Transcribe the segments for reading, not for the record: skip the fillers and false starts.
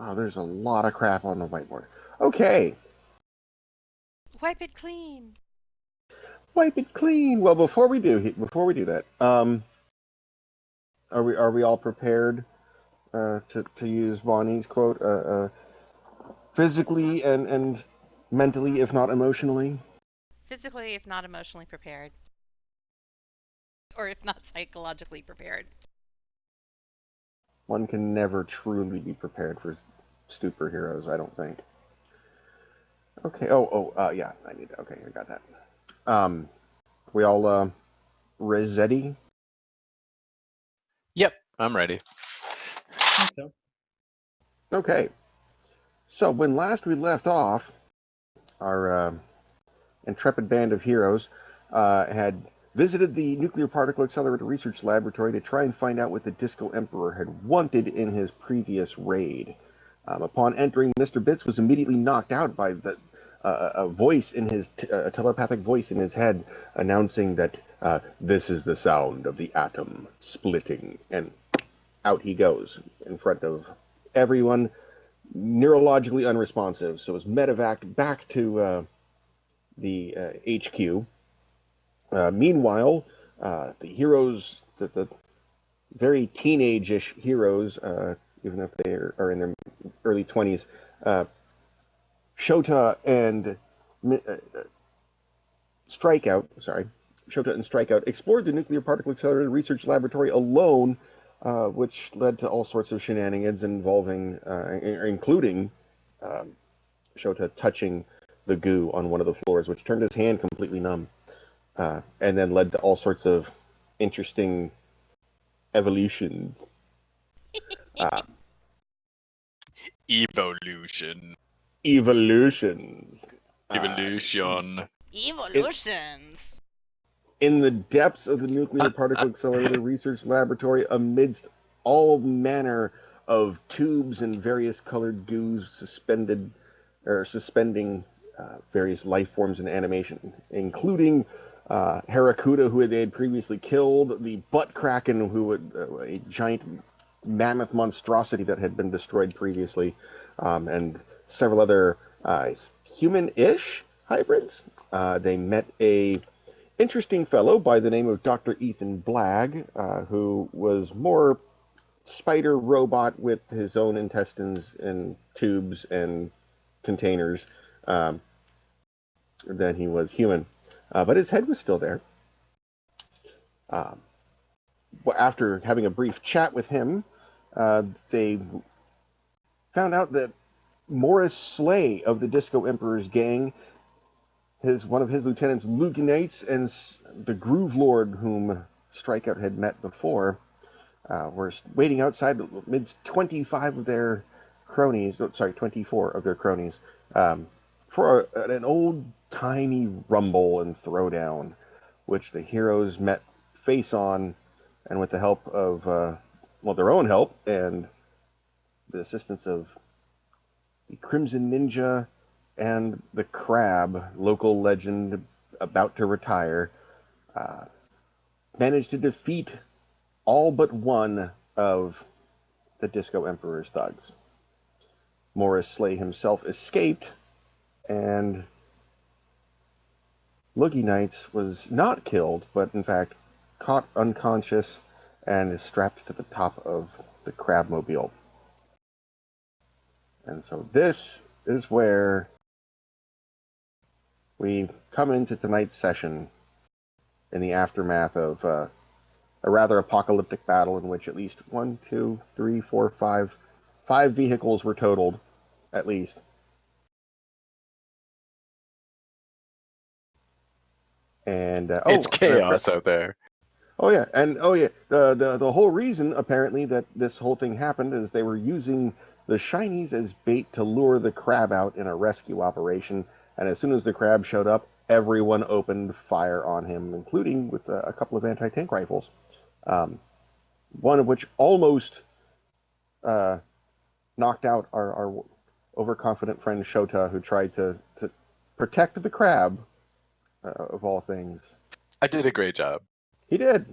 Oh, there's a lot of crap on the whiteboard. Okay, Wipe it clean. wipe it clean. Well, before we do that, are we all prepared to use Bonnie's quote? Physically and mentally, if not emotionally. Physically, if not emotionally prepared. Or if not psychologically prepared. One can never truly be prepared for Stupor Heroes, I don't think. Okay. Yeah. I need that. Okay, I got that. We all ready? Yep, I'm ready. I think so. Okay. So when last we left off, our intrepid band of heroes had visited the nuclear particle accelerator research laboratory to try and find out what the Disco Emperor had wanted in his previous raid. Upon entering, Mr. Bits was immediately knocked out by a voice in his a telepathic voice in his head announcing that this is the sound of the atom splitting, and out he goes in front of everyone, neurologically unresponsive. So it was medevaced back to the HQ. Meanwhile, the heroes, the very teenage-ish heroes, even if they are in their early 20s, Shota and Shota and Strikeout explored the nuclear particle accelerator research laboratory alone, which led to all sorts of shenanigans involving, including Shota touching the goo on one of the floors, which turned his hand completely numb, and then led to all sorts of interesting evolutions. Uh, Evolution. evolutions. Evolution. In, Evolutions. in the depths of the nuclear particle accelerator research laboratory, amidst all manner of tubes and various colored goos suspending various life forms and animation, including Harakuda, who they had previously killed, the butt kraken, a giant mammoth monstrosity that had been destroyed previously, and several other human-ish hybrids. They met a interesting fellow by the name of Dr. Ethan Blagg, who was more spider robot with his own intestines and tubes and containers than he was human. But his head was still there. After having a brief chat with him, they found out that Morris Slay of the Disco Emperor's gang, one of his lieutenants, Luginites, and the Groove Lord, whom Strikeout had met before, were waiting outside amidst 25 of their cronies, 24 of their cronies, for an old-timey rumble and throwdown, which the heroes met face on, and with the help of, their own help and the assistance of the Crimson Ninja and the Crab, local legend about to retire, uh, managed to defeat all but one of the Disco Emperor's thugs. Morris Slay himself escaped, and Loogie Knights was not killed, but in fact caught unconscious and is strapped to the top of the Crabmobile. And so this is where we come into tonight's session in the aftermath of a rather apocalyptic battle in which at least 5 vehicles were totaled, at least. And It's chaos out there. The whole reason apparently that this whole thing happened is they were using the Shinies as bait to lure the crab out in a rescue operation, and as soon as the crab showed up, everyone opened fire on him, including with a couple of anti-tank rifles, one of which almost knocked out our overconfident friend Shota, who tried to protect the crab, of all things. I did a great job. He did.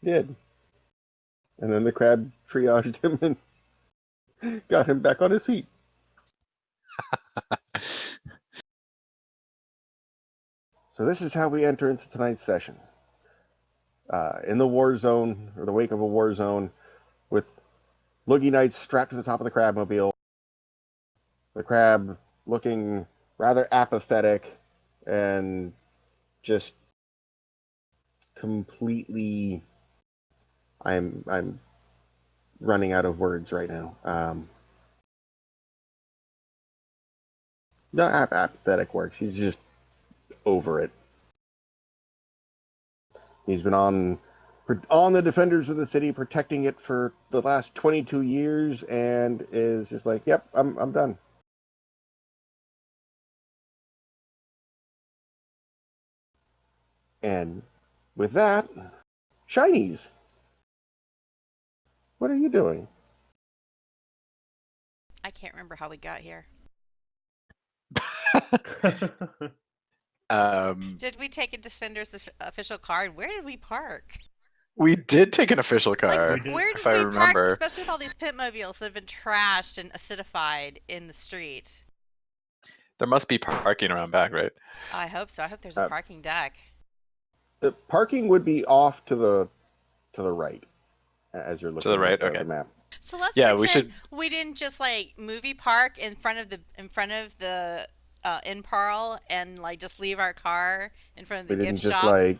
And then the crab triaged him and Got him back on his feet. So this is how we enter into tonight's session. In the war zone, or the wake of a war zone, with Loogie Knights strapped to the top of the crabmobile. The crab looking rather apathetic and just completely. I'm running out of words right now. No, apathetic works. He's just over it. He's been on the defenders of the city, protecting it for the last 22 years, and is just like, "Yep, I'm done." And with that, Shinies, what are you doing? I can't remember how we got here. Did we take a Defender's official car? And where did we park? We did take an official car, Like, did. where if did I we park, remember. especially with all these pitmobiles that have been trashed and acidified in the street? There must be parking around back, right? I hope so. I hope there's a parking deck. The parking would be off to the right as you're looking To the right, at okay. the map. So let's Yeah, pretend we we didn't just like movie park in front of the in Pearl and like just leave our car in front of the We didn't gift just shop like.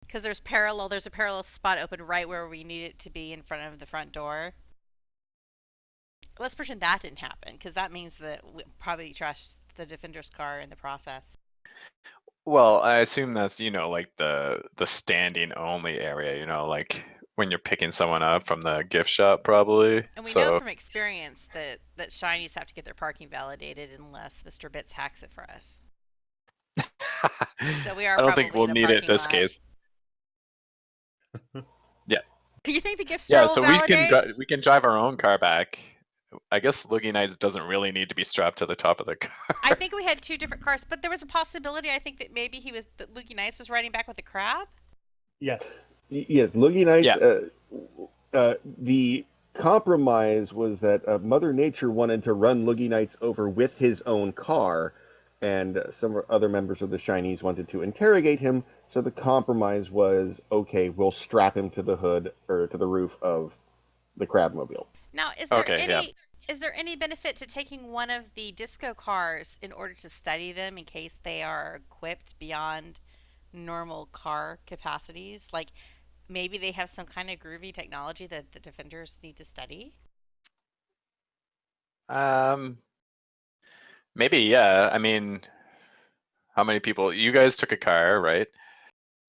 because there's a parallel spot open right where we need it to be in front of the front door. Let's pretend that didn't happen because that means that we probably trashed the Defender's car in the process. Well, I assume that's, like the standing only area, like when you're picking someone up from the gift shop, probably. And we know So from experience that Shinies have to get their parking validated unless Mr. Bits hacks it for us. So we are I don't think probably we'll in a need it in parking this lot. case. Yeah. You think the gift store Yeah, will so validate? we can drive our own car back. I guess Loogie Knights doesn't really need to be strapped to the top of the car. I think we had two different cars, but there was a possibility. I think that maybe that Lukey Knights was riding back with the crab. Yes. Yes, Loogie Knights. Yeah. The compromise was that Mother Nature wanted to run Loogie Knights over with his own car, and some other members of the Shinies wanted to interrogate him. So the compromise was, okay, we'll strap him to the hood or to the roof of the crabmobile. Now, is Okay, yeah. there any benefit to taking one of the disco cars in order to study them in case they are equipped beyond normal car capacities? Like maybe they have some kind of groovy technology that the defenders need to study? Maybe, yeah. I mean, how many people? You guys took a car, right?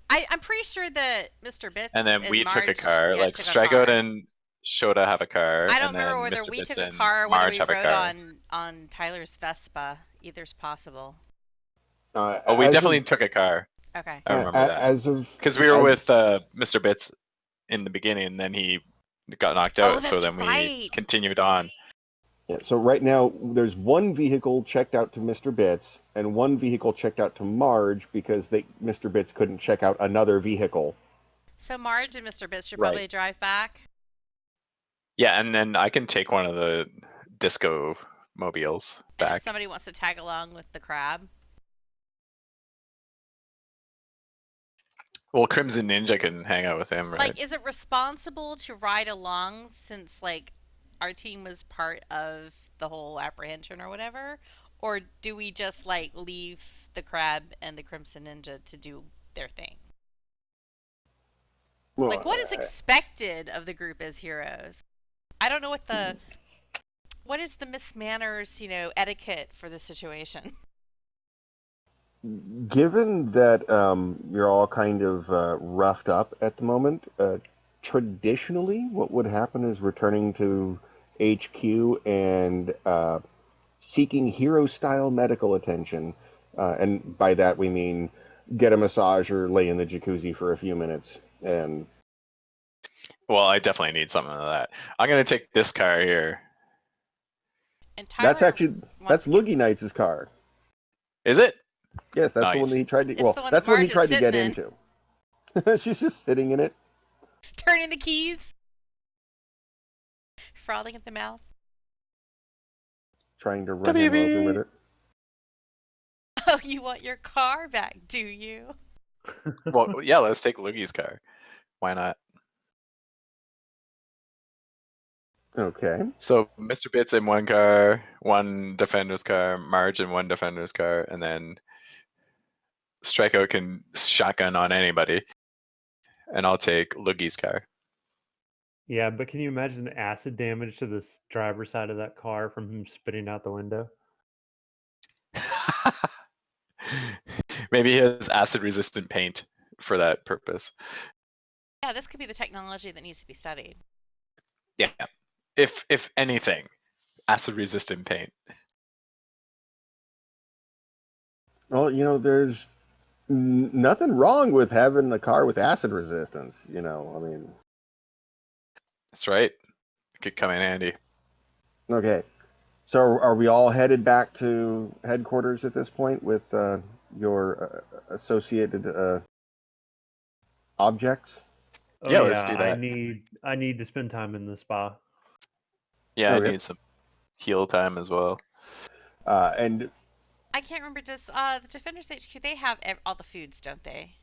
I'm pretty sure that Mr. Bits And then and we took a Marge, car. Like took a Strikeout car. and Shota have a car, I don't and remember then whether Mr. we Bits took a and car or whether Marge we have a rode car. on Tyler's Vespa. Either's possible. Oh, we definitely took a car. Okay. I remember that. As of Because we were with Mr. Bits in the beginning, and then he got knocked Oh, out, so that's then we right. continued on. Yeah, so right now there's one vehicle checked out to Mr. Bits and one vehicle checked out to Marge because Mr. Bits couldn't check out another vehicle. So Marge and Mr. Bits should Right. probably drive back. Yeah, and then I can take one of the disco mobiles And if back. somebody wants to tag along with the crab, Well, Crimson Ninja can hang out with him, right? like, is it responsible to ride along since like our team was part of the whole apprehension or whatever, or do we just like leave the crab and the Crimson Ninja to do their thing? Well, Like, what is expected of the group as heroes? I don't know what is the Miss Manners, etiquette for the situation. given that you're all kind of roughed up at the moment, traditionally what would happen is returning to HQ and seeking hero-style medical attention. And by that we mean get a massage or lay in the jacuzzi for a few minutes. And Well, I definitely need something of that. I'm gonna take this car here. And Tyler that's wants to get. Loogie Knights' car. Is it? Yes, that's the one that Nice. he tried to. It's Well, the one that's that the one he Marge is tried to get sitting into. She's just sitting in it. Turning the keys. Frothing at the mouth. Trying to run him over with WB. it. Oh, you want your car back, do you? Well, yeah, let's take Loogie's car. Why not? Okay. So Mr. Bits in one car, one defender's car, Marge in one defender's car, and then Strikeout can shotgun on anybody. And I'll take Loogie's car. Yeah, but can you imagine the acid damage to the driver's side of that car from him spitting out the window? Maybe he has acid-resistant paint for that purpose. Yeah, this could be the technology that needs to be studied. Yeah. If anything, acid-resistant paint. Well, there's nothing wrong with having a car with acid resistance. I mean, That's right. It could come in handy. okay. So are we all headed back to headquarters at this point with your associated objects? Oh Yeah, yeah, let's do that. I need to spend time in the spa. Yeah, I Okay. need some heal time as well. And I can't remember. Does the Defenders HQ, they have all the foods, don't they?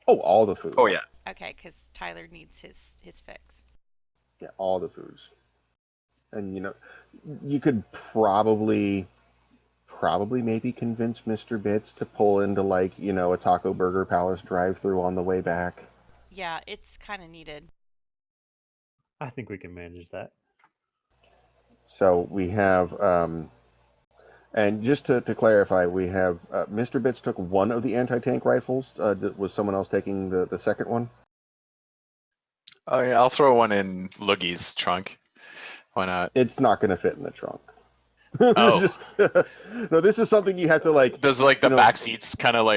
all the foods. Oh yeah. Okay, because Tyler needs his fix. Yeah, all the foods. And you could probably maybe convince Mr. Bits to pull into a Taco Burger Palace drive-through on the way back. Yeah, it's kind of needed. I think we can manage that. So we have, and just to clarify, we have Mr. Bits took one of the anti-tank rifles. Was someone else taking the second one? Oh yeah, I'll throw one in Loogie's trunk. Why not? It's not going to fit in the trunk. Oh. Just, no, this is something you have to Does the back seats kind of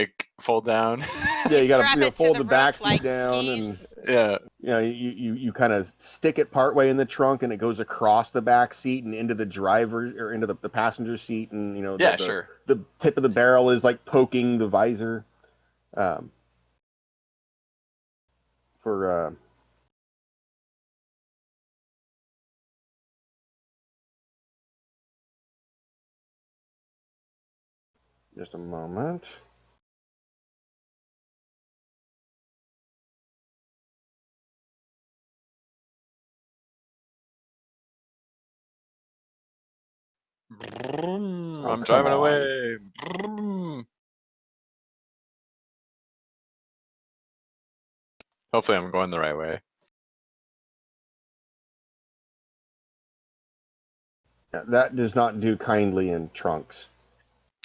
fold down? Yeah, You you got strap to it to fold the the back roof seat like down, and skis. Yeah. you kind of stick it partway in the trunk, and it goes across the back seat and into the driver or into the passenger seat, and Yeah, sure. the tip of the barrel is poking the visor. Um, for just a moment. Oh, I'm come driving on. away. Hopefully I'm going the right way. Yeah, that does not do kindly in trunks.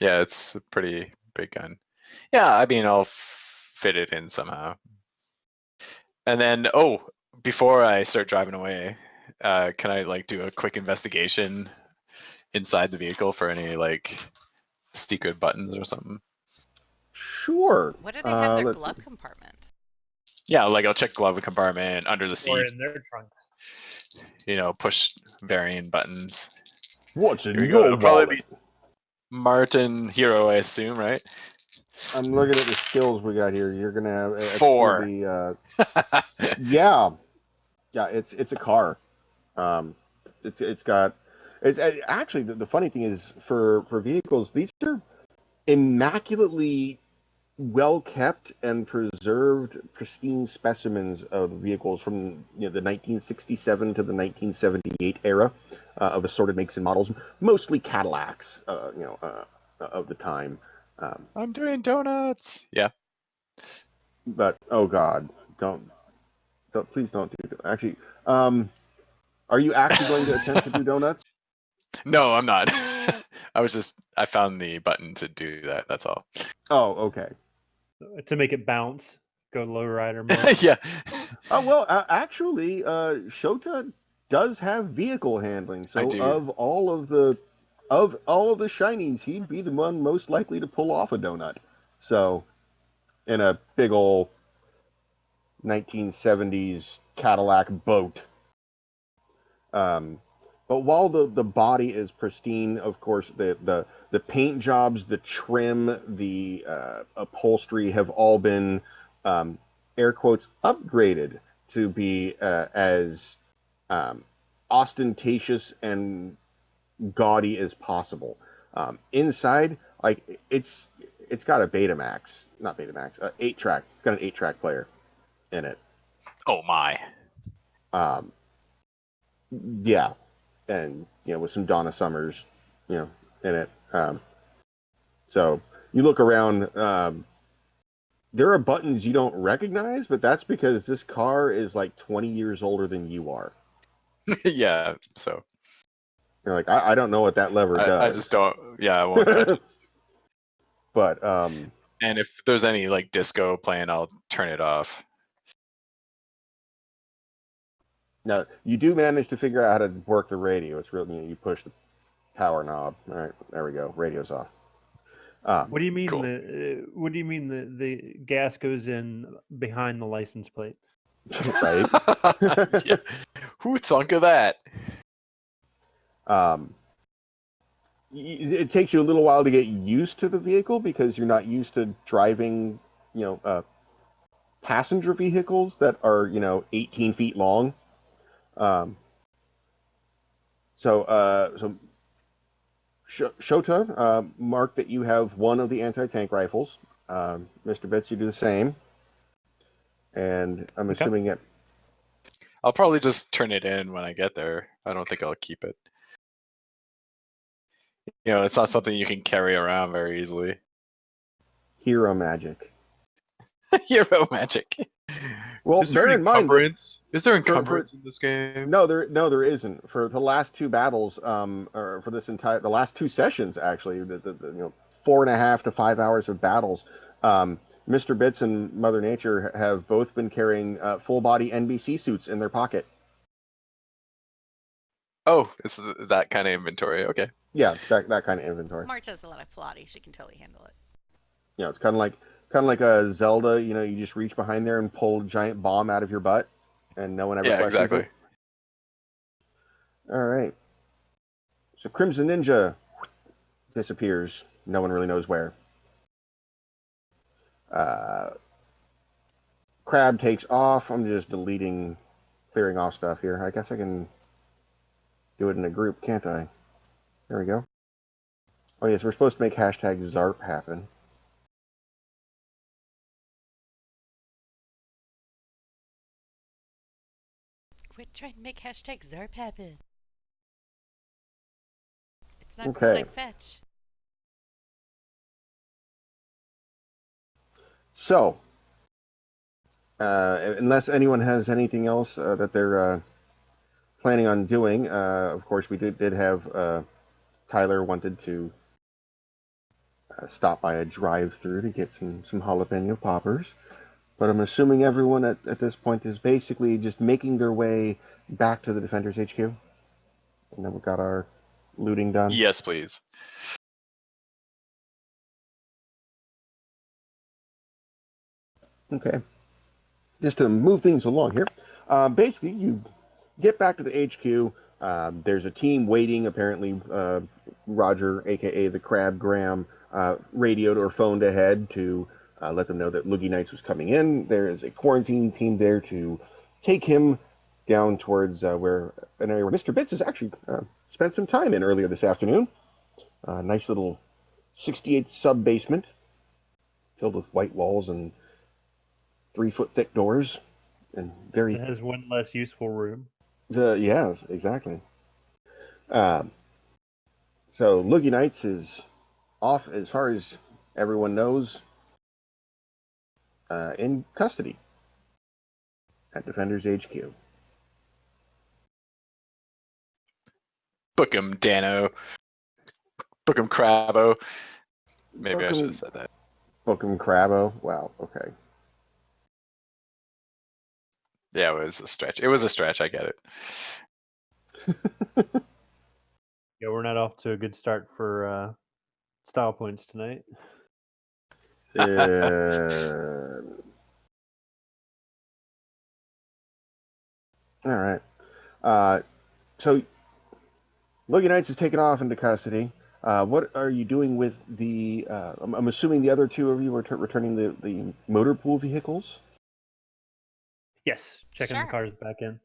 Yeah, it's a pretty big gun. Yeah, I mean, I'll fit it in somehow. And then, before I start driving away, can I do a quick investigation inside the vehicle for any secret buttons or something? Sure. What do they have in their Let's see. glove compartment? Yeah, I'll check glove compartment, under the Or seat, in their trunks. push varying buttons. What's Here in we go. your It'll probably be wallet? Martin Hero, I assume, right? I'm looking at the skills we got here. You're gonna have it's gonna 4. be yeah. It's a car. It's got it's actually the funny thing is for vehicles, these are immaculately well kept and preserved pristine specimens of vehicles from the 1967 to the 1978 era of assorted makes and models, mostly Cadillacs, of the time. I'm doing donuts. Yeah. But oh god, please don't do that. Actually, um, are you actually going to attempt to do donuts? No, I'm not. I found the button to do that. That's all. Oh, okay. To make it bounce, go low rider mode. Yeah. Oh well, actually, Shota does have vehicle handling. I So do. of all of the Shinies, he'd be the one most likely to pull off a donut. So in a big old 1970s Cadillac boat. Um, but while the body is pristine, of course, the paint jobs, the trim, the upholstery have all been air quotes upgraded to be as um, ostentatious and gaudy as possible. Inside, like it's got a Betamax, not Betamax, 8-track. It's got an 8-track player in it. Oh my. Yeah, and with some Donna Summers, in it. So you look around. There are buttons you don't recognize, but that's because this car is like 20 years older than you are. Yeah, so You're like, I don't know what that lever I does. just don't. Yeah, I won't touch it. But And if there's any like disco playing, I'll turn it off. now you do manage to figure out how to work the radio. It's really you push the power knob. All right, there we go. Radio's off. What do you mean Cool. What do you mean the gas goes in behind the license plate? Right. Yeah. Who thunk of that? It takes you a little while to get used to the vehicle because you're not used to driving, passenger vehicles that are 18 feet long. Um, so Shota, mark that you have one of the anti-tank rifles. Mr. Bitts, you do the same. And I'm Okay. assuming that I'll probably just turn it in when I get there. I don't think I'll keep it. It's not something you can carry around very easily. hero magic. Hero magic. Well, Is there bear an in mind that encumbrance? Is there for encumbrance in this game? no, there isn't. For the last two battles, or for the last two sessions, actually, the 4.5 to 5 hours of battles, Mr. Bits and Mother Nature have both been carrying full body NBC suits in their pocket. Oh, it's that kind of inventory. Okay. Yeah, that kind of inventory. Mark does a lot of Pilates. She can totally handle it. It's kind of like a Zelda. You just reach behind there and pull a giant bomb out of your butt, and no one ever Yeah, questions exactly. it. All right. So Crimson Ninja disappears. No one really knows where. Uh, Crab takes off. I'm just clearing off stuff here. I guess I can do it in a group, can't I? There we go. Oh yes, we're supposed to make hashtag ZARP happen. Quit trying to make hashtag ZARP happen. It's not cool Okay. like fetch. So, unless anyone has anything else that they're planning on doing, of course we did have Tyler wanted to stop by a drive-through to get some jalapeno poppers. But I'm assuming everyone at this point is basically just making their way back to the Defenders HQ. And then we've got our looting done. Yes, please. Okay. Just to move things along here, basically you get back to the HQ. There's a team waiting. Apparently, Roger, aka the Crab Graham, radioed or phoned ahead to let them know that Loogie Nights was coming in. There is a quarantine team there to take him down towards where an area where Mr. Bits has actually spent some time in earlier this afternoon. Nice little 68 sub basement filled with white walls and 3-foot thick doors and very It has one less useful room. yes, exactly. Um, so Loogie Nights is off, as far as everyone knows, in custody at Defenders HQ. Book him, Dano. Book him, Crabbo. Maybe I should have Bookum, said that. Bookum Crabbo. Wow. Okay. Yeah, it was a stretch. It was a stretch. I get it. Yeah, we're not off to a good start for style points tonight. All right. So Loogie Nights is taken off into custody. What are you doing with the? I'm assuming the other two of you are returning the motor pool vehicles. Yes, checking the Sure. cars back in.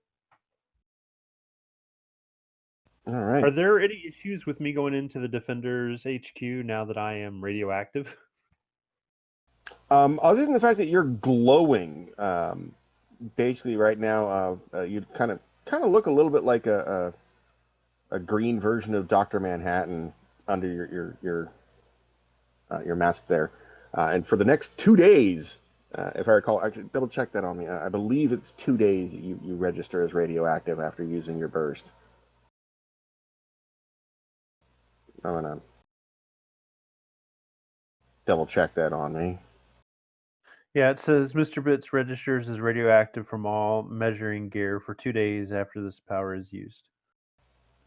All right. Are there any issues with me going into the Defenders HQ now that I am radioactive? Other than the fact that you're glowing, basically right now, you kind of look a little bit like a green version of Doctor Manhattan under your mask there. And for the next 2 days, if I recall, I could double check that on me. I believe it's 2 days you register as radioactive after using your burst. I'm gonna double check that on me. Yeah, it says Mr. Bits registers as radioactive from all measuring gear for 2 days after this power is used.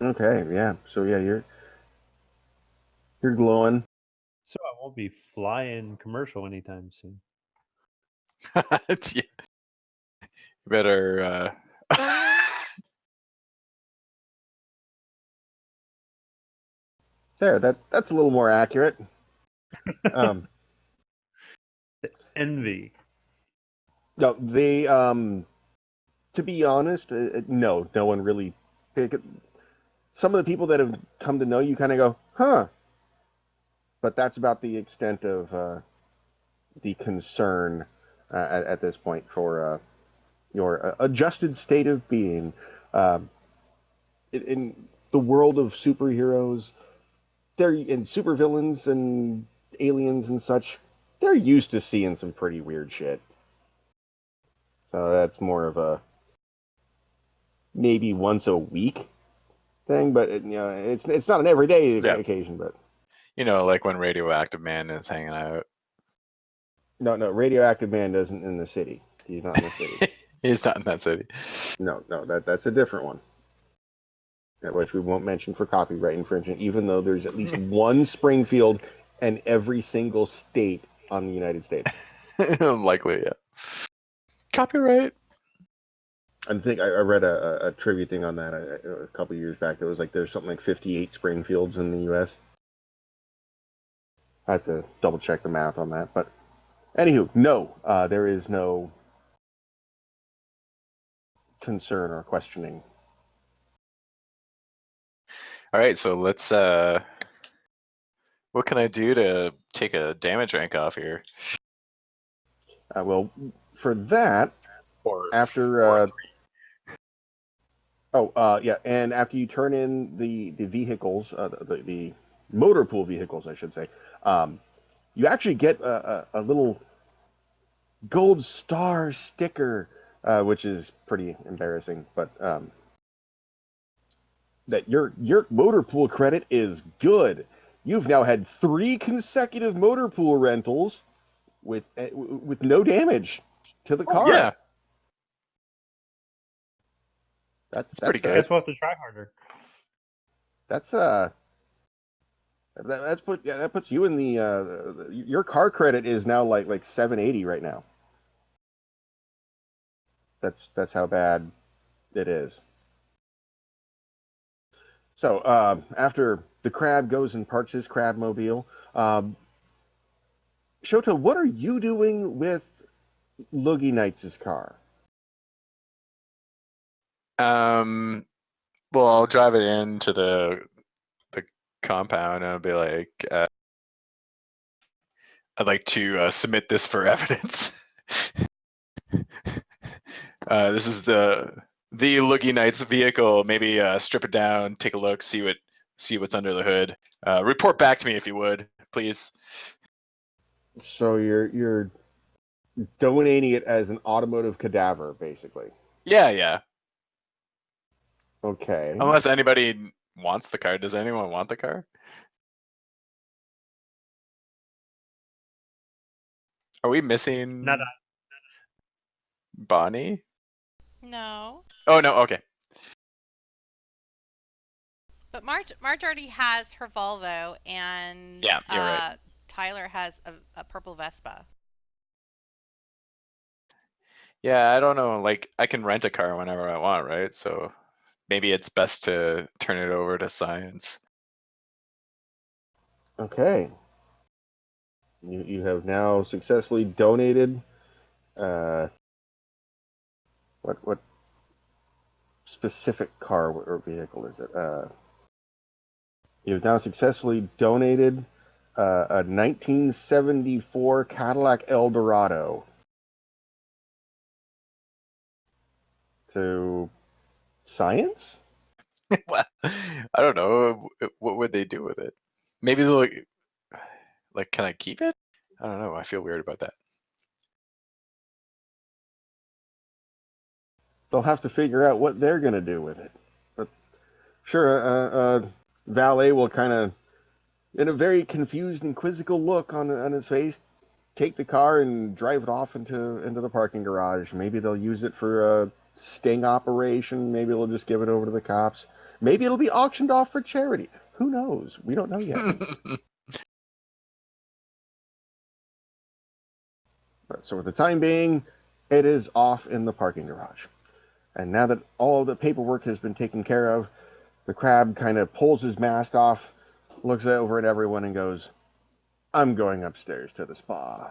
Okay, yeah. So yeah, you're glowing. So I won't be flying commercial anytime soon. Yeah. You better. There, that's a little more accurate. Um, Envy. no, they to be honest, no one really. Some of the people that have come to know you kind of go, huh? But that's about the extent of the concern at this point for your adjusted state of being. Um, in the world of superheroes, they're in supervillains and aliens and such. They're used to seeing some pretty weird shit. So that's more of a maybe once a week thing, but it's not an everyday Yeah. occasion. But Like when Radioactive Man is hanging out. no, Radioactive Man doesn't in the city. He's not in the city. He's not in that city. No, that's a different one, which we won't mention for copyright infringement, even though there's at least one Springfield in every single state on the United States. Likely, yeah. Copyright. I think I read a trivia thing on that a couple of years back. That was like there's something like 58 Springfields in the U.S. I have to double check the math on that, but anywho, no, there is no concern or questioning. All right, so let's. What can I do to take a damage rank off here? Well, for that, Or after yeah, and after you turn in the vehicles, the motor pool vehicles, I should say, you actually get a little gold star sticker, which is pretty embarrassing, but that your motor pool credit is good. You've now had 3 consecutive motor pool rentals with no damage to the car. yeah, That's it's pretty that's I good. guess we'll have to try harder. that's that puts you in the your car credit is now like 780 right now. That's how bad it is. So after the crab goes and parks his crab mobile, Shota, what are you doing with Loogie Knights' car? Well, I'll drive it into the compound and I'll be like, I'd like to submit this for evidence. This is the Loogie Knights vehicle. Maybe strip it down, take a look, see what's under the hood. Report back to me if you would, please. So you're donating it as an automotive cadaver, basically. Yeah. Okay. Unless anybody wants the car. Does anyone want the car? Are we missing Not Bonnie? No. Oh no. Okay. But Marge already has her Volvo, and Yeah, you're right. Tyler has a purple Vespa. Yeah, I don't know. Like, I can rent a car whenever I want, right? So maybe it's best to turn it over to science. Okay. You have now successfully donated. Uh, what specific car or vehicle is it? You've now successfully donated a 1974 Cadillac Eldorado to science? Well, I don't know. What would they do with it? Maybe they'll like, can I keep it? I don't know. I feel weird about that. They'll have to figure out what they're going to do with it. But sure, Valet will kind of, in a very confused and quizzical look on his face, take the car and drive it off into the parking garage. Maybe they'll use it for a sting operation. Maybe they'll just give it over to the cops. Maybe it'll be auctioned off for charity. Who knows? We don't know yet. So for the time being, it is off in the parking garage. And now that all the paperwork has been taken care of, the crab kind of pulls his mask off, looks over at everyone, and goes, I'm going upstairs to the spa.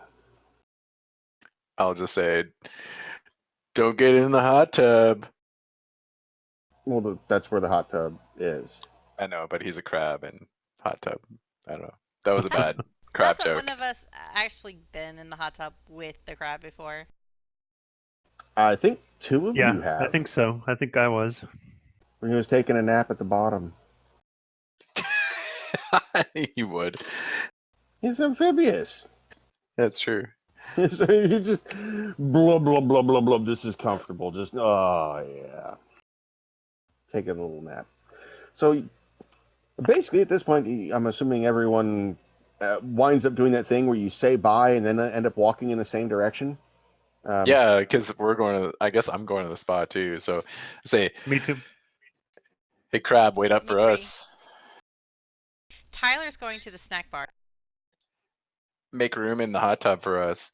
I'll just say, don't get in the hot tub. Well, that's where the hot tub is. I know, but he's a crab and hot tub. I don't know. That was a bad crab Hasn't one joke. of us actually been in the hot tub with the crab before? I think two of you Yeah, I have. think so. I think I was. When he was taking a nap at the bottom. He would. He's amphibious. That's true. So you just blub, blub, blub, blub, blub. This is comfortable. Just, oh, yeah. Take a little nap. So basically, at this point, I'm assuming everyone winds up doing that thing where you say bye and then end up walking in the same direction. Yeah, because we're going to. I guess I'm going to the spa too. So say, Me too. hey, crab, wait up Me for three. us. Tyler's going to the snack bar. Make room in the hot tub for us.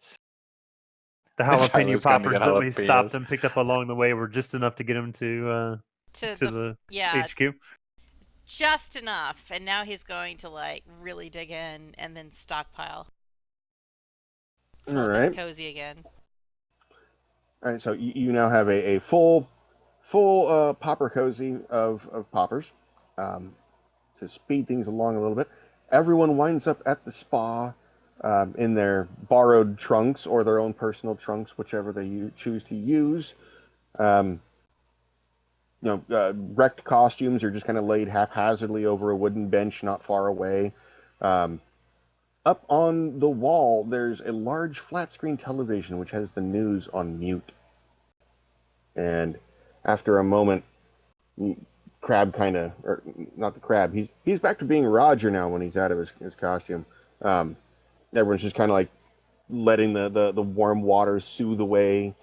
The jalapeno Tyler's going to get poppers that we stopped jalapenos. and picked up along the way were just enough to get him to To the the yeah, HQ. just enough. And now he's going to like really dig in and then stockpile All till it gets right. cozy again. All right. So you now have a full popper cozy of poppers. To speed things along a little bit, everyone winds up at the spa in their borrowed trunks or their own personal trunks, whichever they choose to use. Um, wrecked costumes are just kind of laid haphazardly over a wooden bench not far away. Um, Up on the wall, there's a large flat screen television which has the news on mute. And after a moment, Crab kind of, or not the Crab, he's back to being Roger now when he's out of his costume. Um, Everyone's just kind of like letting the warm waters soothe away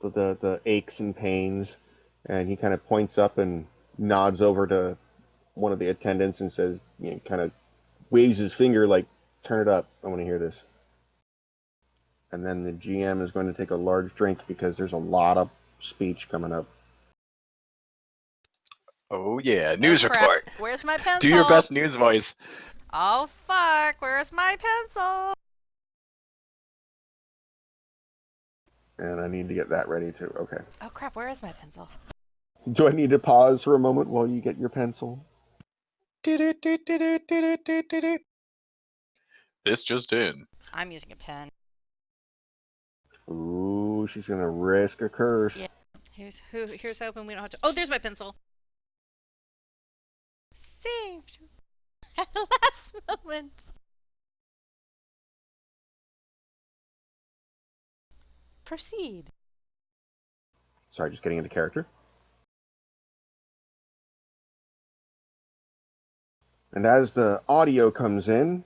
the aches and pains. And he kind of points up and nods over to one of the attendants and says, kind of waves his finger like, turn it up. I want to hear this. And then the GM is going to take a large drink because there's a lot of speech coming up. Oh yeah, Oh news crap! report. Where's my Do your pencil? best news voice. Oh fuck! Where's my pencil? And I need to get that ready too. Okay. Oh crap! Where is my pencil? Do I need to pause for a moment while you get your pencil? This just in. I'm using a pen. Ooh, she's gonna risk a curse. Yeah. Here's hoping we don't have to. Oh, there's my pencil. Saved at the last moment. Proceed. Sorry, just getting into character. And as the audio comes in,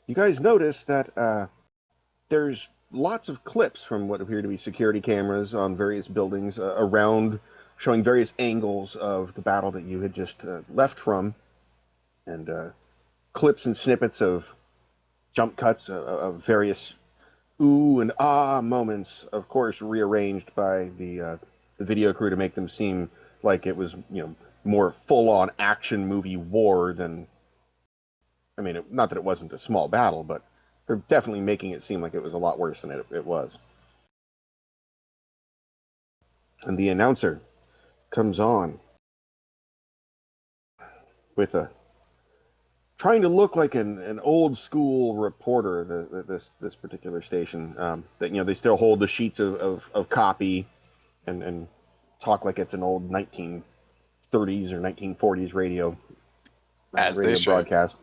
you guys notice that there's lots of clips from what appear to be security cameras on various buildings around, showing various angles of the battle that you had just left from, and clips and snippets of jump cuts of various ooh and ah moments, of course, rearranged by the video crew to make them seem like it was, more full-on action movie war than. I mean, not that it wasn't a small battle, but they're definitely making it seem like it was a lot worse than it was. And the announcer comes on with a trying to look like an old school reporter. This particular station, that they still hold the sheets of copy and talk like it's an old 1930s or 1940s As they radio should. broadcast.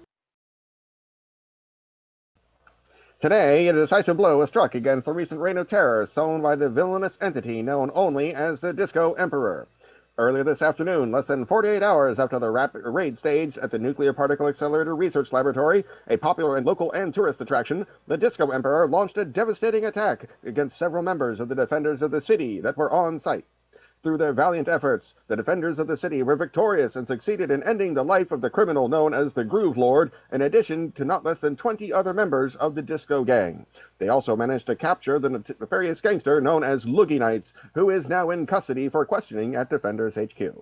Today, a decisive blow was struck against the recent reign of terror sown by the villainous entity known only as the Disco Emperor. Earlier this afternoon, less than 48 hours after the raid stage at the Nuclear Particle Accelerator Research Laboratory, a popular and local and tourist attraction, the Disco Emperor launched a devastating attack against several members of the Defenders of the City that were on site. Through their valiant efforts, the defenders of the city were victorious and succeeded in ending the life of the criminal known as the Groove Lord, in addition to not less than 20 other members of the Disco Gang. They also managed to capture the nefarious gangster known as Loogie Nights, who is now in custody for questioning at Defenders HQ.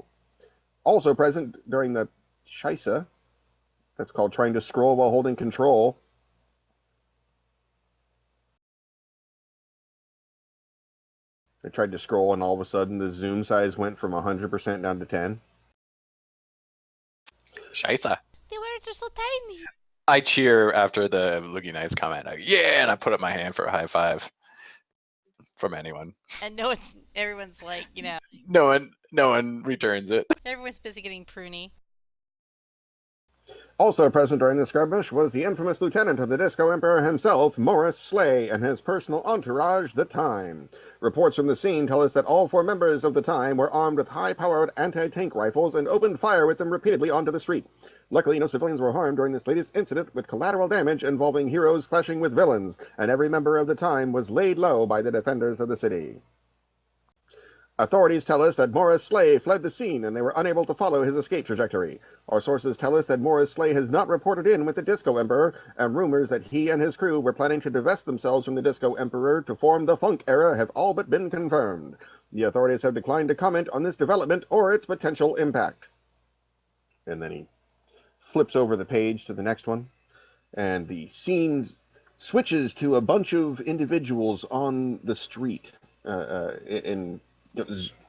Also present during the Shisa, that's called trying to scroll while holding control. They tried to scroll and all of a sudden the zoom size went from 100% down to 10. Scheisse. The words are so tiny. I cheer after the Loogie Nights comment. Yeah, and I put up my hand for a high five from anyone. And everyone's like, No one returns it. everyone's busy getting pruny. Also present during the skirmish was the infamous lieutenant of the Disco Emperor himself, Morris Slay, and his personal entourage, the Time. Reports from the scene tell us that all 4 members of the Time were armed with high-powered anti-tank rifles and opened fire with them repeatedly onto the street. Luckily, no civilians were harmed during this latest incident, with collateral damage involving heroes clashing with villains, and every member of the Time was laid low by the defenders of the city. Authorities tell us that Morris Slay fled the scene and they were unable to follow his escape trajectory. Our sources tell us that Morris Slay has not reported in with the Disco Emperor, and rumors that he and his crew were planning to divest themselves from the Disco Emperor to form the Funk Era have all but been confirmed. The authorities have declined to comment on this development or its potential impact. And then he flips over the page to the next one, and the scene switches to a bunch of individuals on the street in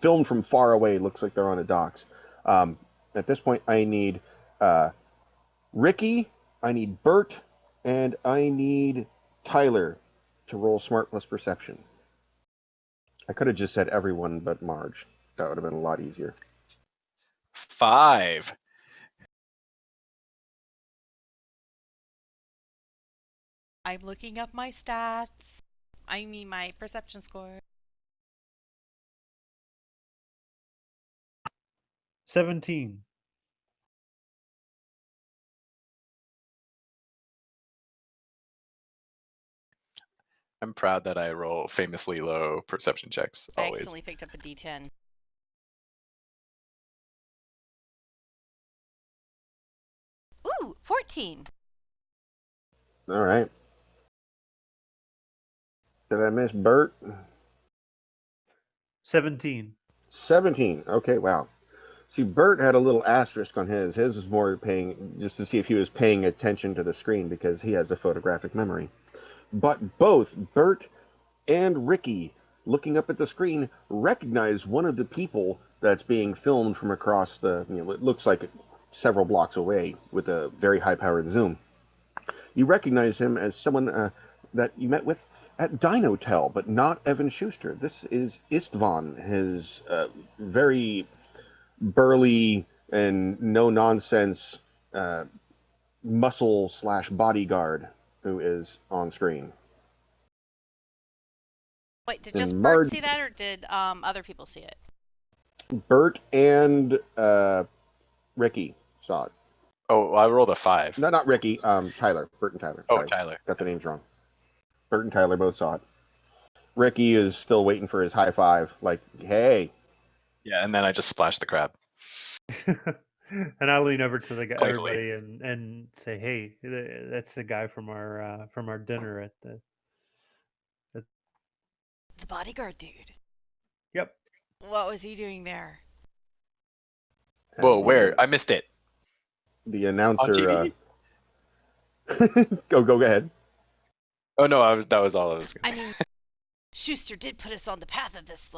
filmed from far away. Looks like they're on a docks. At this point, I need Ricky, I need Bert, and I need Tyler to roll Smart plus Perception. I could have just said everyone but Marge. That would have been a lot easier. 5. I'm looking up my stats. I mean, my perception score. 17. I'm proud that I roll famously low perception checks I always. accidentally picked up a D10. Ooh, 14. All right. Did I miss Bert? 17. 17. Okay, wow. See, Bert had a little asterisk on his. His was more paying, just to see if he was paying attention to the screen because he has a photographic memory. But both Bert and Ricky, looking up at the screen, recognize one of the people that's being filmed from across it looks like several blocks away with a very high-powered zoom. You recognize him as someone that you met with at Dinotel, but not Evan Schuster. This is Istvan, his very burly and no-nonsense muscle/bodyguard who is on screen. Wait, did just And Bert see that, or did other people see it? Bert and Ricky saw it. Oh, well, I rolled a 5. No, not Ricky. Tyler. Bert and Tyler. Oh, Sorry. Tyler. Got the names wrong. Bert and Tyler both saw it. Ricky is still waiting for his high five. Like, hey. Yeah, and then I just splashed the crab. And I lean over to the guy, Playfully. everybody, and say, "Hey, that's the guy from our dinner at the." The bodyguard dude. Yep. What was he doing there? Whoa, where? I missed it. The On announcer. TV? Go ahead. Oh no, that was all I was gonna say. I mean, Schuster did put us on the path of this,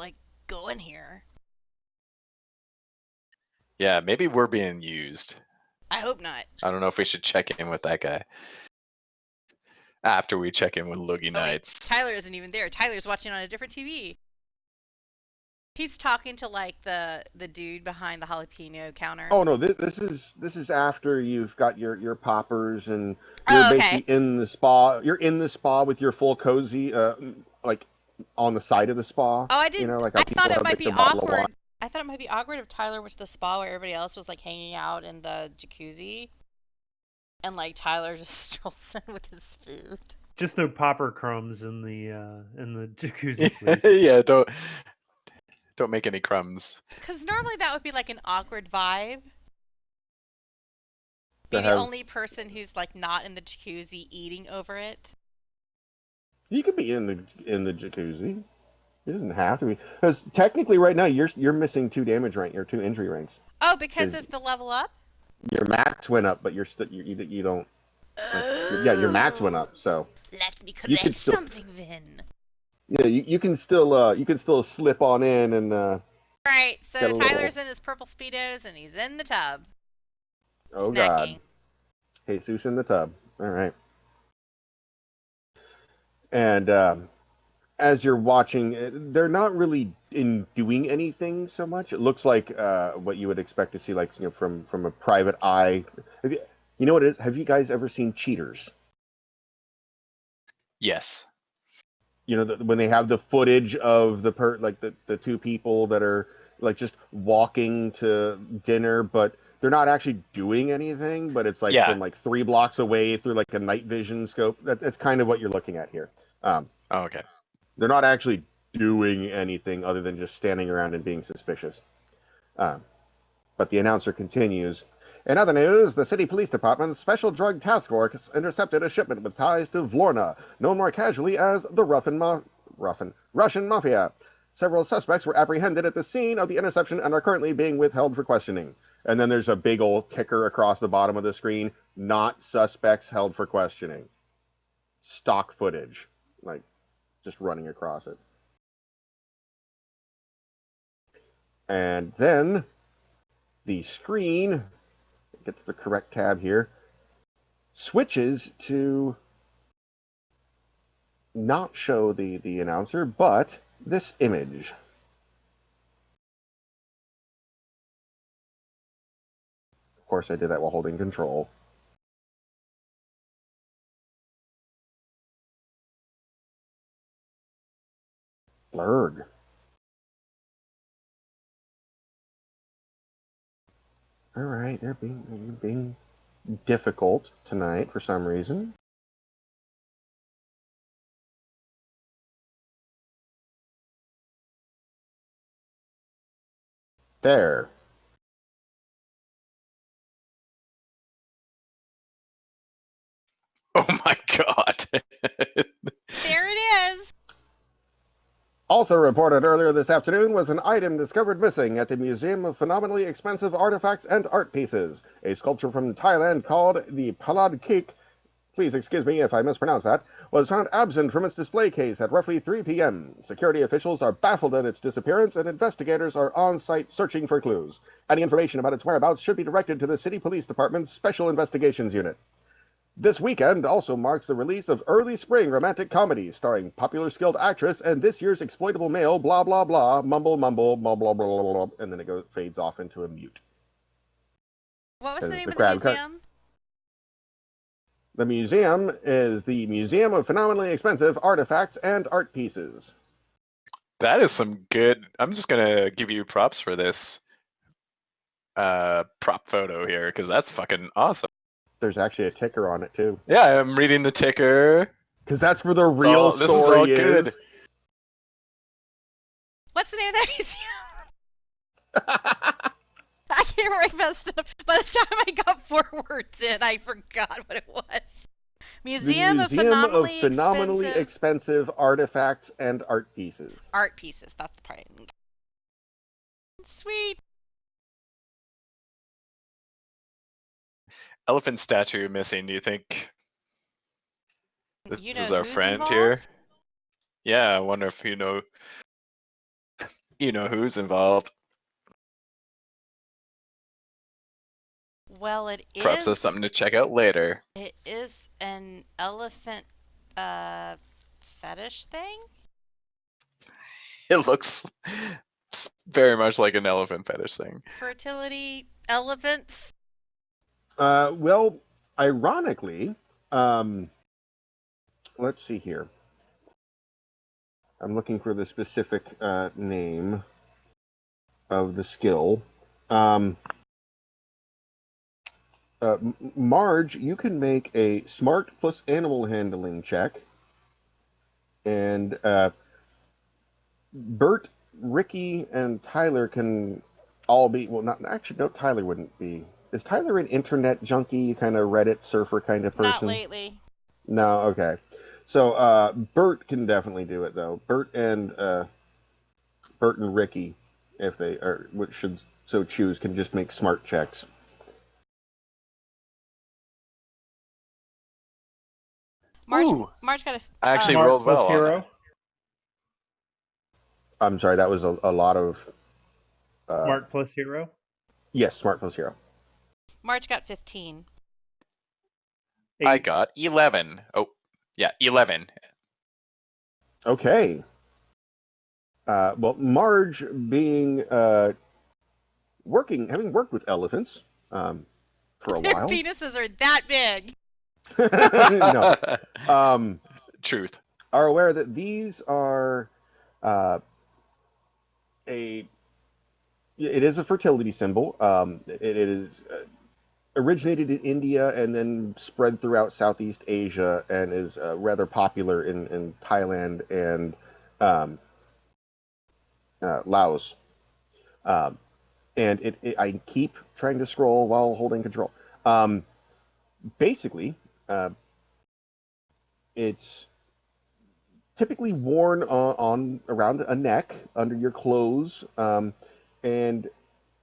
going here. Yeah, maybe we're being used. I hope not. I don't know if we should check in with that guy after we check in with Loogie Oh wait, Knights. Tyler isn't even there. Tyler's watching on a different TV. He's talking to like the dude behind the jalapeno counter. Oh no, this is after you've got your poppers and you're Oh, basically okay. in the spa. You're in the spa with your full cozy, like on the side of the spa. Oh, I You know, didn't. like how I thought people it have might like be their bottle of wine. awkward. I thought it might be awkward if Tyler went to the spa where everybody else was like hanging out in the jacuzzi, and like Tyler just strolls in with his food. Just no popper crumbs in the jacuzzi, please. Yeah, don't make any crumbs. Because normally that would be like an awkward vibe. Be To the have only person who's like not in the jacuzzi eating over it. you could be in the jacuzzi. It doesn't have to be because technically right now you're missing 2 damage rank or 2 injury ranks Oh, because because of the level up? your max went up, but you're still you don't like your max went Oh. up, so Let me you could correct still something then. you can still slip on in and Alright, get so a little. Tyler's in his purple Speedos and he's in the tub. Oh God, Snacking. Jesus in the tub. All right, and as you're watching, they're not really in doing anything so much. It looks like what you would expect to see, like from a private eye. You know what it is? Have you guys ever seen cheaters? Yes. You know, when they have the footage of the 2 people that are like just walking to dinner, but they're not actually doing anything, but it's like Yeah. from like 3 blocks away through like a night vision scope. That's kind of what you're looking at here. Oh, okay. They're not actually doing anything other than just standing around and being suspicious. Um, but the announcer continues. In other news, the City Police Department's Special Drug Task Force intercepted a shipment with ties to Vlorna, known more casually as the Russian Mafia. Several suspects were apprehended at the scene of the interception and are currently being withheld for questioning. And then there's a big old ticker across the bottom of the screen, not suspects held for questioning. Stock footage, like just running across it. And then the screen, get to the correct tab here, switches to not show the announcer, but this image. Of course, I did that while holding control. Blurg. All right, they're being difficult tonight for some reason. There. Oh my God. There it is! Also reported earlier this afternoon was an item discovered missing at the Museum of Phenomenally Expensive Artifacts and Art Pieces. A sculpture from Thailand called the Palad Kik, please excuse me if I mispronounce that, was found absent from its display case at roughly 3 p.m. Security officials are baffled at its disappearance, and investigators are on site searching for clues. Any information about its whereabouts should be directed to the City Police Department's Special Investigations Unit. This weekend also marks the release of early spring romantic comedies starring popular skilled actress and this year's exploitable male, blah blah blah, mumble mumble, blah blah blah blah, blah, and then it fades off into a mute. What was the As name the of the crowd cut. museum? The museum is the Museum of Phenomenally Expensive Artifacts and Art Pieces. That is some good. I'm just gonna give you props for this prop photo here because that's fucking awesome. There's actually a ticker on it too, Yeah, I'm reading the ticker. because that's where the real This is all story good. is. What's the name of that museum? I can't write fast enough. By the time I got 4 words in, I forgot what it was. The Museum of Museum of Phenomenally Phenomenally Expensive Artifacts and Art Pieces. Art Pieces. That's the part I didn't get. Sweet. Elephant statue missing. Do you think this You is know our who's friend here? involved? Yeah, I wonder if you know who's involved. Well, Perhaps that's something to check out later. it is an elephant fetish thing. It looks very much like an elephant fetish thing. Fertility elephants. Well, ironically, let's see here. I'm looking for the specific name of the skill. Marge, you can make a smart plus animal handling check, and Bert, Ricky, and Tyler can all be. Well, not actually. No, Tyler wouldn't be. Is Tyler an internet junkie, kind of Reddit surfer kind of Not person? lately. No. Okay. So Bert can definitely do it though. Bert and Ricky, if they are should so choose, can just make smart checks. Marge, Ooh, Marge got I actually a. smart rolled plus well on hero. that. I'm sorry, that was a lot of. Smart plus hero. Yes, smart plus hero. Marge got 15. I 8. got 11. Oh, yeah, 11. Okay. Well, Marge, being having worked with elephants for a Their while. penises are that big. No, um, Truth. are aware that these are uh, a. It is a fertility symbol. It is originated in India and then spread throughout Southeast Asia and is rather popular in Thailand and um, Laos. Um, and I keep trying to scroll while holding control. Basically, uh, it's typically worn on around a neck under your clothes, and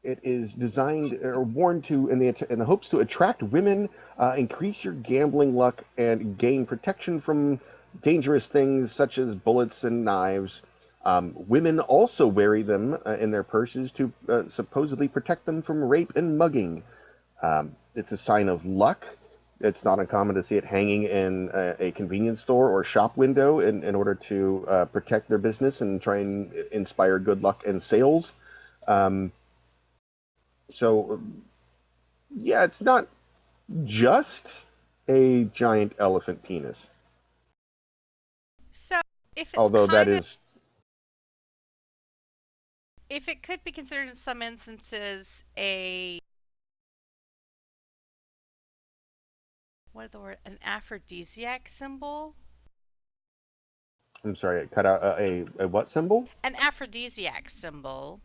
it is designed or worn to in the hopes to attract women, increase your gambling luck, and gain protection from dangerous things such as bullets and knives. Women also wear them in their purses to supposedly protect them from rape and mugging. It's a sign of luck. It's not uncommon to see it hanging in a convenience store or shop window in order to protect their business and try and inspire good luck and sales. Um, so, yeah, it's not just a giant elephant penis, So if it's although that kind of, is. if it could be considered in some instances a, what is the word, an aphrodisiac symbol? I'm sorry, it cut out a what symbol? An aphrodisiac symbol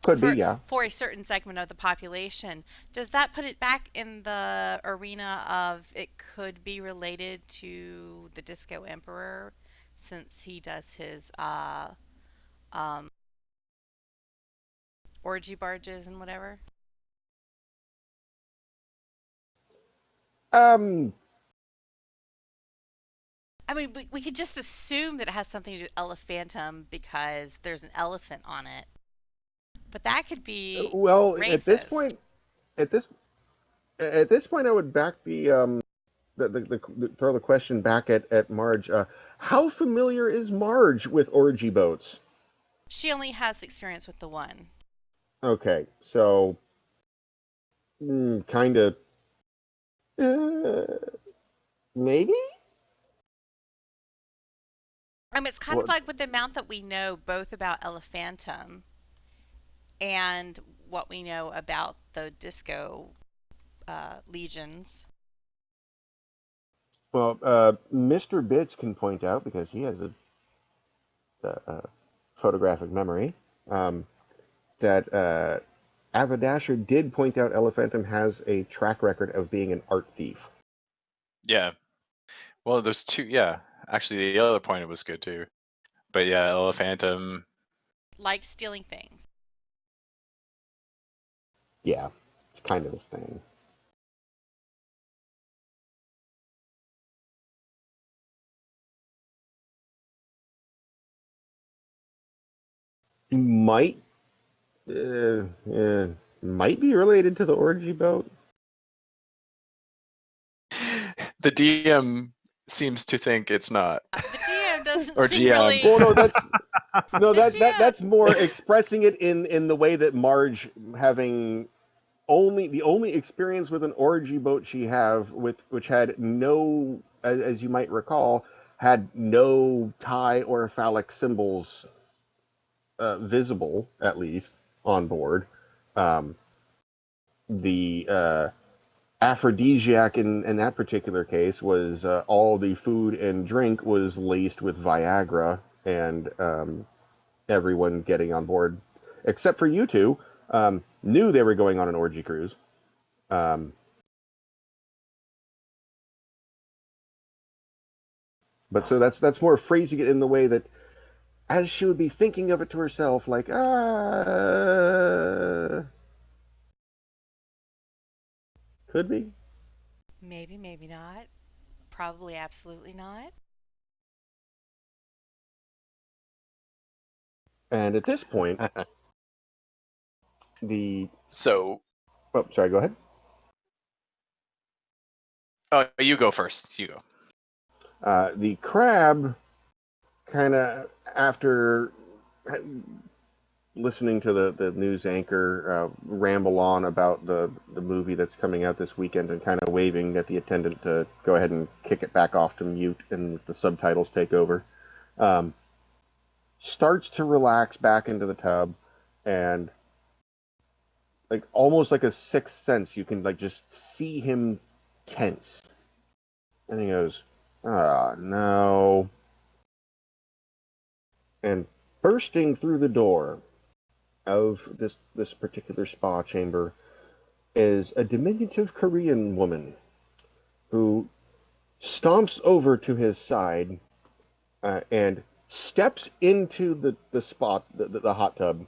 Could be, for yeah. for a certain segment of the population. Does that put it back in the arena of it could be related to the Disco Emperor since he does his um orgy barges and whatever? Um, I mean, we could just assume that it has something to do with Elephantom because there's an elephant on it. But that could be well, racist. at this at this point, I would back throw the question back at Marge. How familiar is Marge with orgy boats? She only has experience with the one. Okay, so kind of maybe. I mean, it's kind of What? like with the amount that we know both about Elephantom and what we know about the disco legions. Well, Mr. Bits can point out because he has a photographic memory that Avadasher did point out Elephantom has a track record of being an art thief. Yeah. Well, there's two. Yeah. Actually, the other point was good too. But yeah, Elephantom. Like stealing things. Yeah, it's kind of his thing. Might, uh, might be related to the orgy boat. The DM seems to think it's not. The DM doesn't Or seem GM. really. Well, no, that's no, The GM. that's more expressing it in the way that Marge, having the only experience with an orgy boat she have, which had no, as you might recall, had no tie or phallic symbols visible, at least on board. Um, the aphrodisiac in that particular case was all the food and drink was laced with Viagra, and everyone getting on board, except for you two, knew they were going on an orgy cruise. But so that's more phrasing it in the way that, as she would be thinking of it to herself, like, could be. Maybe, maybe not. Probably, absolutely not. And at this point, the So, oh, sorry, go ahead. you go first. You go. The crab, kind of after listening to the news anchor ramble on about the movie that's coming out this weekend, and kind of waving at the attendant to go ahead and kick it back off to mute and the subtitles take over, um, starts to relax back into the tub, and like almost like a sixth sense, you can like just see him tense, and he goes, "Ah, no," and bursting through the door of this particular spa chamber is a diminutive Korean woman who stomps over to his side and steps into the spot, the hot tub,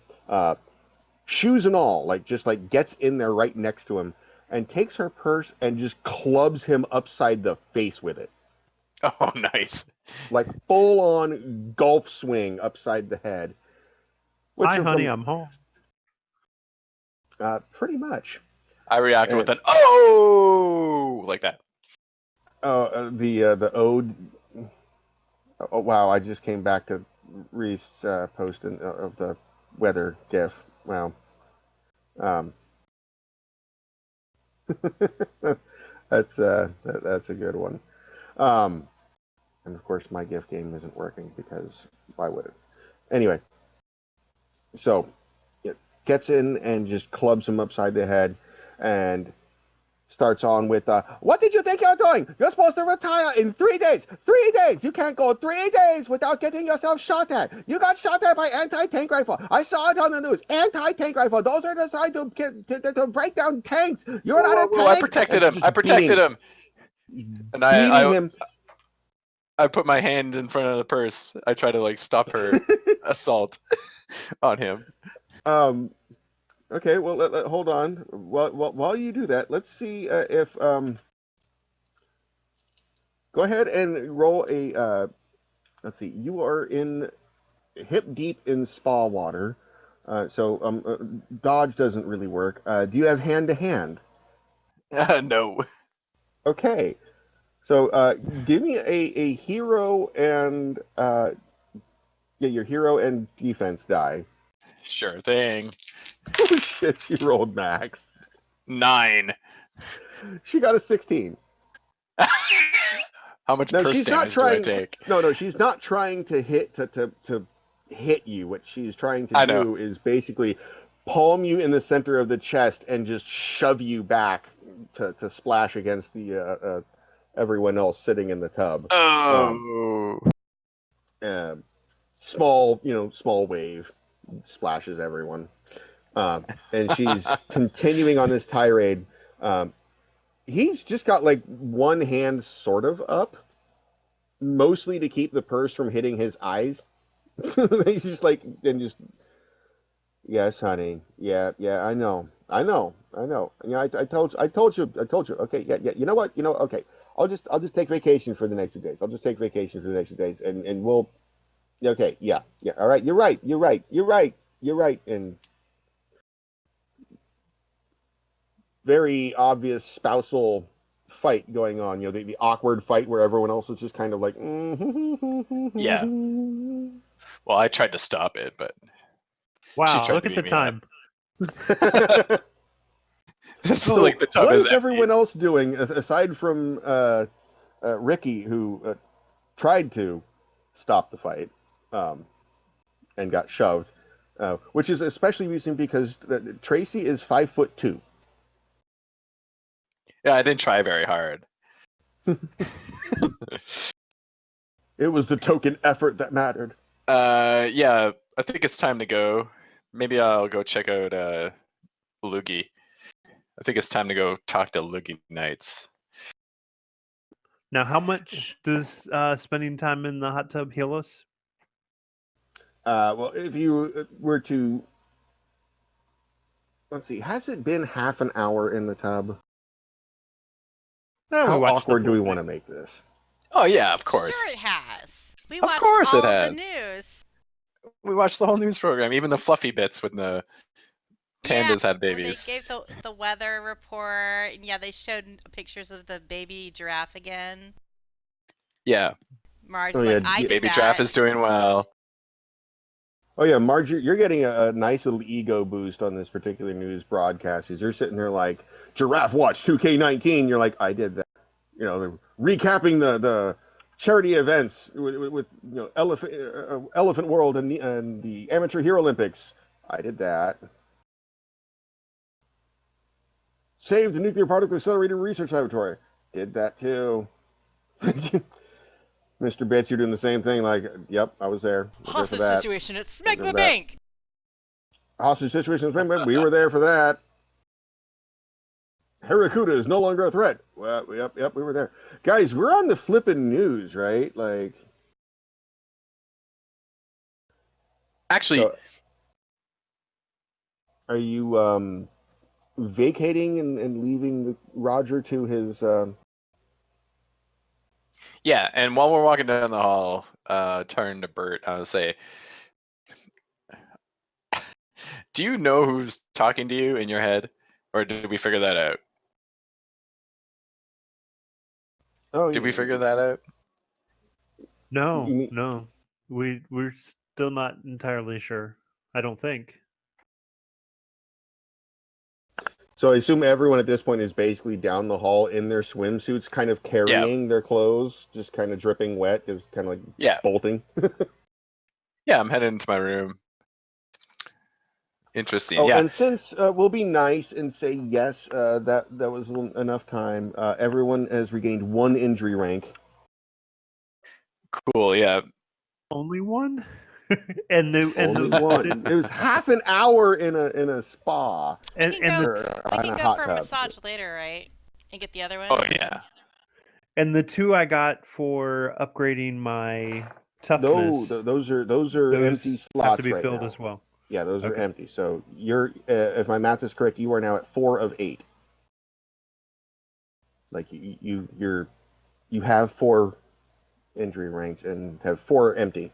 shoes and all, like just like gets in there right next to him, and takes her purse and just clubs him upside the face with it, Oh, nice. like full on golf swing upside the head. Which Hi, of honey, them, I'm home. pretty much. I reacted with And an oh, like that. the ode. Oh wow! I just came back to Reese's post of the weather gif. Wow. Um, that's a good one. Um, and of course, my GIF game isn't working because why would it? Anyway, so it gets in and just clubs him upside the head, and starts on with, "What did you think you're doing? You're supposed to retire in 3 days. 3 days. You can't go 3 days without getting yourself shot at. You got shot at by anti-tank rifle. I saw it on the news. Anti-tank rifle. Those are designed to break down tanks. You're Whoa, not whoa, a whoa! I tank." protected And she's him. I just protected him. And beating him. I put my hand in front of the purse. I try to like stop her assault on him. Okay, well, hold on. While you do that, let's see if go ahead and roll a. Let's see. You are in hip deep in spa water, so dodge doesn't really work. Do you have hand to hand? No. Okay, so give me a hero and yeah, your hero and defense die. Sure thing. Oh shit! She rolled max. 9. She got a 16. How much No, purse she's not damage do I trying. take? No, she's not trying to hit you. What she's trying to I know. do is basically palm you in the center of the chest and just shove you back to splash against the everyone else sitting in the tub. Um, Oh. uh, small, small wave splashes everyone, and she's continuing on this tirade. Um, he's just got like one hand sort of up, mostly to keep the purse from hitting his eyes. He's just like, and just, yes, honey, yeah, yeah, I know. I told you. Okay, yeah, yeah. You know what? Okay. I'll just take vacation for the next 2 days. I'll just take vacation for the next 2 days, and we'll. Okay, yeah, yeah. All right, you're right. And very obvious spousal fight going on. You know, the awkward fight where everyone else is just kind of like, Yeah. Well, I tried to stop it, but she Wow, tried look to at the beat me up. time. It's So, like the tub what is is empty. everyone else doing aside from Ricky, who tried to stop the fight and got shoved, which is especially amusing because Tracy is 5'2". Yeah, I didn't try very hard. It was the token effort that mattered. Yeah, I think it's time to go. Maybe I'll go check out Loogie. I think it's time to go talk to Loogie Knights. Now, how much does spending time in the hot tub heal us? Well, if you were to, let's see, has it been half an hour in the tub? We How watched the awkward do we full want to thing. make this? Oh yeah, of course. Sure, it has. We Of watched course it all of the has. news. We watched the whole news program, even the fluffy bits when the pandas had When they babies. gave the weather report, and yeah, they showed pictures of the baby giraffe again. Yeah, Marge's Oh, like, yeah, I yeah. did baby giraffe that. is doing well. Oh yeah, Marge, you're getting a nice little ego boost on this particular news broadcast. As you're sitting there like Giraffe Watch 2K19, you're like, I did that. You know, they're recapping the charity events with you know Elephant World and the Amateur Hero Olympics. I did that. Saved the Nuclear Particle Accelerator Research Laboratory. Did that too. Mr. Bits, you're doing the same thing. Like, yep, I was there. I was there for Hostage that. situation at I was there Smegma for that. Bank. Hostage situation. We were there for that. Harakuda is no longer a threat. Well, yep, we were there. Guys, we're on the flippin' news, right? Like, Actually, so are you vacating and leaving Roger to his? yeah. And while we're walking down the hall, turn to Bert. I would say, do you know who's talking to you in your head, or did we figure that out? Oh, Did we figure that out? No, you mean, no. We're still not entirely sure. I don't think. so I assume everyone at this point is basically down the hall in their swimsuits, kind of Yeah, carrying their clothes, just kind of dripping wet, just kind of like yeah, bolting. yeah. I'm heading into my room. Interesting. Oh, Yeah, and since we'll be nice and say yes, that was enough time. Everyone has regained 1 injury rank. cool. Yeah, Only one? and the Only one. It was half an hour in a spa We and, can and go. the or We in can a go hot for a tub. massage later, right? And get the other one. oh yeah. and the two I got for upgrading my No, toughness, those are those empty have to slots be right filled now. as well. Yeah, those are Okay. empty. So you're, if my math is correct, you are now at 4 of 8. Like you have 4 injury ranks and have 4 empty.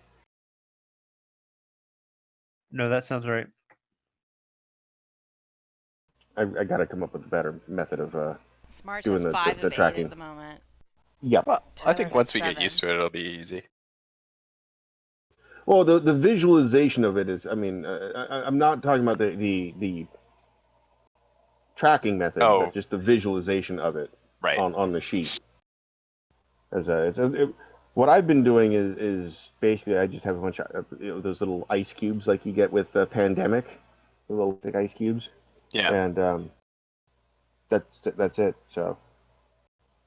No, that sounds right. I got to come up with a better method of Smart doing has the, five the of eight tracking. at the moment. Yep. Well, I Tyler think has once we get 7. used to it, it'll be easy. Well, the visualization of it is. I mean, I'm not talking about the tracking method, but Oh, just the visualization of it right. on the sheet. What I've been doing is basically I just have a bunch of those little ice cubes like you get with the pandemic, the little thick ice cubes, Yeah. and that's it. So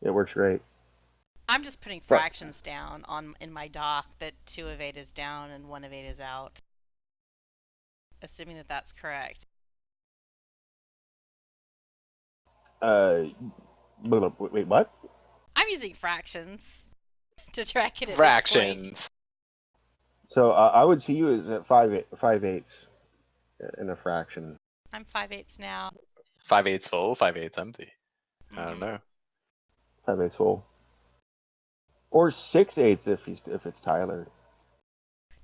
it works great. I'm just putting But fractions down in my doc that 2 of 8 is down and 1 of 8 is out. Assuming that that's correct. uh, wait, what? I'm using fractions to track it at this point. Fractions. So I would see you as at 5/8 in a fraction. I'm 5/8 now. 5/8 full, 5/8 empty. I don't Mhm. know. 5/8 full, or 6/8 if it's Tyler.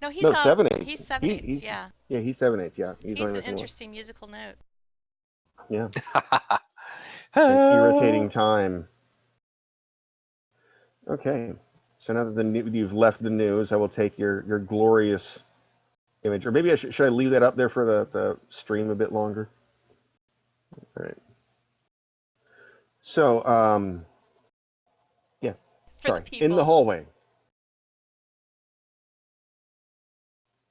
No, he's No, 7/8. he's 7/8. Yeah. Yeah, he's 7/8. Yeah, he's He's only an missing one. interesting musical note. Yeah. An irritating time. Okay. So now that you've left the news, I will take your glorious image. Or maybe should I leave that up there for the stream a bit longer? All right. So, yeah. For the Sorry. In the people. hallway.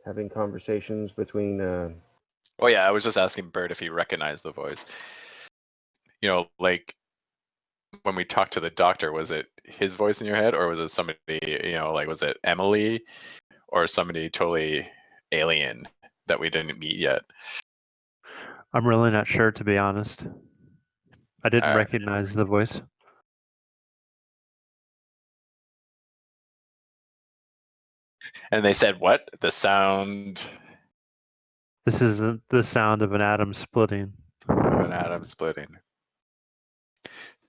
Having conversations between... Oh yeah, I was just asking Bert if he recognized the voice. You know, like when we talked to the doctor, was it his voice in your head, or was it somebody? You know, like was it Emily, or somebody totally alien that we didn't meet yet? I'm really not sure, to be honest. I didn't All right. recognize the voice. And they said what? The sound This is the sound of an atom splitting. of an atom splitting.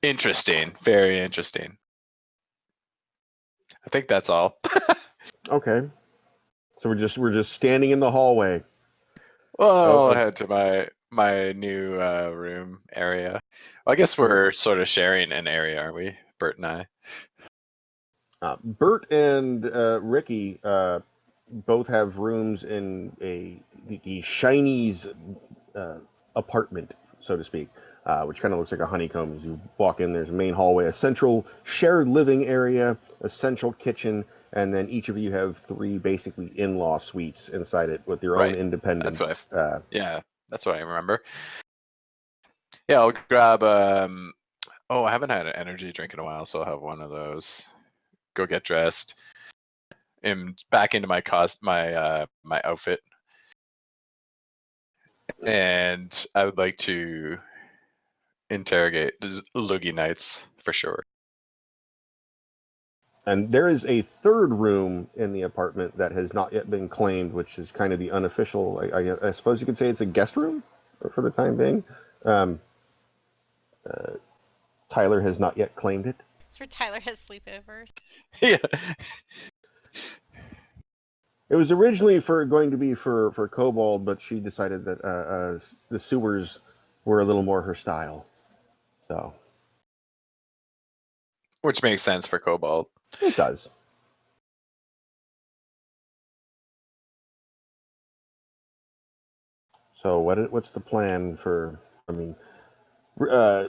Interesting. Very interesting. I think that's all. Okay. So we're just standing in the hallway. Well, I'll Okay. head to my new room area. Well, I guess we're sort of sharing an area, aren't we, Bert and I? Bert and Ricky both have rooms in the Shinies apartment, so to speak, which kind of looks like a honeycomb. As you walk in, there's a main hallway, a central shared living area, a central kitchen, and then each of you have three basically in-law suites inside it with your own Right. independent. That's what yeah, that's what I remember. Yeah, I'll grab oh, I haven't had an energy drink in a while, so I'll have one of those. Go get dressed. And back into my my outfit. And I would like to interrogate Loogie Knights for sure. And there is a third room in the apartment that has not yet been claimed, which is kind of the unofficial. I suppose you could say it's a guest room for the time being. Um, Tyler has not yet claimed it. It's where Tyler has sleepovers. Yeah. It was originally going to be for Kobold, but she decided that the sewers were a little more her style. So Which makes sense for Cobalt. it does. So what's the plan for? I mean, uh,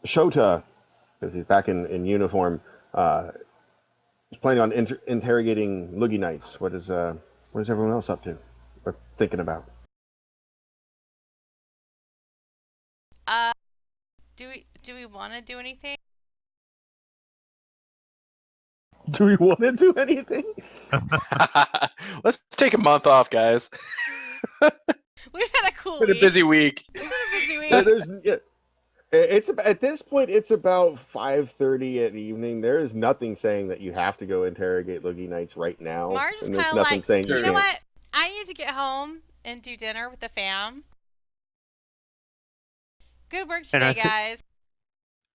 Shota, because he's back in uniform, is planning on interrogating Loogie Knights. What is everyone else up to? Or thinking about? Uh, do we want to do anything? Do we want to do anything? Let's take a month off, guys. We've had a cool Been a week. busy week. It's been a busy week. There's it's at this point it's about 5:30 at evening. There is nothing saying that you have to go interrogate Loogie Knights right now, Marge is and kind there's of nothing like, saying you you know can't. what? I need to get home and do dinner with the fam. Good work And I today, thi- guys.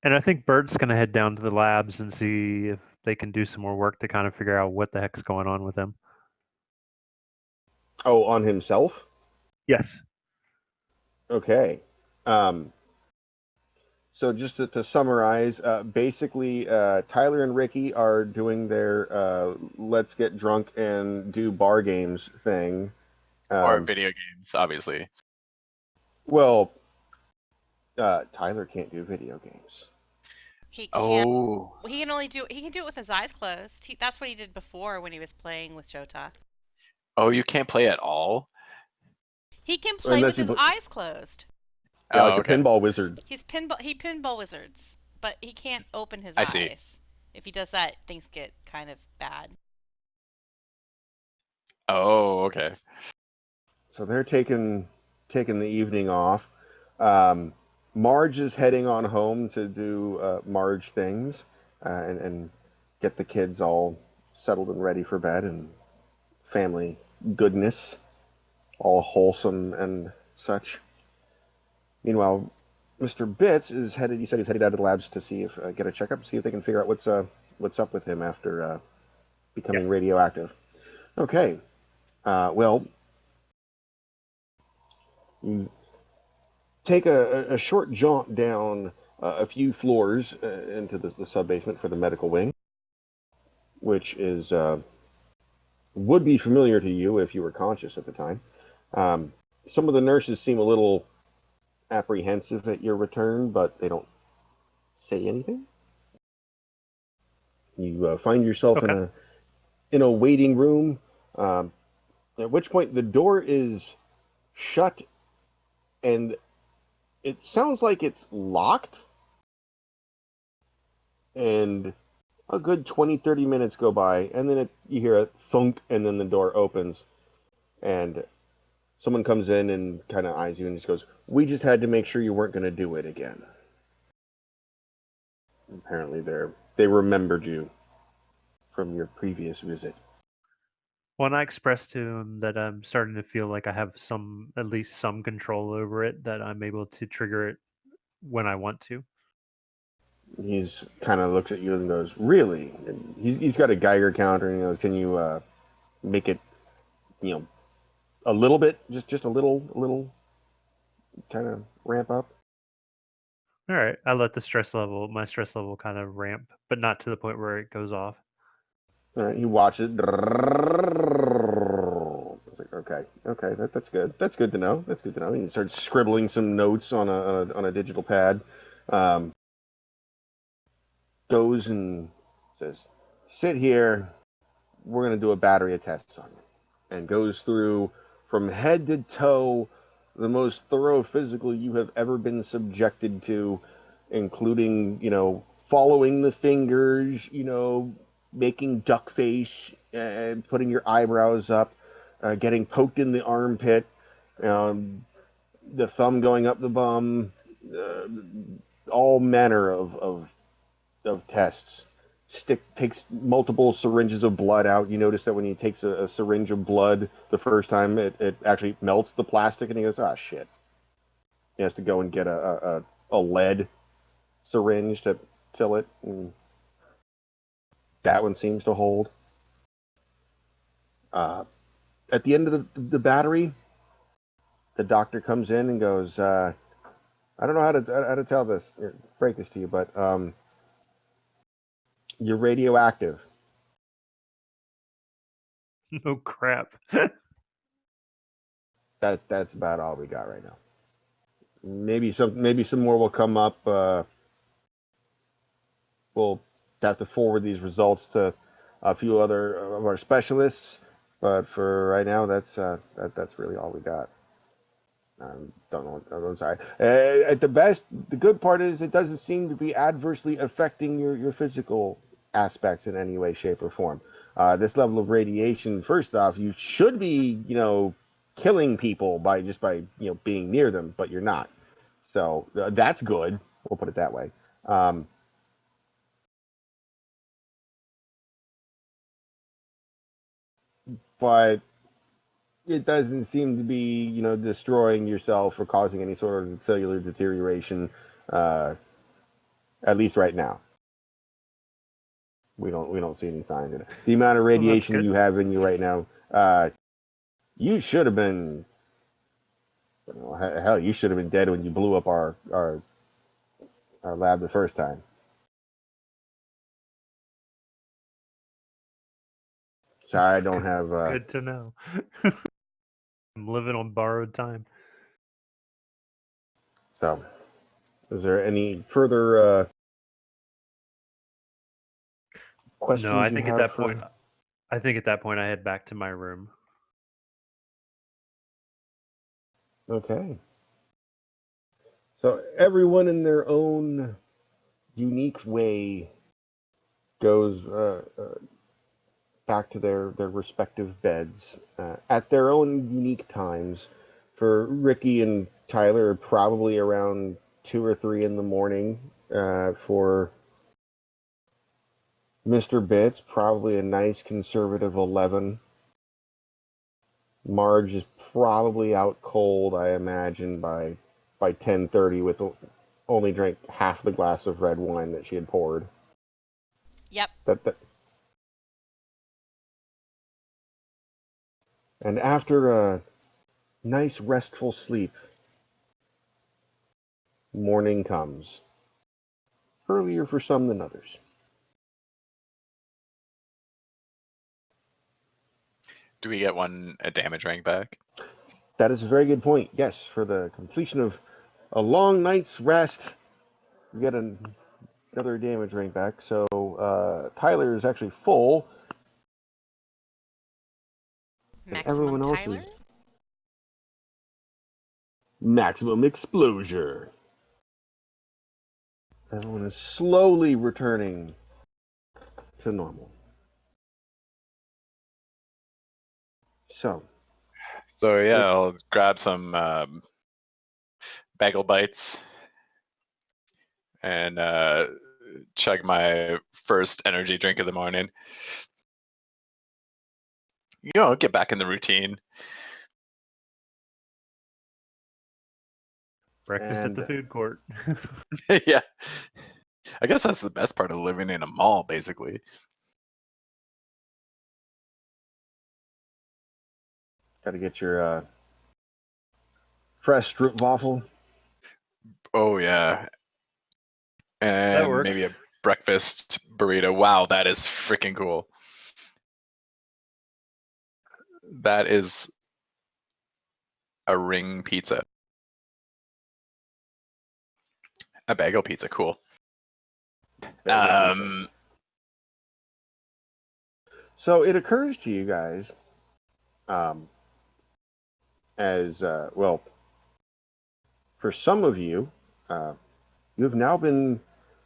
And I think Bert's going to head down to the labs and see if they can do some more work to kind of figure out what the heck's going on with him. Oh, on himself? Yes. Okay. Um, so just to summarize, basically, Tyler and Ricky are doing their let's get drunk and do bar games thing. Or video games, obviously. Well, Tyler can't do video games. He can't. Oh. He can only do. He can do it with his eyes closed. That's what he did before when he was playing with Jota. Oh, you can't play at all? He can play Unless with he, his eyes closed. yeah, Oh, like a okay. pinball wizard. He pinball wizards, but he can't open his I see. eyes. If he does that, things get kind of bad. Oh, okay. So they're taking the evening off. Marge is heading on home to do Marge things and get the kids all settled and ready for bed and family goodness, all wholesome and such. Meanwhile, Mr. Bitz is headed. You said he's headed out to the labs to see if get a checkup, see if they can figure out what's up with him after becoming Yes. radioactive. Okay. Well, take a short jaunt down a few floors into the sub-basement for the medical wing, which is would be familiar to you if you were conscious at the time. Some of the nurses seem a little apprehensive at your return, but they don't say anything. You find yourself Okay. in a waiting room, at which point the door is shut, and it sounds like it's locked, and a good 20-30 minutes go by, and then you hear a thunk, and then the door opens, and someone comes in and kind of eyes you and just goes, "We just had to make sure you weren't going to do it again." Apparently they remembered you from your previous visit. When I express to him that I'm starting to feel like I have at least some control over it, that I'm able to trigger it when I want to. He's kind of looks at you and goes, "Really?" And he's got a Geiger counter, and he goes, "Can you make it, you know, a little bit, just a little, kind of ramp up?" All right, I let my stress level kind of ramp, but not to the point where it goes off. All right, he watches it. It's like, okay, that's good. That's good to know. That's good to know. He starts scribbling some notes on a digital pad. Um, Goes and says, "Sit here. We're gonna do a battery of tests on you," and goes through from head to toe the most thorough physical you have ever been subjected to, including, following the fingers, making duck face, putting your eyebrows up, getting poked in the armpit, um, the thumb going up the bum, uh, all manner of tests. Stick takes multiple syringes of blood out. You notice that when he takes a syringe of blood the first time, it actually melts the plastic, and he goes, "Ah, shit." He has to go and get a lead syringe to fill it, and that one seems to hold. Uh, at the end of the battery, the doctor comes in and goes, "I don't know how to tell this, break this to you, but you're radioactive." Oh crap! That's about all we got right now. Maybe some more will come up. We'll have to forward these results to a few other of our specialists, but for right now, that's really all we got. Don't know. I'm sorry. At the best, the good part is it doesn't seem to be adversely affecting your physical aspects in any way, shape, or form. This level of radiation, first off, you should be, killing people by being near them, but you're not. So that's good. We'll put it that way. Um, but it doesn't seem to be, destroying yourself or causing any sort of cellular deterioration, uh, at least right now. We don't see any signs of it. The amount of Well, that's radiation good. you have in you right now, you should have been, hell, you should have been dead when you blew up our lab the first time. Sorry, I don't have. Good to know. I'm living on borrowed time. So, is there any further No, questions I you think at have that for? point, I head back to my room. Okay. So everyone in their own unique way goes back to their respective beds at their own unique times. For Ricky and Tyler, probably around 2 or 3 in the morning. For Mr. Bits, probably a nice conservative 11. Marge is probably out cold, I imagine, by 10:30, with only drank half the glass of red wine that she had poured. Yep. That and after a nice restful sleep, morning comes. Earlier for some than others. Do we get a damage rank back? That is a very good point. Yes, for the completion of a long night's rest, you get another damage rank back. So Tyler is actually full, and Maximum everyone else Tyler? is maximum exposure. Everyone is slowly returning to normal. So Yeah, I'll grab some bagel bites and chug my first energy drink of the morning. Get back in the routine. Breakfast at and the food court. Yeah. I guess that's the best part of living in a mall, basically. got to get your fresh stroopwafel. Oh, yeah. That And works. maybe a breakfast burrito. Wow, that is freaking cool. That is a ring pizza. A bagel pizza, cool. Bagel pizza. So it occurs to you guys, as well, for some of you, you have now been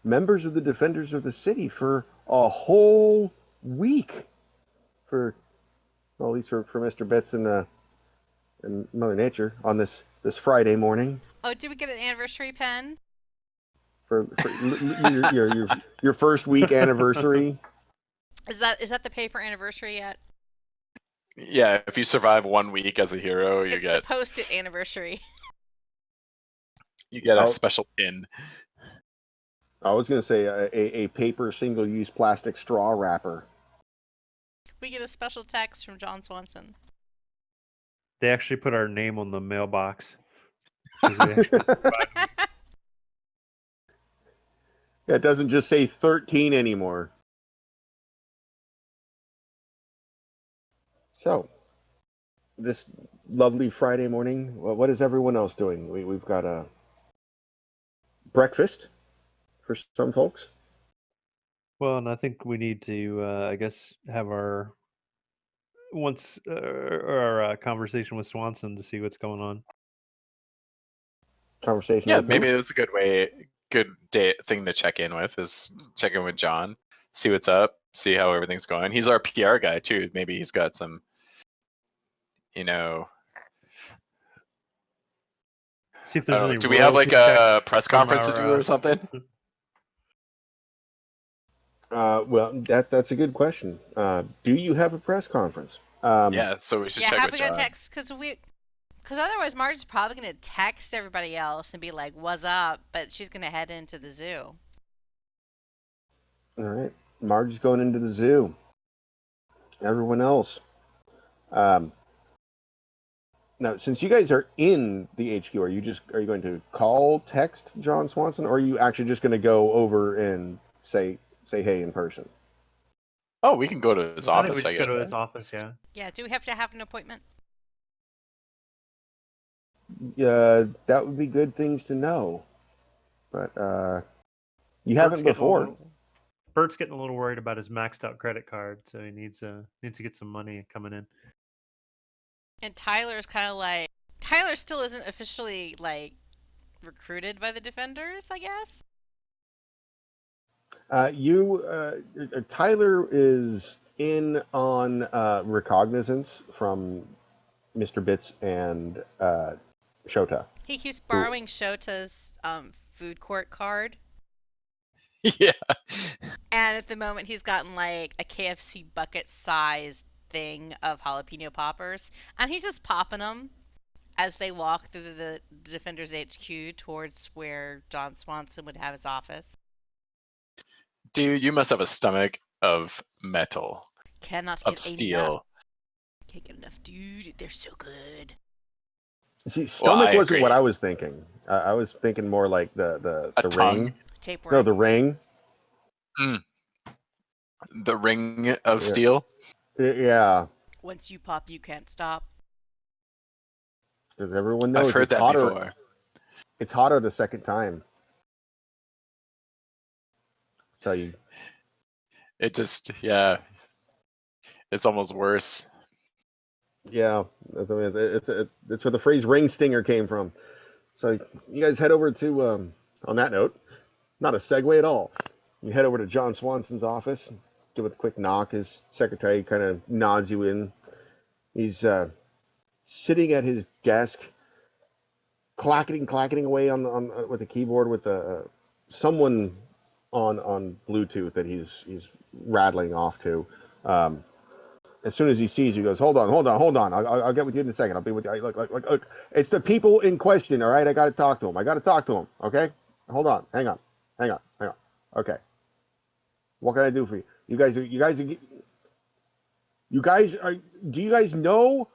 members of the Defenders of the City for a whole week. Well, at least for Mr. Betts and Mother Nature on this Friday morning. Oh, did we get an anniversary pen? For your first week anniversary. Is that the paper anniversary yet? Yeah, if you survive 1 week as a hero, It's the post-it anniversary. you get a Oh, special pin. I was going to say a paper single-use plastic straw wrapper. We get a special text from John Swanson. They actually put our name on the mailbox. 'Cause we actually It doesn't just say 13 anymore. So, this lovely Friday morning, what is everyone else doing? We've got a breakfast for some folks. Well, and I think we need to, I guess, have our conversation with Swanson to see what's going on. Conversation Yeah, with who? maybe it's a good thing to check in with is check in with John, see what's up, see how everything's going. He's our PR guy too. Maybe he's got some, See if there's any do we have like royalty checks a press from conference to do our. or something? Well, that's a good question. Do you have a press conference? Yeah, so we should Yeah, check have with we got a John. text? Because otherwise Marge's probably going to text everybody else and be like, "What's up?" But she's going to head into the zoo. All right. Marge's going into the zoo. Everyone else. Now, since you guys are in the HQ, are you going to call, text John Swanson, or are you actually just going to go over and say hey in person? Oh, we can go to his I think we office, I just go guess. to his office, yeah. Yeah, do we have to have an appointment? That would be good things to know, but you haven't before. Bert's getting a little worried about his maxed out credit card, so he needs to get some money coming in. And Tyler's kind of like Tyler still isn't officially like recruited by the Defenders, I guess. Tyler is in on recognizance from Mr. Bits and Shota. He keeps Who, borrowing Shota's food court card. Yeah. And at the moment, he's gotten like a KFC bucket sized thing of jalapeno poppers. And he's just popping them as they walk through the Defenders HQ towards where John Swanson would have his office. Dude, you must have a stomach of metal, Cannot of get enough. steel. Can't get enough, dude. They're so good. See, Well, I stomach wasn't what agree. I was thinking. I was thinking more like A the ring. tongue, No, the Tapeworm. ring. mm, the ring of Yeah, steel. yeah. Once you pop, you can't stop. Because everyone I've knows heard it's that hotter. before. It's hotter the second time. So you, It just, yeah, it's almost worse. yeah. It's where the phrase "ring stinger" came from. So you guys head over to. On that note, not a segue at all. You head over to John Swanson's office. Give it a quick knock. His secretary kind of nods you in. He's sitting at his desk, clacketing away on with the keyboard with someone on Bluetooth that he's rattling off to. Um, as soon as he sees you, he goes, "Hold on. I'll get with you in a second. I'll be with you. Look. It's the people in question. All right, I got to talk to them. Okay, hold on. Hang on. Okay, what can I do for you? You guys are. Do you guys know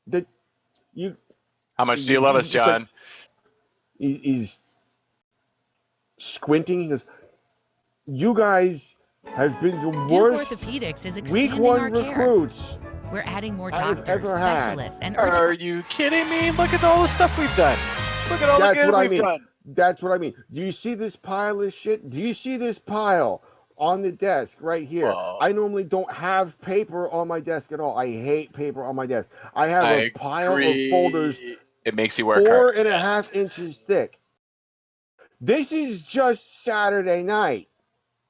that you? How much do you love us, He's just like John? he's squinting. He goes, "You guys have been the Duke worst Orthopedics is week expanding one our care. recruits We're adding more I have doctors, ever had." specialists, and urgent. Are you kidding me? Look at all the stuff we've done. Look at all the That's good what I we've mean. done. That's what I mean. Do you see this pile of shit? Do you see this pile on the desk right here? Well, I normally don't have paper on my desk at all. I hate paper on my desk. I have a I pile of folders agree. It makes you work harder. 4.5 Yes. inches thick. This is just Saturday night.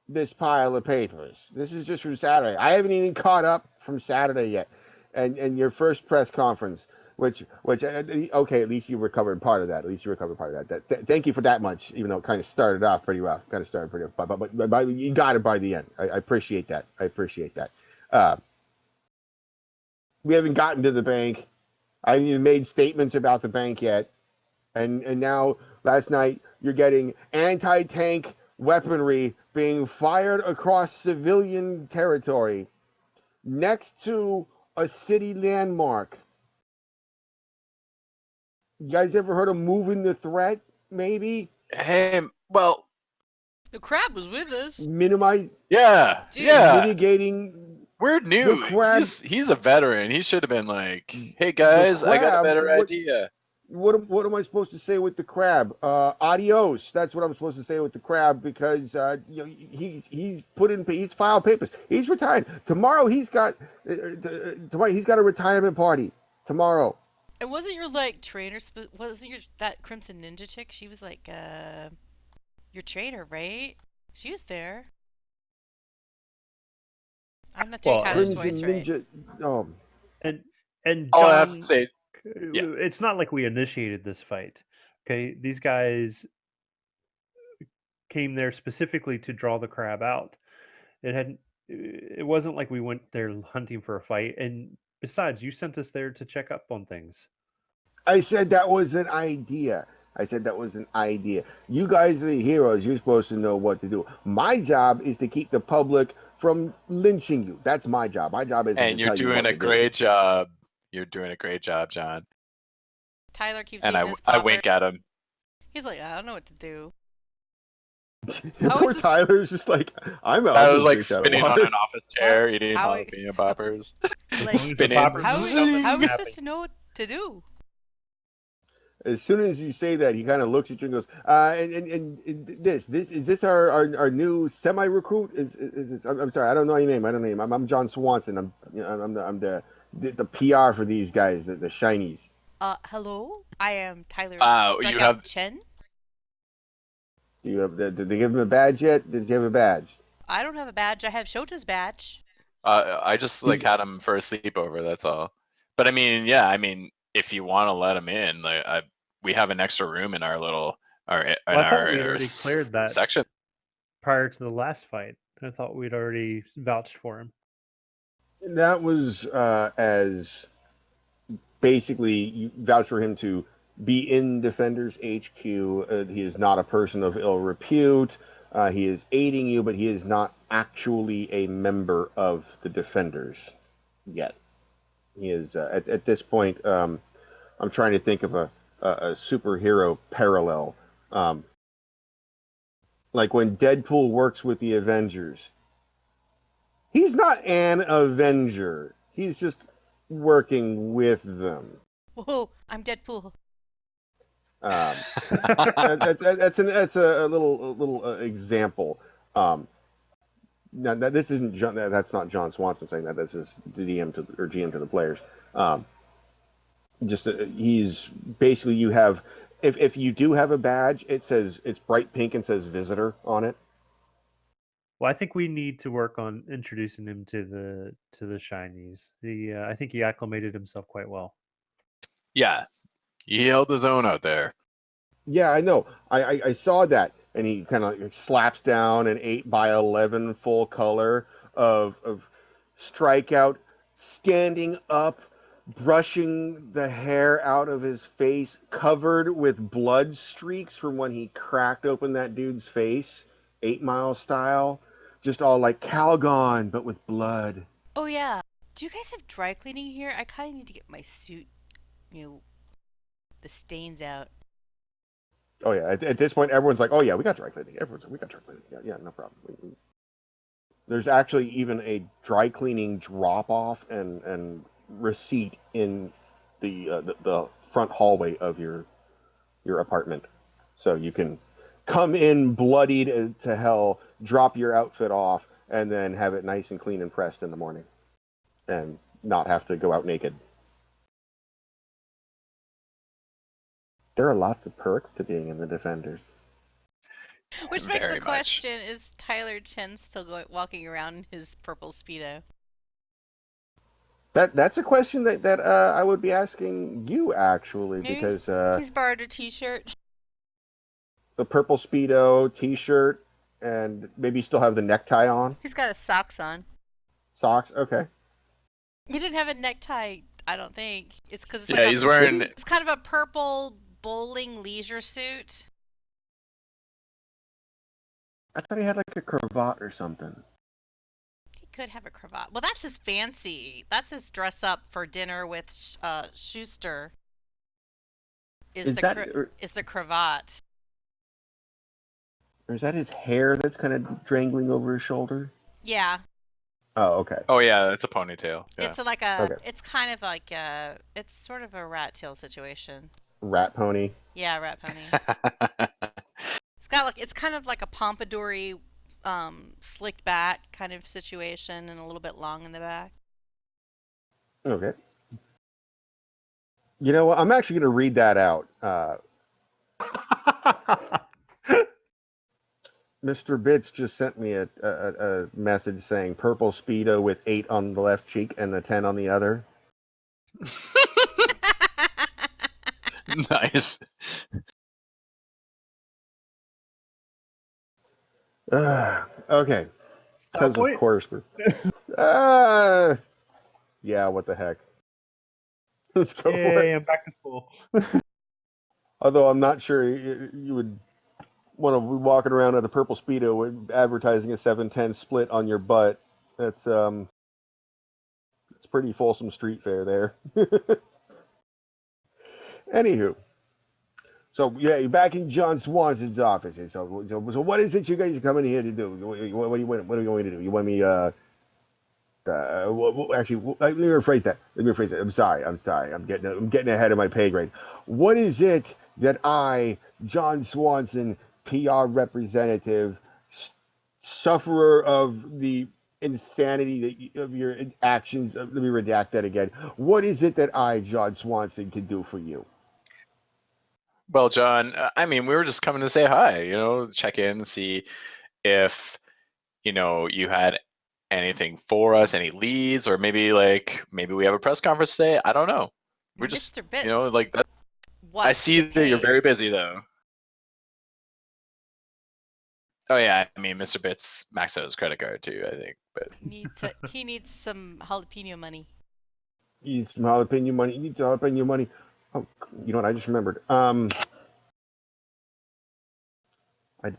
This pile of papers. This is just from Saturday. I haven't even caught up from Saturday yet, and your first press conference, which okay, at least you recovered part of that. At least you recovered part of that. Thank you for that much, even though it kind of started off pretty rough. Kind of started pretty rough, but you got it by the end. I appreciate that. I appreciate that. Uh, we haven't gotten to the bank. I haven't even made statements about the bank yet. And now last night you're getting anti-tank weaponry being fired across civilian territory next to a city landmark. You guys ever heard of moving the threat? Maybe Hey, well, The crab was with us. minimize yeah, Dude. yeah. mitigating We're the new. crab. He's a veteran. He should have been like, "Hey The guys, I got a crab. better idea." What am I supposed to say with the crab? Adios. That's what I'm supposed to say with the crab because he's filed papers. He's retired. Tomorrow he's got a retirement party tomorrow. And wasn't your like trainer? Wasn't your that Crimson Ninja chick? She was like your trainer, right? She was there. I'm not doing Well, Tyler's voice Crimson right. Ninja. Oh, and and All I have to John, say, yeah. it's not like we initiated this fight. Okay, these guys came there specifically to draw the crab out. It hadn't. It wasn't like we went there hunting for a fight. And besides, you sent us there to check up on things. I said that was an idea. I said that was an idea. You guys are the heroes. You're supposed to know what to do. My job is to keep the public from lynching you. That's my job. My job isn't to And you're tell you doing what a to do. great job. You're doing a great job, John. Tyler keeps And eating I, his I popper. wink at him. He's like, I don't know what to do. Your How is poor this? Tyler's just like, I'm I was gonna like drink that spinning on water. an office How chair, eating how jalapeno poppers, As like long as the spinning. poppers how don't kill them, how are I'm we Zing! supposed happy. to know what to do? As soon as you say that, he kind of looks at you and goes, and this is this our new semi recruit? I'm sorry, I don't know your name. I don't know your name. I'm John Swanson. I'm the PR for these guys, the Shinies. Hello? I am Tyler Wow, you Strikeout have. Chen. Do you have? Did they give him a badge yet? Did you have a badge? I don't have a badge. I have Shota's badge. I just like He's had him for a sleepover. That's all. But I mean, yeah. I mean, if you want to let him in, like, we have an extra room in our little, our in Well, I thought we had our already cleared that section. prior to the last fight. I thought we'd already vouched for him. that was as basically you vouch for him to be in Defenders HQ. He is not a person of ill repute. He is aiding you, but he is not actually a member of the Defenders yet. He is at this point. I'm trying to think of a superhero parallel. Like when Deadpool works with the Avengers, he's not an Avenger. He's just working with them. Whoa, I'm Deadpool. Um, that's a little example. Now this isn't John, that's not John Swanson saying that. This is the DM to or GM to the players. Um, just he's basically you have if you do have a badge, it says it's bright pink and says visitor on it. Well, I think we need to work on introducing him to the Shinies. I think he acclimated himself quite well. Yeah, he held his own out there. Yeah, I know. I saw that, and he kind of slaps down an 8x11 full color of strikeout, standing up, brushing the hair out of his face, covered with blood streaks from when he cracked open that dude's face, 8 Mile style, just all like Calgon, but with blood. Oh yeah. Do you guys have dry cleaning here? I kind of need to get my suit, you know, the stains out. Oh yeah, at this point, everyone's like, "Oh yeah, we got dry cleaning. We got dry cleaning. Yeah, yeah, no problem." There's actually even a dry cleaning drop off and receipt in the front hallway of your apartment, so you can come in bloodied to hell, drop your outfit off, and then have it nice and clean and pressed in the morning, and not have to go out naked. There are lots of perks to being in the Defenders. Which begs the Very much. question: is Tyler Chen still walking around in his purple speedo? That's a question that I would be asking you actually Maybe because he's borrowed a T-shirt. the purple speedo, t-shirt, and maybe still have the necktie on, He's got his socks on. socks. Okay, He didn't have a necktie, I don't think. It's because it's like Yeah, a. he's wearing. It's kind of a purple bowling leisure suit. I thought he had like a cravat or something. He could have a cravat. Well, that's his fancy. That's his dress up for dinner with Schuster. Is Is the that is the cravat? or is that his hair that's kind of dangling over his shoulder? Yeah, Oh, okay, Oh yeah, it's a ponytail. Yeah. it's like a. okay. It's kind of like a. It's sort of a rat tail situation. Rat pony. Yeah, rat pony. It's got like it's kind of like a pompadour slicked back kind of situation and a little bit long in the back. Okay. You know what? I'm actually going to read that out. Mr. Bits just sent me a message saying purple speedo with 8 on the left cheek and the 10 on the other. Nice. Okay, because Stop of point. course we're. Uh, yeah, what the heck? Let's go for Yay! it. I'm back to school. Although I'm not sure you would want to be walking around at a purple speedo with advertising a 710 split on your butt. That's it's pretty fulsome street fare there. Anywho, so yeah, you're back in John Swanson's office. And so what is it you guys are coming here to do? What are you going to do? You want me actually, let me rephrase that. I'm sorry. I'm getting ahead of my pay grade. What is it that I, John Swanson, PR representative, sufferer of the insanity of your actions? Let me redact that again. What is it that I, John Swanson, can do for you? Well, John, I mean, we were just coming to say hi. Check in, see if you had anything for us, any leads, or maybe we have a press conference today. I don't know. We're just Mr. Bits, like that. I wants to see get that you're paid. very busy though. Oh yeah, I mean, Mr. Bits maxed out his credit card too, I think. But He needs some jalapeno money. You need some jalapeno money. You need some jalapeno money. Oh, you know what? I just remembered.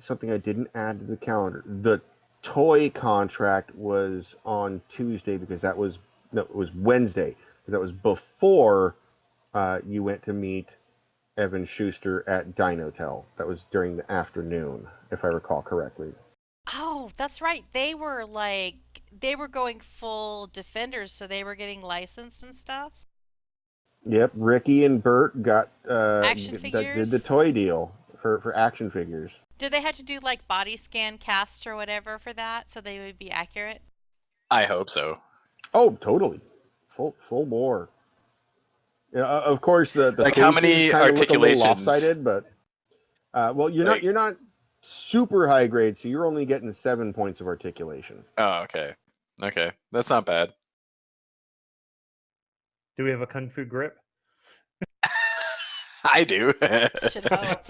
Something I didn't add to the calendar. The toy contract was on Tuesday because that was no, it was Wednesday because that was before you went to meet Evan Schuster at Dinotel. That was during the afternoon, if I recall correctly. Oh, that's right. They were going full defenders, so they were getting licensed and stuff. Yep, Ricky and Bert got Action that did the figures. toy deal for action figures. Did they have to do like body scan cast or whatever for that so they would be accurate? I hope so. Oh, totally, full bore. Of course, the Like, how faces many kind of look a little articulations? lopsided, but well, Like, you're not super high grade, so you're only getting 7 points of articulation. oh, okay, okay, that's not bad. Do we have a kung fu grip? I do. I should hope.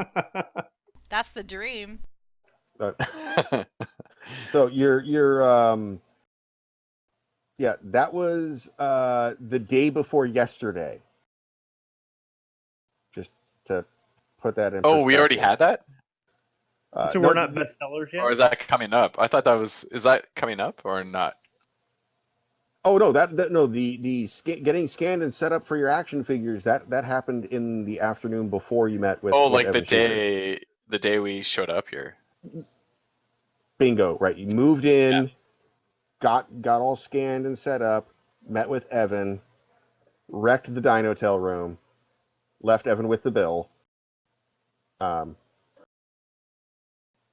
That's the dream. Uh, so yeah, that was the day before yesterday. Just to put that in Oh, we already perspective. had that, So No, we're not bestsellers yet? or is that coming up? I thought that was. Is that coming up or not? oh no, that no getting scanned and set up for your action figures that happened in the afternoon before you met Oh, with like Evan Schuster. the day we showed up here. Bingo, right? You moved in, got all scanned and set up, met with Evan, wrecked the Dinotel room, left Evan with the bill,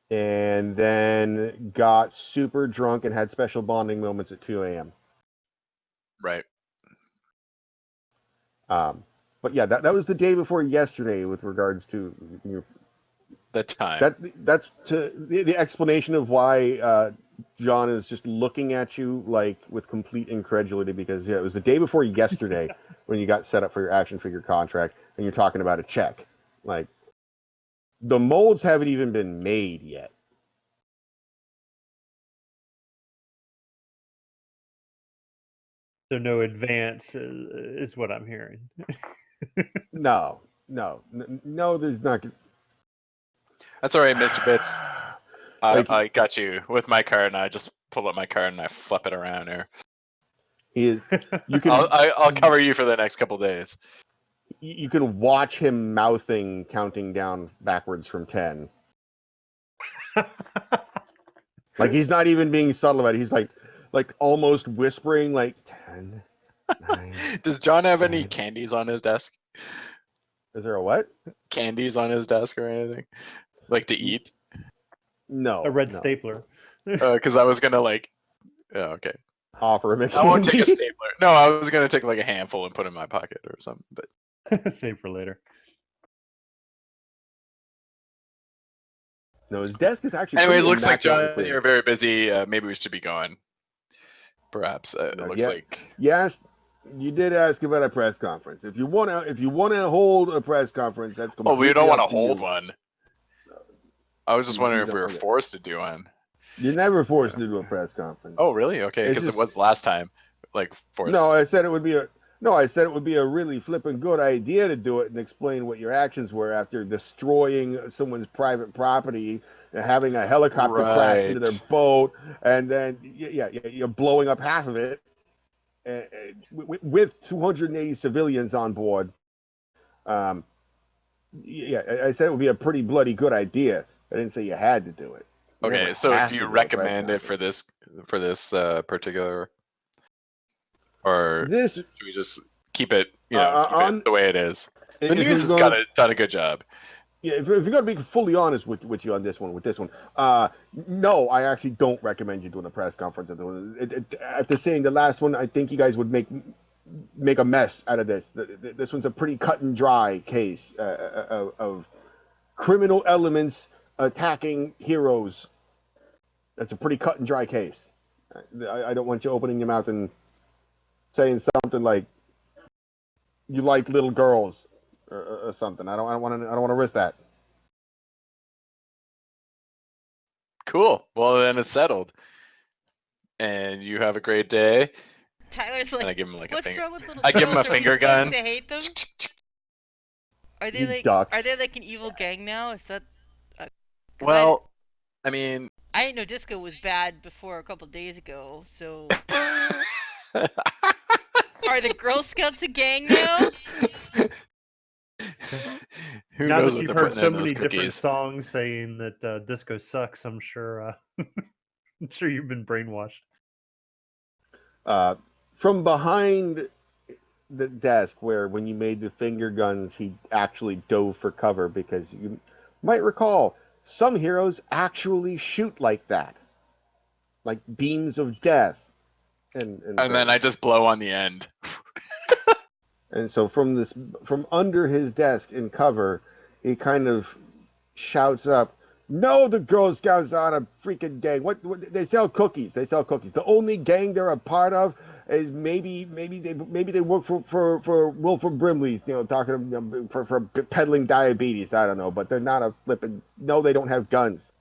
and then got super drunk and had special bonding moments at 2 a.m. Right. But yeah, that was the day before yesterday with regards to your The time. that's to the explanation of why John is just looking at you like with complete incredulity because yeah, it was the day before yesterday when you got set up for your action figure contract and you're talking about a check. Like the molds haven't even been made yet. So no advance is what I'm hearing. No, there's not. That's all right, Mr. Bits. Like I got you with my card, and I just pull up my card and I flip it around here. you can I'll cover you for the next couple days. you can watch him mouthing counting down backwards from 10. Like he's not even being subtle about it. He's like almost whispering like 10, 9. Does John have any 10. candies on his desk? Is there a what? Candies on his desk or anything? Like to eat? No. A red no. stapler. Because I was gonna like. Oh, okay. Offer him a I won't take a candy. stapler. No, I was gonna take like a handful and put in my pocket or something. But Save for later. No, his desk is actually anyways, pretty looks like immaculately John, clean. you're very busy. Maybe we should be going. Perhaps it looks like. Yes, you did ask about a press conference. If you wanna hold a press conference, that's Oh, we completely don't want to up to hold you. one. I was just You wondering if we don't were okay. forced to do one. You're never forced to do a press conference. Oh, really? Okay, It's because it just was last time, like no. forced. I said it would be a really flippin' good idea to do it and explain what your actions were after destroying someone's private property and having a helicopter crash into their Right. boat, and then you're blowing up half of it with 280 civilians on board. Um, I said it would be a pretty bloody good idea. I didn't say you had to do it. You never Okay, so do have you to do a press recommend it for conference. this particular, or This should we just keep it, keep it on the way it is? The if news we're has got gonna done a good job. yeah, if you're gonna be fully honest with you on this one, no, I actually don't recommend you doing a press conference. After saying the last one, I think you guys would make a mess out of this. This one's a pretty cut and dry case of criminal elements attacking heroes. That's a pretty cut and dry case. I don't want you opening your mouth and saying something like you like little girls or something. I don't want to risk that. Cool. Well, then it's settled. And you have a great day. Tyler's And I like, give him like a "What's finger. wrong with little I give him a girls? Are we finger supposed gun. to hate them? You ducks. Are they like an evil gang now? Is that? Because Well, I mean, I didn't know disco was bad before a couple days ago. So Are the Girl Scouts a gang now? Who Now knows that what you've they're heard putting so in those many different cookies? songs saying that disco sucks, I'm sure I'm sure you've been brainwashed. From behind the desk, where when you made the finger guns, he actually dove for cover, because you might recall some heroes actually shoot like that, like beams of death and And then I things. just blow on the end. And so from under his desk in cover, he kind of shouts up, "No, the Girl Scouts aren't a freaking gang. What they sell cookies. They sell cookies. The only gang they're a part of is maybe they work for Wilford Brimley, talking for peddling diabetes. I don't know, but they're not a flipping. No, they don't have guns.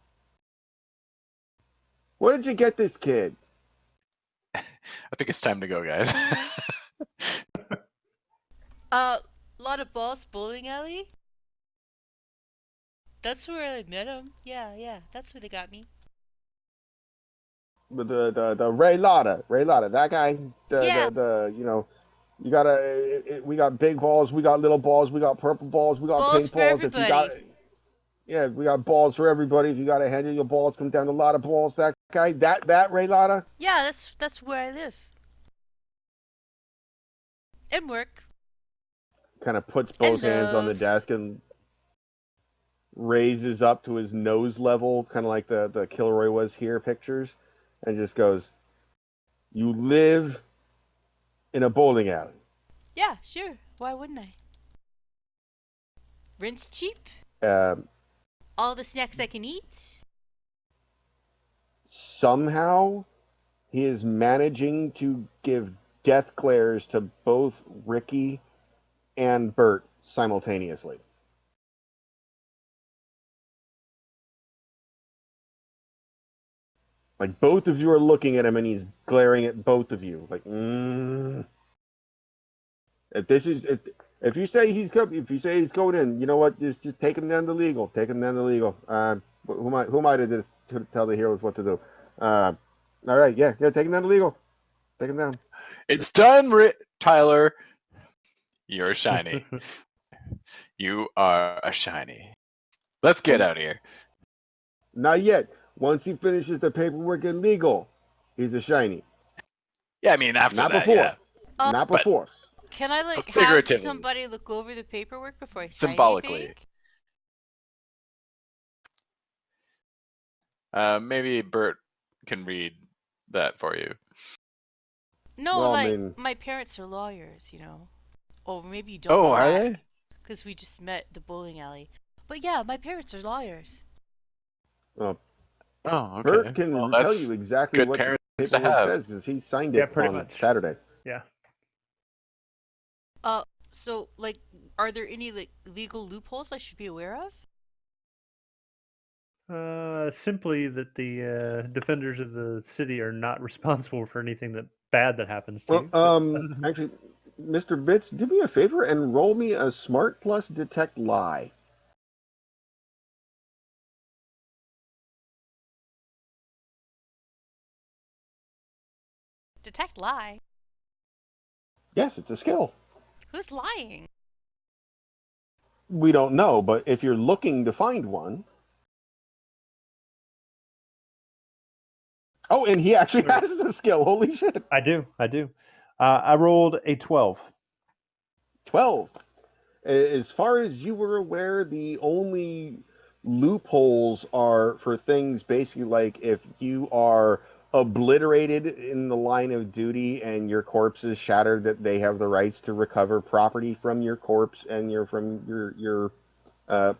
Where did you get this kid?" I think it's time to go, guys. Lot of balls bowling alley? That's where I met him. Yeah, that's where they got me. But the Ray Lotta, that guy, Yeah, you gotta. We got big balls, we got little balls, we got purple balls, we got balls pink for balls. If you got, everybody. yeah, we got balls for everybody. If you got to handle your balls, come down to a lot of balls. That guy, that Ray Lotta, Yeah, that's where I live. And work. kind of puts And both hands on the love. desk and raises up to his nose level, kind of like the Kilroy was here pictures, and just goes, "You live in a bowling alley." Yeah, sure. Why wouldn't I? Rent's cheap. Um, All the snacks I can eat. Somehow he is managing to give death glares to both Ricky and Bert simultaneously. Like, both of you are looking at him, and he's glaring at both of you. Like, if this is if you say he's going in, you know what? Just take him down to legal. Take him down to legal. Who am I to tell the heroes what to do? All right, yeah, take him down to legal. Take him down. It's done, Tyler. You're a shiny. You are a shiny. Let's get out of here. Not yet. Once he finishes the paperwork in legal, he's a shiny. Yeah, I mean after Not that, before. yeah. Not But before. Can I have figuratively, somebody look over the paperwork before I sign anything? symbolically. Maybe Bert can read that for you. No, Well, I like mean, my parents are lawyers, you know. Or maybe you don't Oh, know are that they? because we just met at the bowling alley. But yeah, my parents are lawyers. well, Oh, Bert okay. Well, can tell you that's exactly good what the parents to paperwork have. says, because he signed Yeah, it pretty on much. Saturday. Yeah. Uh, so like, are there any like legal loopholes I should be aware of? Simply that the defenders of the city are not responsible for anything that bad that happens to Well, you. But, actually, Mr. Bits, do me a favor and roll me a Smart Plus Detect Lie. Detect lie. Yes, it's a skill. Who's lying? We don't know, but if you're looking to find one. Oh, and he actually has the skill. Holy shit. I do. I rolled a 12. 12. As far as you were aware, the only loopholes are for things basically like if you are obliterated in the line of duty and your corpse is shattered, that they have the rights to recover property from your corpse and your uh,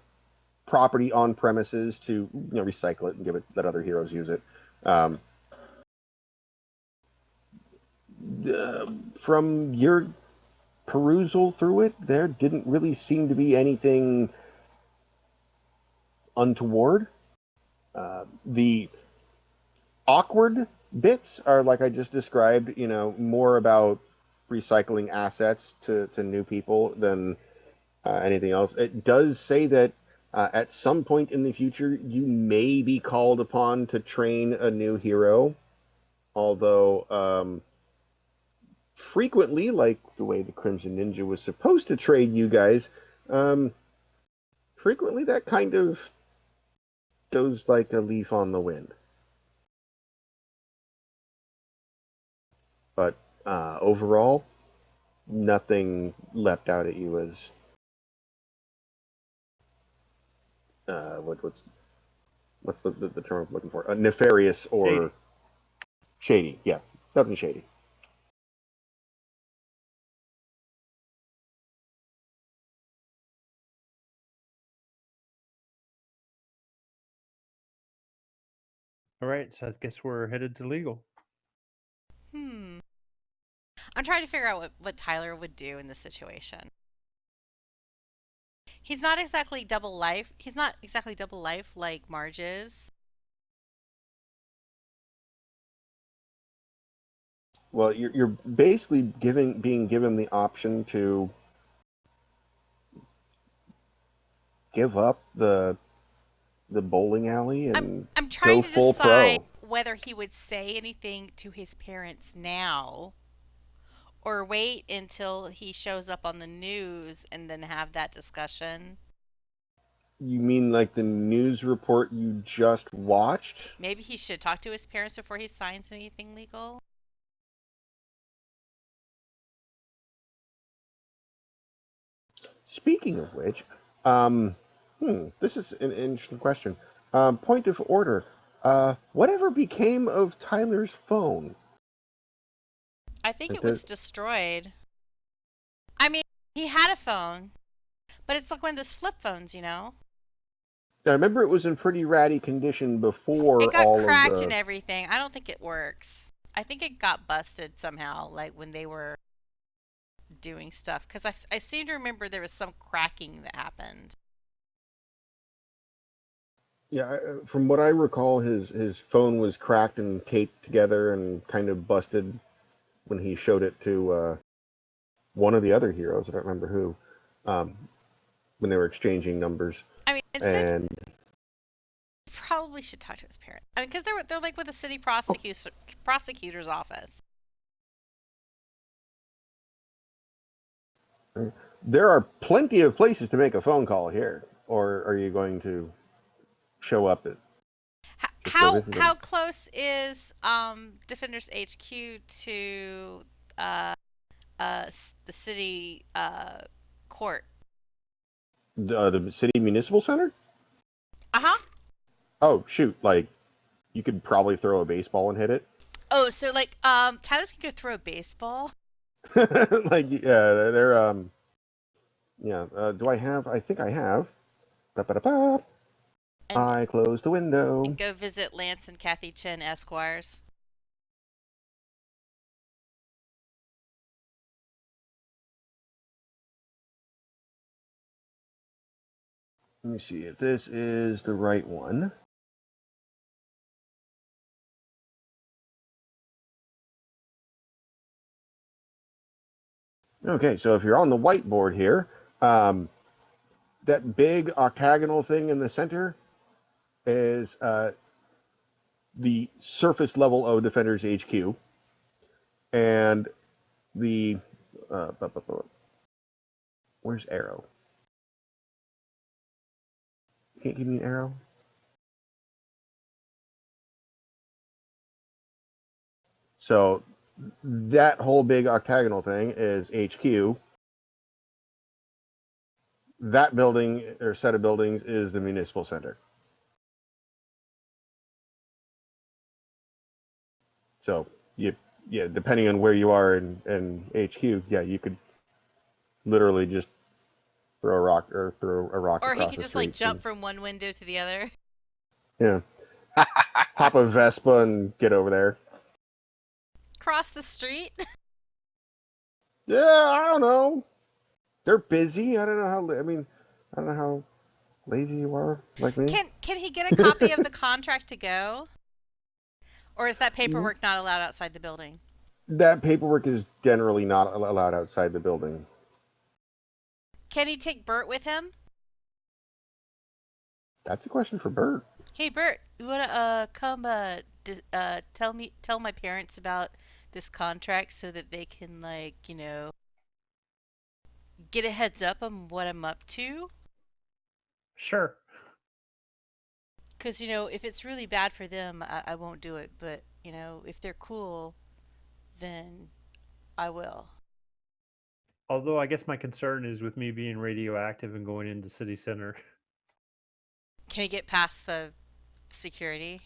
property on premises to recycle it and let other heroes use it. Um, from your perusal through it, there didn't really seem to be anything untoward. The awkward bits are, like I just described, more about recycling assets to new people than anything else. It does say that at some point in the future, you may be called upon to train a new hero, although frequently, like the way the Crimson Ninja was supposed to trade you guys, um, frequently that kind of goes like a leaf on the wind. But overall, nothing leapt out at you as what's the term I'm looking for? Nefarious or Shady. shady. Yeah, nothing shady. All right, so I guess we're headed to legal. Hmm. I'm trying to figure out what Tyler would do in this situation. He's not exactly double life. He's not exactly double life like Marge is. Well, you're basically being given the option to give up the bowling alley I'm and I'm trying go to full decide pro. whether he would say anything to his parents now or wait until he shows up on the news and then have that discussion. You mean like the news report you just watched? Maybe he should talk to his parents before he signs anything legal. Speaking of which, this is an interesting question. Point of order. Whatever became of Tyler's phone? I think Like it the, was destroyed. I mean, he had a phone, but it's like one of those flip phones, you know? I remember it was in pretty ratty condition It before got all of cracked and the. everything. I don't think it works. I think it got busted somehow, like when they were doing stuff. Because I seem to remember there was some cracking that happened. Yeah, from what I recall, his phone was cracked and taped together and kind of busted when he showed it to one of the other heroes. I don't remember who. Um, when they were exchanging numbers, I mean, instead, and he probably should talk to his parents. I mean, because they're like with the city prosecutor's office. there are plenty of places to make a phone call here. Or are you going to show up at just go visit them? How close is Defenders HQ to uh the city court? The city municipal center? Uh huh. Oh shoot! Like you could probably throw a baseball and hit it. Oh, so like Tyler's can go throw a baseball. Like yeah, they're yeah. Do I have? I think I have. Ba-ba-da-ba. and I close the window. go visit Lance and Kathy Chen Esquires. Let me see if this is the right one. Okay, so if you're on the whiteboard here, um, that big octagonal thing in the center is the surface level of Defenders HQ, and the where's Arrow? Can't give me an arrow. So that whole big octagonal thing is HQ. That building or set of buildings is the municipal center. So you, yeah, depending on where you are in HQ, yeah, you could literally just throw a rock Or he across could the just like street jump and from one window to the other. yeah, hop a Vespa and get over there. Cross the street. Yeah, I don't know. They're busy. I don't know how. I mean, I don't know how lazy you are, like me. Can he get a copy of the contract to go? Or is that paperwork not allowed outside the building? That paperwork is generally not allowed outside the building. Can he take Bert with him? That's a question for Bert. Hey Bert, you wanna come tell my parents about this contract so that they can, like, get a heads up on what I'm up to? Sure. Because, if it's really bad for them, I won't do it. But, if they're cool, then I will. Although I guess my concern is with me being radioactive and going into city center. Can I get past the security?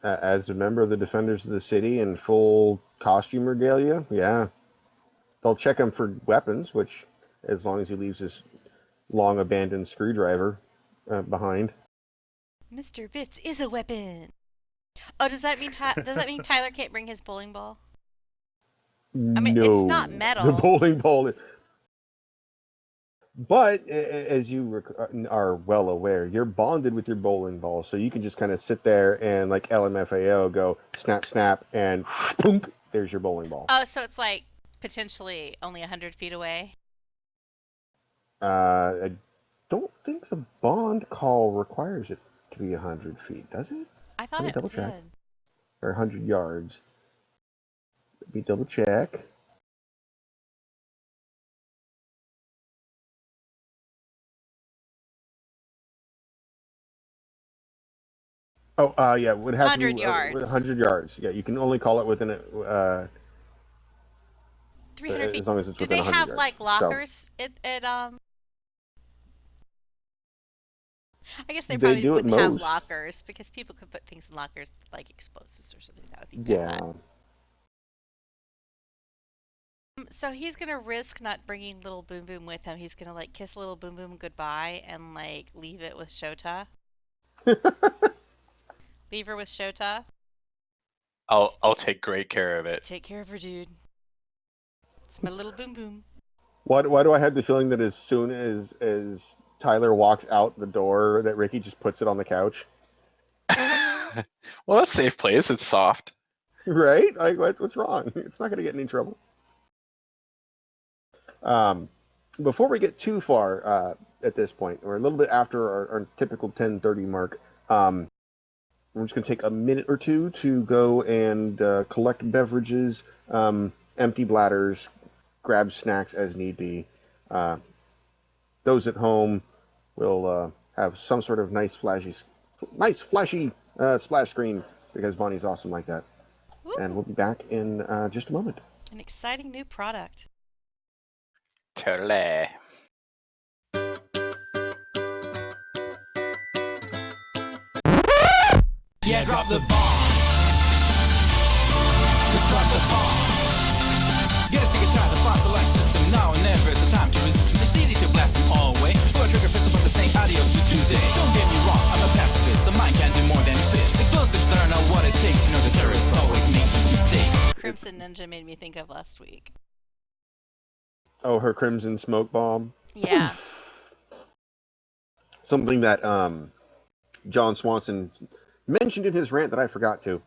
As a member of the Defenders of the City in full costume regalia, yeah. They'll check him for weapons, which, as long as he leaves his long abandoned screwdriver behind. Mr. Bits is a weapon. Oh, does that mean Tyler can't bring his bowling ball? I mean, it's not No, the metal. bowling ball. But as you are well aware, you're bonded with your bowling ball, so you can just kind of sit there and, like LMFAO, go snap, snap, and boom, there's your bowling ball. Oh, so it's like potentially only 100 feet away? I don't think the bond call requires it to be 100 feet, does it? I thought Let me it double check. did. Or 100 yards. Let me double check. Oh, yeah, it would have to 100 be yards. 100 yards. Yeah, you can only call it within 300 feet. as long as it's Do within they 100 have yards. like So lockers at I guess they they probably do it wouldn't have most. lockers because people could put things in lockers like explosives or something. That would be bad. Yeah. So he's gonna risk not bringing little Boom Boom with him. He's gonna like kiss little Boom Boom goodbye and like leave it with Shota. Leave her with Shota. I'll take great care of it. Take care of her, dude. It's my little Boom Boom. Why do I have the feeling that as soon as Tyler walks out the door, that Ricky just puts it on the couch? Well, that's a safe place. It's soft. Right? Like, what's wrong? It's not going to get in any trouble. Um, Before we get too far at this point, we're a little bit after our typical 10:30 mark. We're just going to take a minute or two to go and collect beverages, empty bladders, grab snacks as need be. Uh, those at home will have some sort of nice flashy splash screen because Bonnie's awesome like that. And Woo! we'll be back in just a moment. An exciting new product. Totally. Yeah, drop the bomb. Just drop the bomb. Get a sick and tired of the fossilized system. Now and never is the time to resist. It's easy to blast them all away. Pull a trigger pistol from the same adios to today. Don't get me wrong, I'm a pacifist. The mind can do more than fist. Explosives are not what it takes. You know the terrorists always make mistakes. Crimson Ninja made me think of last week. Oh, her crimson smoke bomb. Yeah. Something that John Swanson mentioned in his rant that I forgot to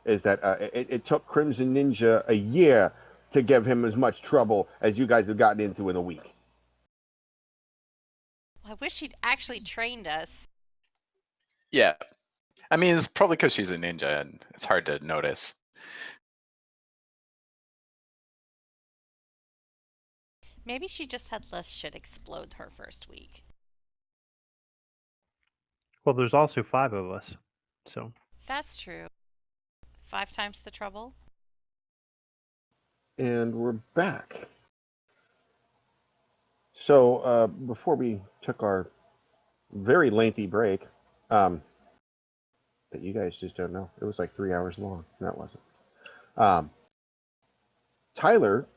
is that it took Crimson Ninja a year to give him as much trouble as you guys have gotten into in a week. I wish he'd actually trained us. Yeah. I mean, it's probably because she's a ninja and it's hard to notice. Maybe she just had less shit explode her first week. Well, there's also 5 of us. So That's true. 5 times the trouble. And we're back. So before we took our very lengthy break, that you guys just don't know, it was like 3 hours long. That wasn't. Tyler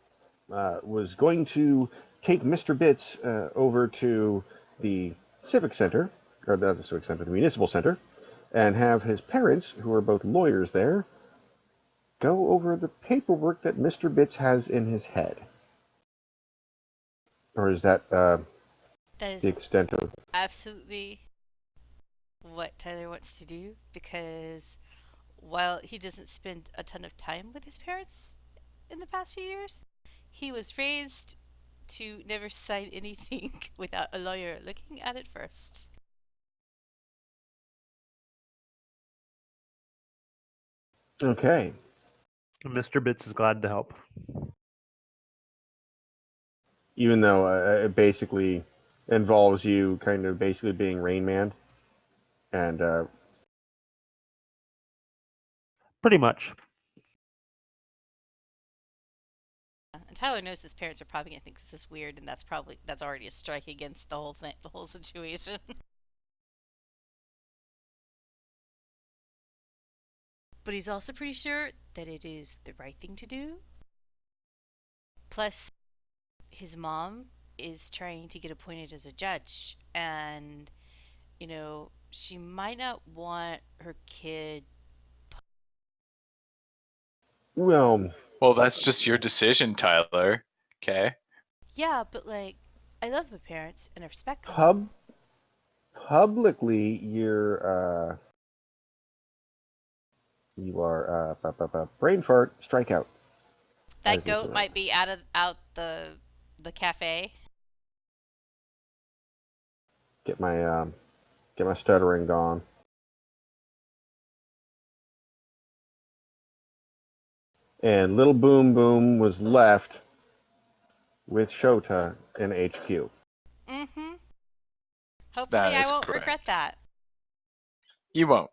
was going to take Mr. Bits over to the Civic Center, or the Civic Center, the Municipal Center, and have his parents, who are both lawyers there, go over the paperwork that Mr. Bits has in his head. Or is that That the is extent of... absolutely what Tyler wants to do because while he doesn't spend a ton of time with his parents in the past few years, he was raised to never sign anything without a lawyer looking at it first. Okay. Mr. Bits is glad to help. Even though it basically involves you kind of basically being Rain Man. And Pretty much. And Tyler knows his parents are probably gonna think this is weird, and that's already a strike against the whole thing, the whole situation. But he's also pretty sure that it is the right thing to do. Plus, his mom is trying to get appointed as a judge, and she might not want her kid. well, Well, that's just your decision, Tyler. Okay. Yeah, but like, I love my parents and I respect them. publicly, you are brain fart strikeout. That goat might be out the cafe. Get my stuttering gone. And Little Boom Boom was left with Shota in HQ. Mm-hmm. Hopefully, That I is won't correct. regret that. You won't.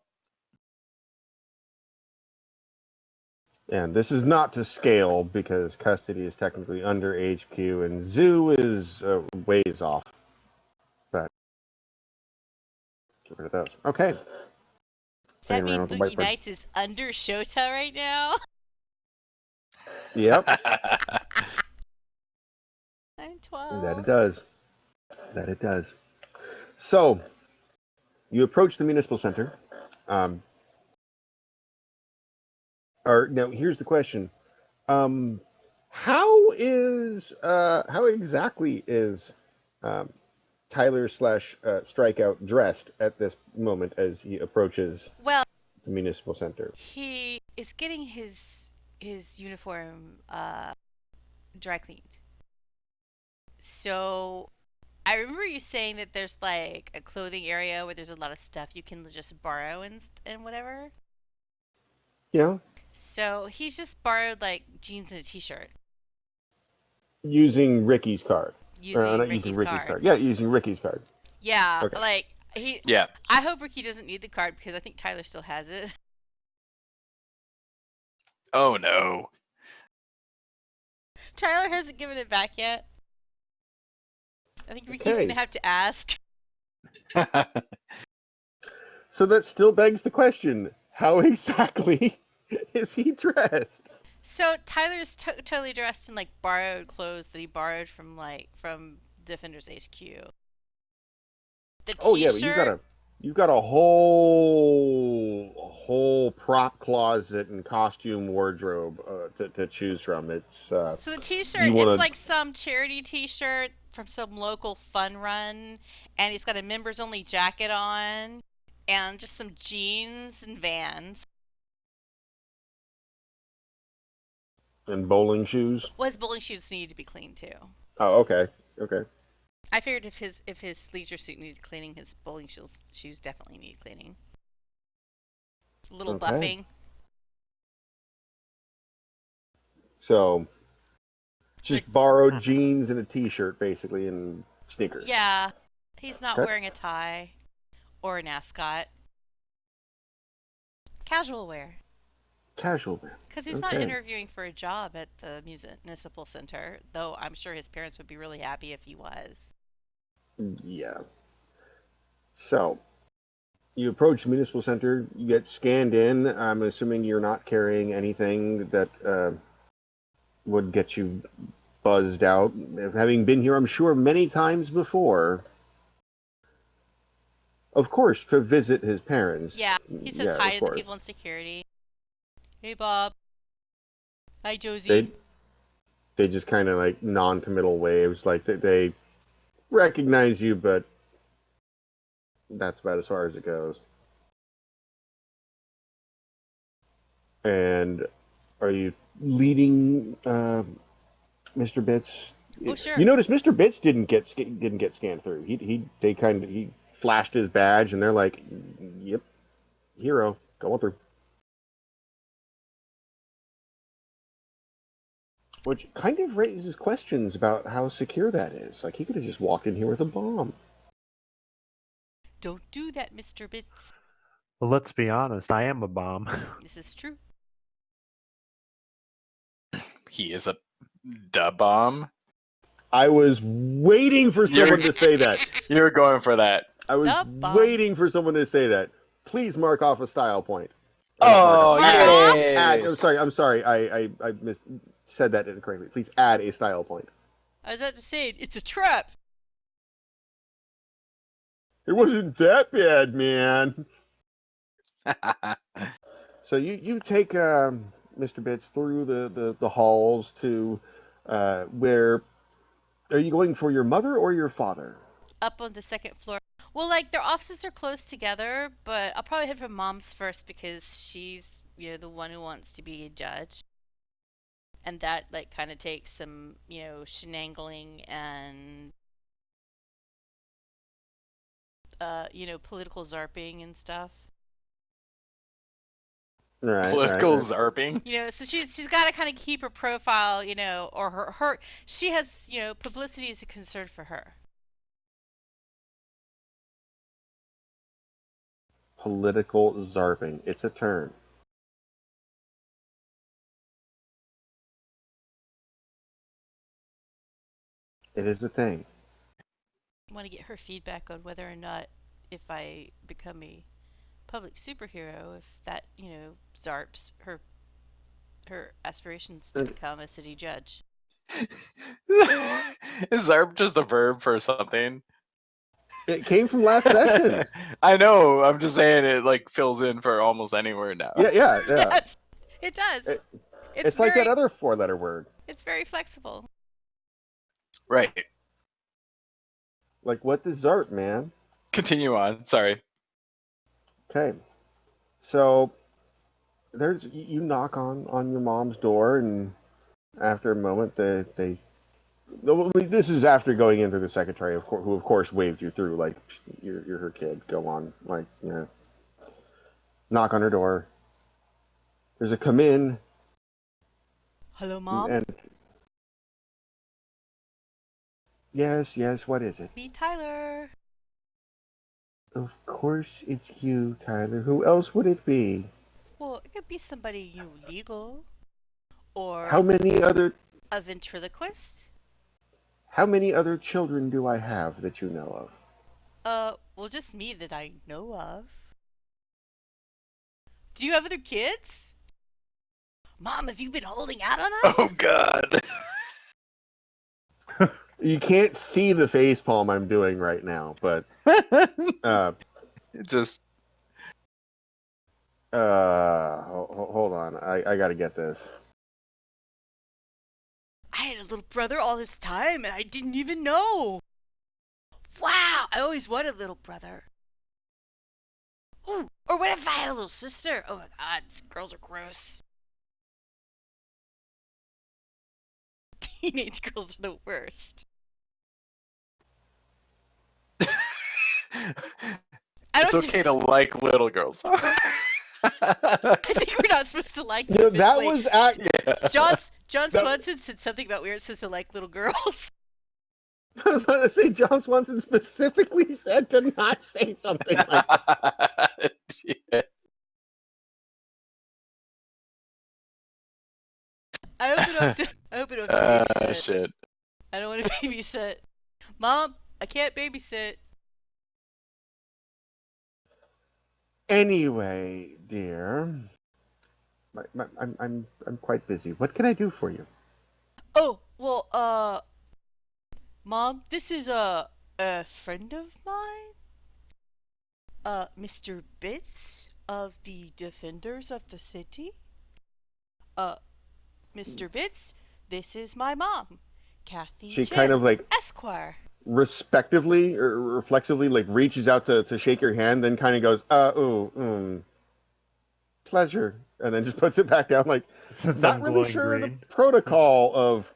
And this is not to scale because custody is technically under HQ and zoo is ways off. But get rid of those. Okay. Does that Playing around mean with the Loogie whiteboard. Nights is under Shota right now? Yep. I'm 12. That it does. That it does. So, you approach the municipal center. Now, here's the question. How exactly is Tyler slash Strikeout dressed at this moment as he approaches Well, the municipal center? he is getting his uniform dry cleaned. So I remember you saying that there's like a clothing area where there's a lot of stuff you can just borrow and whatever. Yeah. So he's just borrowed like jeans and a t-shirt Using Ricky's card. using Not using Ricky's Ricky's card. card. Yeah, using Ricky's card. Yeah, Okay. like he. Yeah. I hope Ricky doesn't need the card because I think Tyler still has it. Oh no. Tyler hasn't given it back yet. I think Ricky's Okay. gonna have to ask. So that still begs the question: how exactly is he dressed? So Tyler's totally dressed in like borrowed clothes that he borrowed from Defenders HQ. The Oh yeah, but T-shirt. you've got a whole prop closet and costume wardrobe to choose from. It's So the you T-shirt, it's want like some charity T-shirt from some local fun run, and he's got a members-only jacket on, and just some jeans and Vans. and bowling shoes. Well, his bowling shoes need to be cleaned too. Oh, okay, okay, I figured if his leisure suit needed cleaning, his bowling shoes definitely need cleaning. A little okay. buffing. So just borrowed jeans and a t-shirt basically and sneakers. Yeah, he's not Okay. wearing a tie or an ascot. Casual wear. Casual wear. Because he's not Okay. interviewing for a job at the municipal center, though I'm sure his parents would be really happy if he was. Yeah. So you approach the municipal center. You get scanned in. I'm assuming you're not carrying anything that would get you buzzed out. Having been here, I'm sure, many times before. Of course, to visit his parents. Yeah, he says Yeah, hi of to the course. people in security. Hey, Bob. Hi, Josie. They just kind of like non-committal waves, like they recognize you, but that's about as far as it goes. And are you leading Mr. Bits? Oh, sure. You notice Mr. Bits didn't get scanned through. He flashed his badge, and they're like, "Yep, hero, going through." Which kind of raises questions about how secure that is. Like, he could have just walked in here with a bomb. Don't do that, Mr. Bits. Well, let's be honest. I am a bomb. This is true. He is a da bomb. I was waiting for You're- someone to say that. You're going for that. I was Da bomb. waiting for someone to say that. Please mark off a style point. Oh, Mark off? yay! Add, I'm sorry. I said that incorrectly. Please add a style point. I was about to say, it's a trap. It wasn't that bad, man. So you take Mr. Bits through the halls to where... Are you going for your mother or your father? Up on the second floor. Well, like, their offices are close together, but I'll probably head for Mom's first because she's, the one who wants to be a judge. And that, like, kind of takes some, shenangling and, political zarping and stuff. Right, Political right. zarping. So she's got to kind of keep her profile, or her she has, publicity is a concern for her. Political zarping. It's a term. It is a thing. I want to get her feedback on whether or not, if I become a public superhero, if that, zarps her aspirations to become a city judge. Is zarp just a verb for something? It came from last session. I know. I'm just saying it like fills in for almost any word now. Yeah. Yes, it does. It's like that other four-letter word. It's very flexible. Right. Like, what the zarp, man? Continue on. Sorry. Okay. So you knock on your mom's door, and after a moment, they this is after going into the secretary, who of course waved you through, like, you're her kid. Go on, like, knock on her door. There's a come in. Hello, Mom. And yes, what is it? It's me, Tyler. Of course it's you, Tyler. Who else would it be? Well, it could be somebody legal, or How many other a ventriloquist. children do I have that you know of? Well, just me that I know of. Do you have other kids? Mom, have you been holding out on us? Oh God. You can't see the face palm I'm doing right now, but Just hold on. I gotta get this. I had a little brother all this time and I didn't even know. Wow, I always wanted a little brother. Ooh, or what if I had a little sister? Oh my God, these girls are gross. Teenage girls are the worst. it's okay to like little girls. I think we're not supposed to like them. You know, that was John Swanson said something about we aren't supposed to like little girls. I was about to say, John Swanson specifically said to not say something like that. Yeah. I hope I don't have to babysit. Shit. I don't want to babysit. Mom, I can't babysit. Anyway, dear, I'm quite busy. What can I do for you? Oh, well, Mom, this is a friend of mine. Mr. Bits of the Defenders of the City. Mr. Bits, this is my mom, Kathy She Chin, kind of like Esquire. respectively or reflexively like reaches out to shake your hand, then kind of goes, pleasure, and then just puts it back down, like, Since not I'm really glowing sure green. the protocol of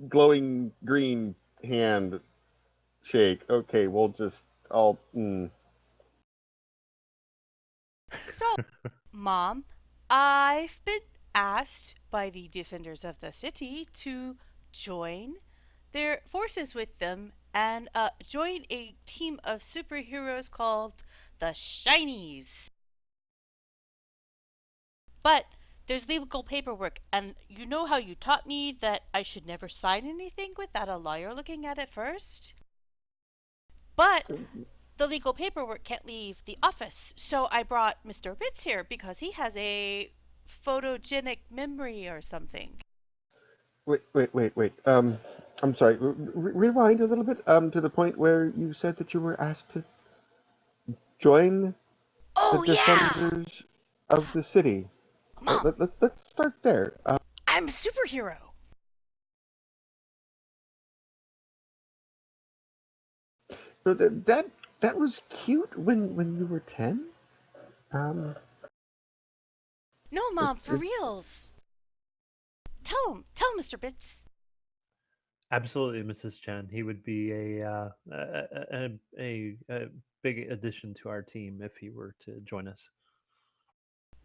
glowing green hand shake. Okay, we'll just So, Mom, I've been asked by the defenders of the city to join their forces with them and join a team of superheroes called the Shinies. But there's legal paperwork, and you know how you taught me that I should never sign anything without a lawyer looking at it first? But the legal paperwork can't leave the office, so I brought Mr. Ritz here because he has a photogenic memory or something. Wait. I'm sorry. Rewind a little bit. To the point where you said that you were asked to join the Oh, yeah! defenders of the city. Mom, Let's start there. I'm a superhero. So that was cute when you were 10. Um, No, it, Mom, for it, reals. Tell him, Mr. Bitz. Absolutely, Mrs. Chen. He would be a big addition to our team if he were to join us.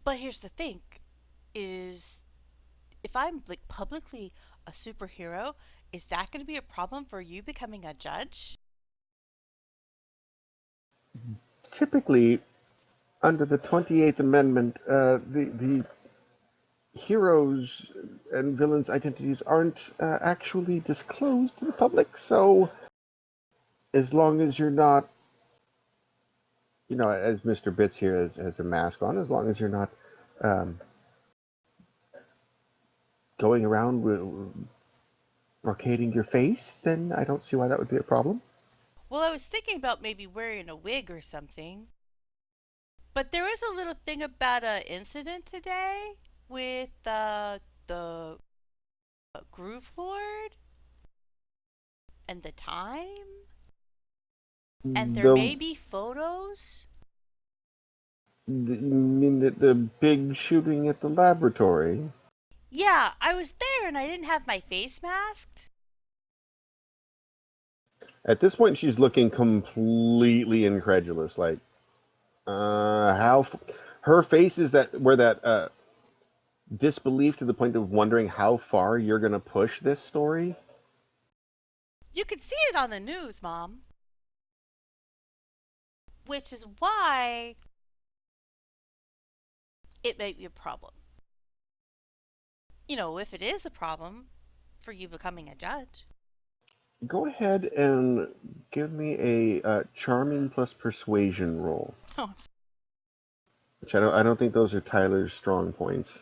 But here's the thing, is if I'm like publicly a superhero, is that going to be a problem for you becoming a judge? Typically, under the 28th Amendment, the heroes and villains' identities aren't actually disclosed to the public. So, as long as you're not, as Mr. Bits here has a mask on, as long as you're not um, going around brocading your face, then I don't see why that would be a problem. Well, I was thinking about maybe wearing a wig or something. But there was a little thing about an incident today with the Groove Lord and the time, and there The, may be photos. you mean the big shooting at the laboratory? Yeah, I was there and I didn't have my face masked. At this point, she's looking completely incredulous. Like, how? Her face is that where that disbelief to the point of wondering how far you're gonna push this story. You could see it on the news, Mom. Which is why it may be a problem. You know, if it is a problem for you becoming a judge. Go ahead and give me a charming plus persuasion roll. Oh, Which I don't think those are Tyler's strong points.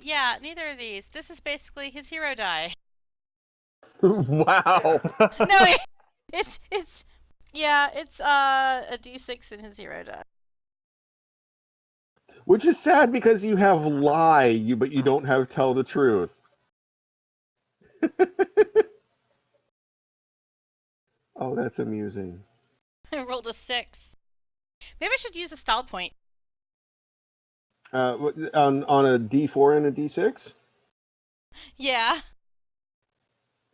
yeah, neither of these. This is basically his hero die. Wow. No, it's yeah, it's a D6 in his hero die. Which is sad because you have lie, but you don't have tell the truth. Oh, that's amusing. I rolled a 6. Maybe I should use a style point. On a D4 and a D6. Yeah.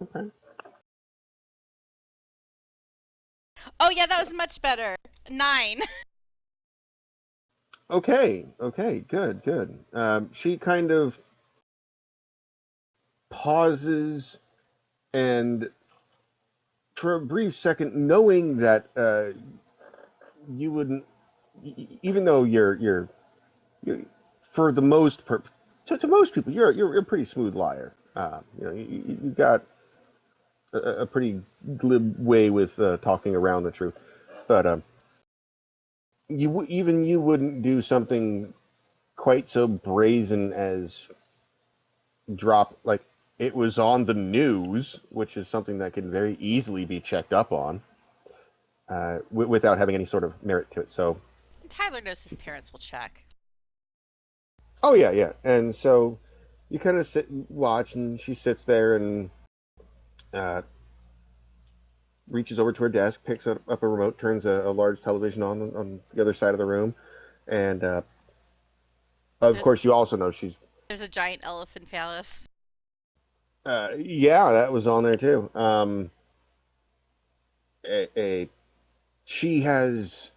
Okay. Oh yeah, that was much better. 9. Okay. Good. She kind of pauses and, for a brief second, knowing that you wouldn't, even though you're for the most to most people, you're a pretty smooth liar. You got a pretty glib way with talking around the truth, but even you wouldn't do something quite so brazen as drop like it was on the news, which is something that can very easily be checked up on without having any sort of merit to it. So, Tyler knows his parents will check. oh yeah, and so you kind of sit and watch, and she sits there and uh, reaches over to her desk, picks up a remote, turns a large television on the other side of the room, and of There's course you also know she's there's a giant elephant phallus. yeah, that was on there too. A she has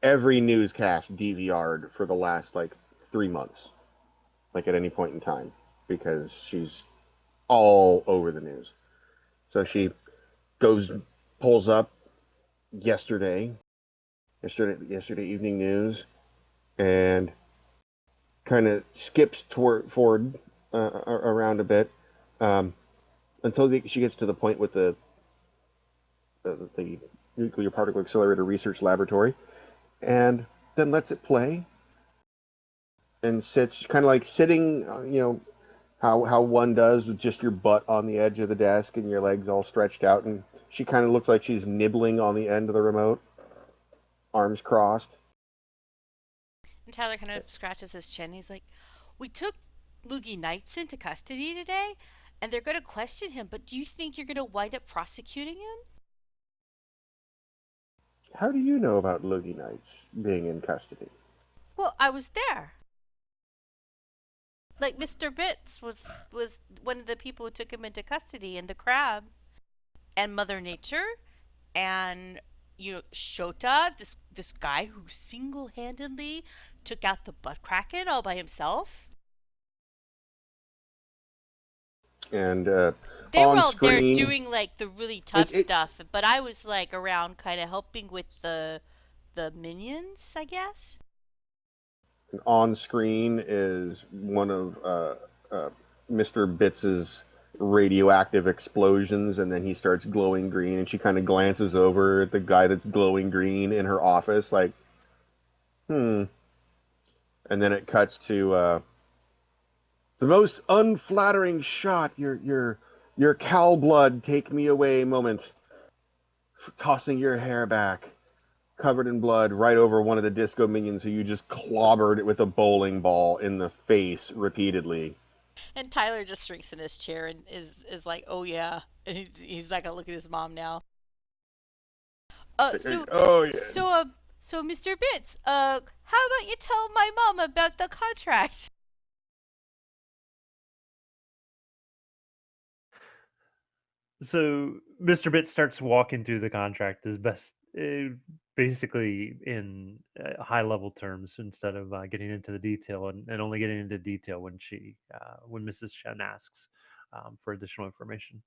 every newscast DVR'd for the last like 3 months. like at any point in time, because she's all over the news. So she goes, pulls up yesterday, yesterday evening news, and kind of skips forward around a bit, um, until she gets to the point with the nuclear particle accelerator research laboratory, and then lets it play and sits kind of like sitting, how one does with just your butt on the edge of the desk and your legs all stretched out, and she kind of looks like she's nibbling on the end of the remote, arms crossed. And Tyler kind of scratches his chin. He's like, "We took Loogie Knights into custody today, and they're going to question him, but do you think you're going to wind up prosecuting him?" How do you know about Loogie Knights being in custody? Well, I was there. Like Mr. Bitts was one of the people who took him into custody, and the crab and Mother Nature and Shota, this guy who single-handedly took out the butt kraken all by himself. And They were on all there screen, doing like the really tough it stuff, but I was like around kind of helping with the minions, I guess. on screen is one of uh, Mr. Bitts's radioactive explosions, and then he starts glowing green, and she kind of glances over at the guy that's glowing green in her office, like, hmm. And then it cuts to the most unflattering shot, your cow blood take me away moment, tossing your hair back, covered in blood, right over one of the disco minions who you just clobbered with a bowling ball in the face repeatedly. And Tyler just shrinks in his chair and is like, "Oh yeah," and he's not gonna look at his mom now. Uh, so Oh yeah. so uh, so Mr. Bitts, how about you tell my mom about the contract? So Mr. Bit starts walking through the contract as best, basically in high level terms, instead of getting into the detail, and only getting into detail when Mrs. Chen asks for additional information.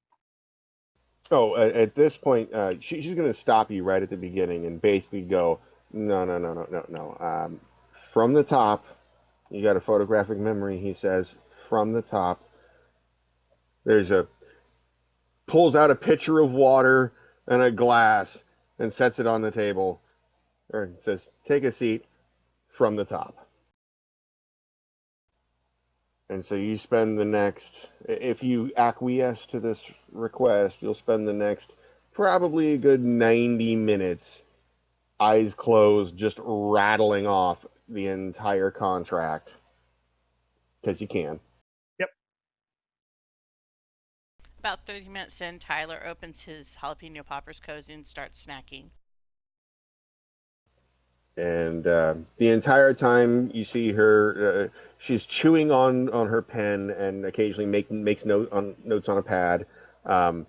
Oh, at this point, she's going to stop you right at the beginning and basically go, no, no, no, no, no, no. From the top, you got a photographic memory, he says. From the top, there's a pulls out a pitcher of water and a glass and sets it on the table, or says, take a seat from the top. And so you spend the next, if you acquiesce to this request, you'll spend the next probably a good 90 minutes, eyes closed, just rattling off the entire contract. Because you can. Yep. About 30 minutes in, Tyler opens his jalapeno poppers cozy and starts snacking. And the entire time you see her, she's chewing on her pen and occasionally makes notes on a pad. Um,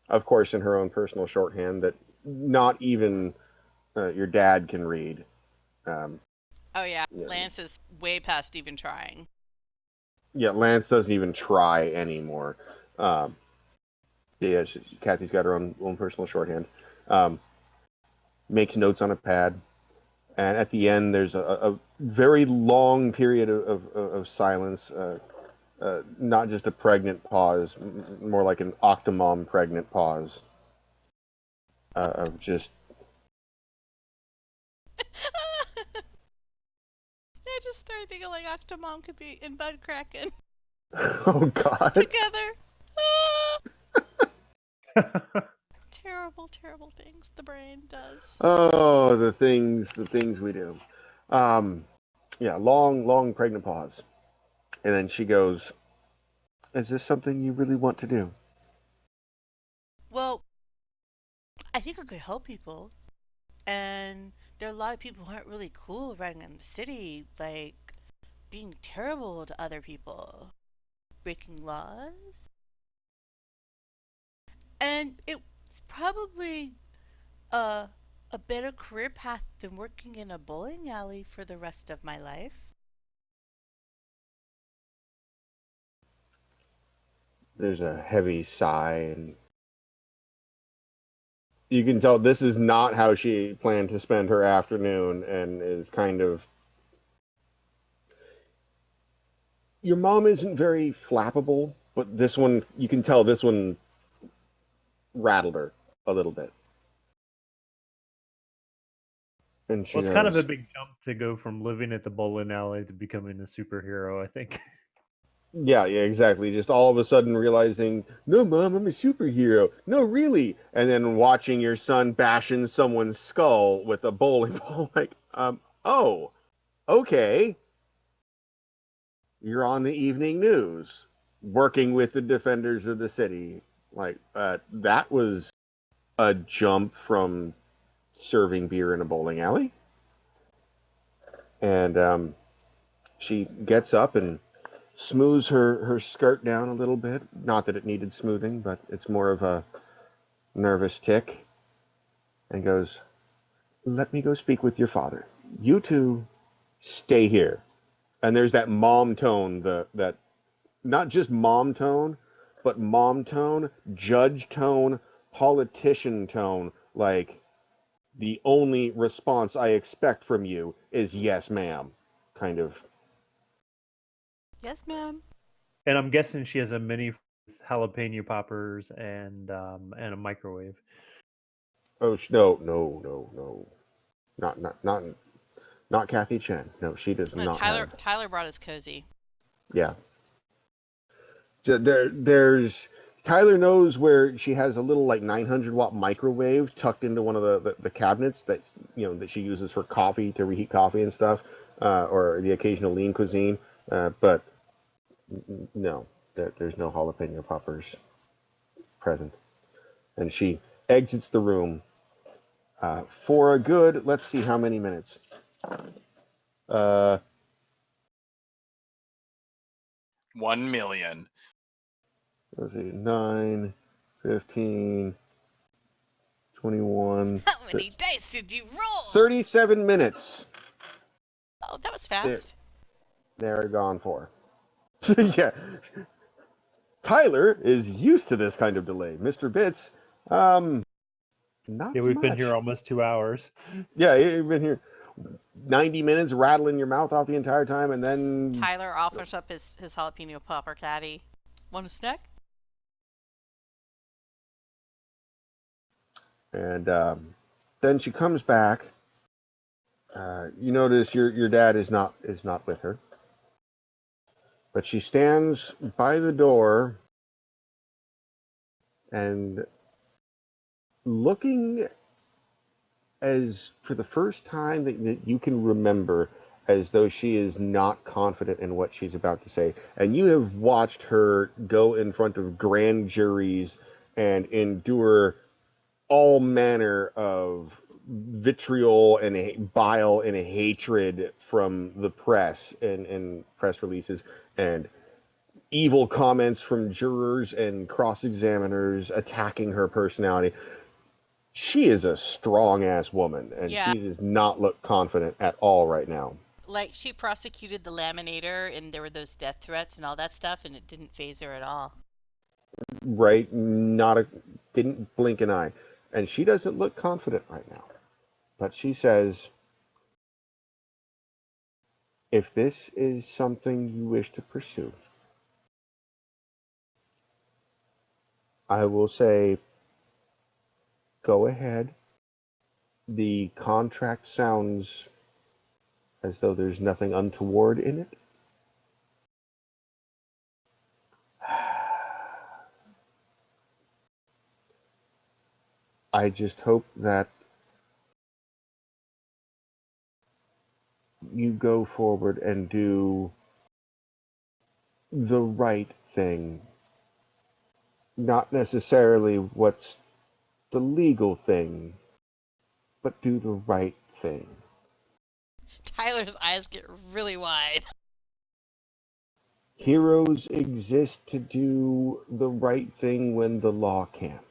of course, in her own personal shorthand that not even your dad can read. Um, Oh yeah, yeah, Lance is way past even trying. yeah, Lance doesn't even try anymore. Um, yeah, Kathy's got her own personal shorthand. Um, makes notes on a pad, and at the end, there's a very long period of silence. Not just a pregnant pause, more like an octomom pregnant pause of just. I just started thinking like Octomom could be in Bud Kraken Oh God! together. Terrible, terrible things the brain does. Oh, the things we do. Um, yeah, long pregnant pause, and then she goes, "Is this something you really want to do?" Well, I think I could help people. And there are a lot of people who aren't really cool running in the city, like being terrible to other people, breaking laws. And it's probably a, a better career path than working in a bowling alley for the rest of my life. There's a heavy sigh, and you can tell this is not how she planned to spend her afternoon, and is kind of. Your mom isn't very flappable, but this one, you can tell this one rattled her a little bit. And she Well, it's kind of a goes, big jump to go from living at the bowling alley to becoming a superhero, I think. yeah, exactly. Just all of a sudden realizing, no, mom, I'm a superhero. No, really. And then watching your son bashing someone's skull with a bowling ball, like, oh, okay. You're on the evening news, working with the defenders of the city. Like, that was a jump from serving beer in a bowling alley. And she gets up and smooths her skirt down a little bit. Not that it needed smoothing, but it's more of a nervous tick. And goes, let me go speak with your father. You two stay here. And there's that mom tone, that not just mom tone, but mom tone, judge tone, politician tone. Like, the only response I expect from you is yes, ma'am. Kind of. Yes, ma'am. And I'm guessing she has a mini with jalapeno poppers and a microwave. Oh, no. Not Kathy Chen. No, she does No, not Tyler have. Tyler brought his cozy. Yeah. There's Tyler knows where she has a little like 900-watt microwave tucked into one of the cabinets that that she uses for coffee, to reheat coffee and stuff, or the occasional lean cuisine. But no, there's no jalapeno poppers present. And she exits the room for a good, let's see how many minutes. Uh, 1,000,000. let's see, 9, 15, 21, How many dice did you roll? 37 minutes. Oh, that was They're, fast. they're gone for. Yeah. Tyler is used to this kind of delay. Mr. Bits, not Yeah, so we've been much. here almost 2 hours. Yeah, you've been here 90 minutes rattling your mouth off the entire time, and then Tyler offers up his jalapeno popper caddy. Want a snack? and then she comes back. You notice your dad is not with her, but she stands by the door and looking, as for the first time that you can remember, as though she is not confident in what she's about to say. And you have watched her go in front of grand juries and endure all manner of vitriol and bile and hatred from the press and press releases, and evil comments from jurors and cross examiners attacking her personality. She is a strong ass woman, and Yeah, she does not look confident at all right now. like she prosecuted the laminator, and there were those death threats and all that stuff, and it didn't phase her at all. Right? Not a Didn't blink an eye, and she doesn't look confident right now. But she says, "If this is something you wish to pursue, I will say, go ahead. The contract sounds as though there's nothing untoward in it. I just hope that you go forward and do the right thing, not necessarily what's the legal thing, but do the right thing. Tyler's eyes get really wide. Heroes exist to do the right thing when the law can't."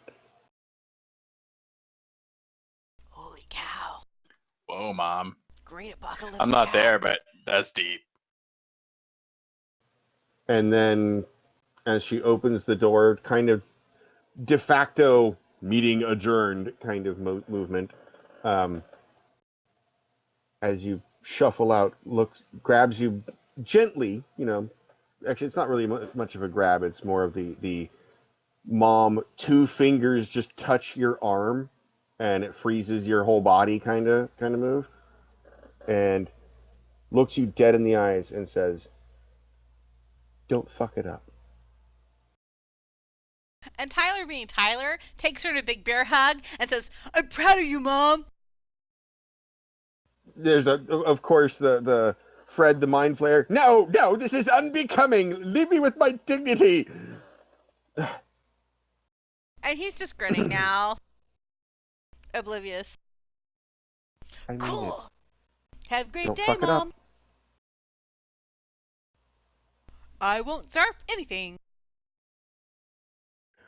Holy cow. Whoa, Mom. Great apocalypse I'm not cow. there, but that's deep. And then as she opens the door, kind of de facto meeting adjourned kind of movement. As you shuffle out, grabs you gently. Actually, it's not really much of a grab. It's more of the mom 2 fingers just touch your arm, and it freezes your whole body kind of move, and looks you dead in the eyes and says, "Don't fuck it up." And Tyler, being Tyler, takes her in a big bear hug and says, "I'm proud of you, Mom." There's of course, the Fred the Mind Flayer. No, this is unbecoming. Leave me with my dignity. And he's just grinning now, oblivious. I mean Cool. Have a great Don't day, fuck it up. Mom. I won't zarp anything.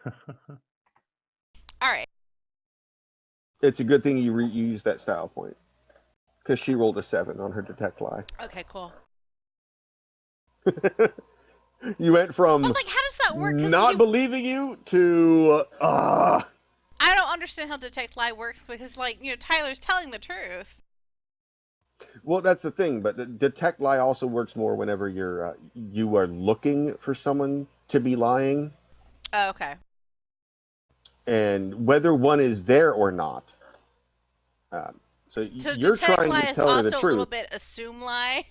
All right. It's a good thing you used that style point, because she rolled a 7 on her detect lie. Okay, cool. You went from But, like, how does that work? 'Cause not believing you to I don't understand how detect lie works because, like, Tyler's telling the truth. Well, that's the thing, but the detect lie also works more whenever you are looking for someone to be lying, Oh, okay. and whether one is there or not. So So you're detect trying lie to is tell her the also a little truth. bit assume lie.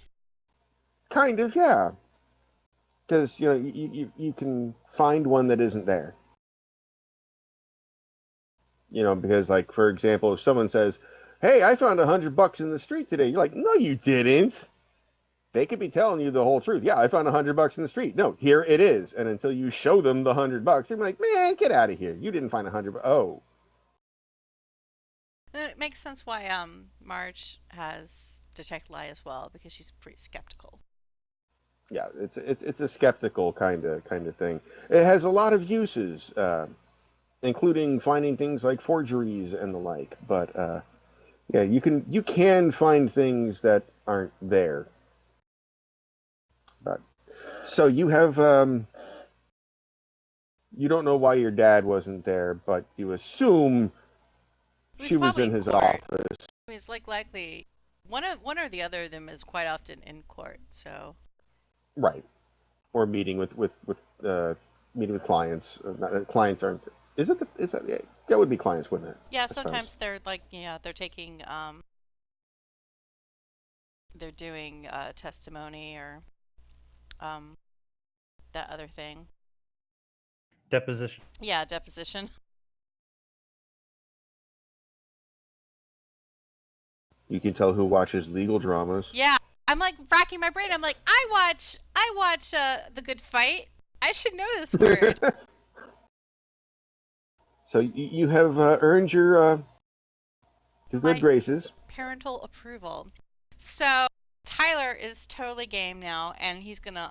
Kind of, yeah. Because you can find one that isn't there. Because, like, for example, if someone says, "Hey, I found $100 in the street today," you're like, "No, you didn't." They could be telling you the whole truth. "Yeah, I found $100 in the street." "No, here it is." And until you show them the $100, they're like, "Man, get out of here. You didn't find $100." Oh, Then it makes sense why Marge has detect lie as well, because she's pretty skeptical. yeah, it's a skeptical kind of thing. It has a lot of uses, including finding things like forgeries and the like. But yeah, you can find things that aren't there. But so you have you don't know why your dad wasn't there, but you assume He she was probably in his court. office. He's like likely one or the other of them is quite often in court. So Right. Or meeting with clients. Clients aren't. Is that? Yeah, that would be clients, wouldn't it? yeah, I suppose. sometimes they're like they're taking they're doing testimony or that other thing. Deposition. Yeah, deposition. You can tell who watches legal dramas. Yeah, I'm like racking my brain. I'm like, I watch The Good Fight. I should know this word. So you have earned your good My graces. parental approval. So Tyler is totally game now, and he's gonna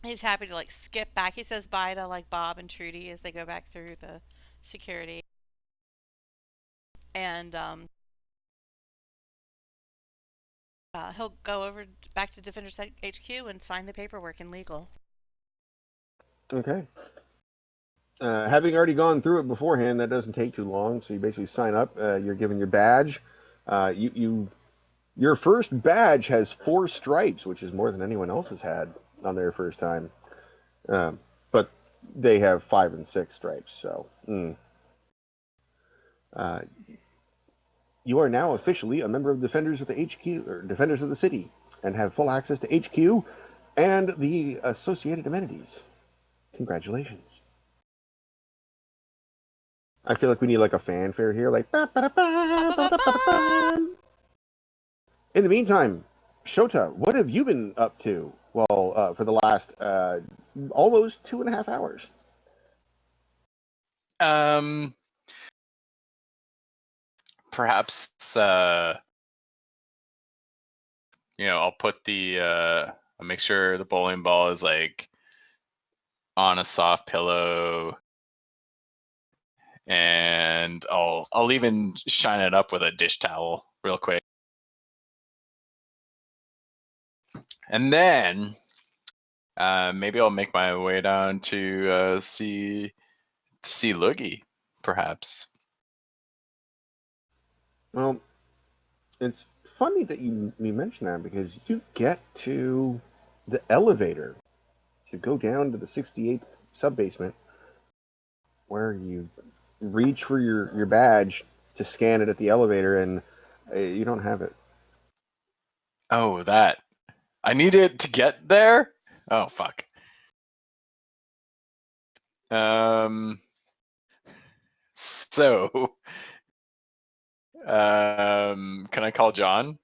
he's happy to like skip back. He says bye to like Bob and Trudy as they go back through the security, and he'll go over back to Defenders HQ and sign the paperwork in legal. Okay. Having already gone through it beforehand, that doesn't take too long. So you basically sign up. You're given your badge. Your first badge has 4 stripes, which is more than anyone else has had on their first time. But they have 5 and 6 stripes. So you are now officially a member of Defenders of the HQ, or Defenders of the City, and have full access to HQ and the associated amenities. Congratulations. I feel like we need like a fanfare here, like. Ba, ba, da, ba, ba, da, ba, da, ba. In the meantime, Shota, what have you been up to? Well, for the last almost 2.5 hours. Perhaps I'll put I'll make sure the bowling ball is like on a soft pillow, and I'll even shine it up with a dish towel real quick. And then Maybe I'll make my way down to see Loogie, perhaps. Well, it's funny that you mention that because you get to the elevator to go down to the 68th sub-basement where you reach for your badge to scan it at the elevator and you don't have it. Oh, that. I need it to get there? Oh, fuck. So, can I call John?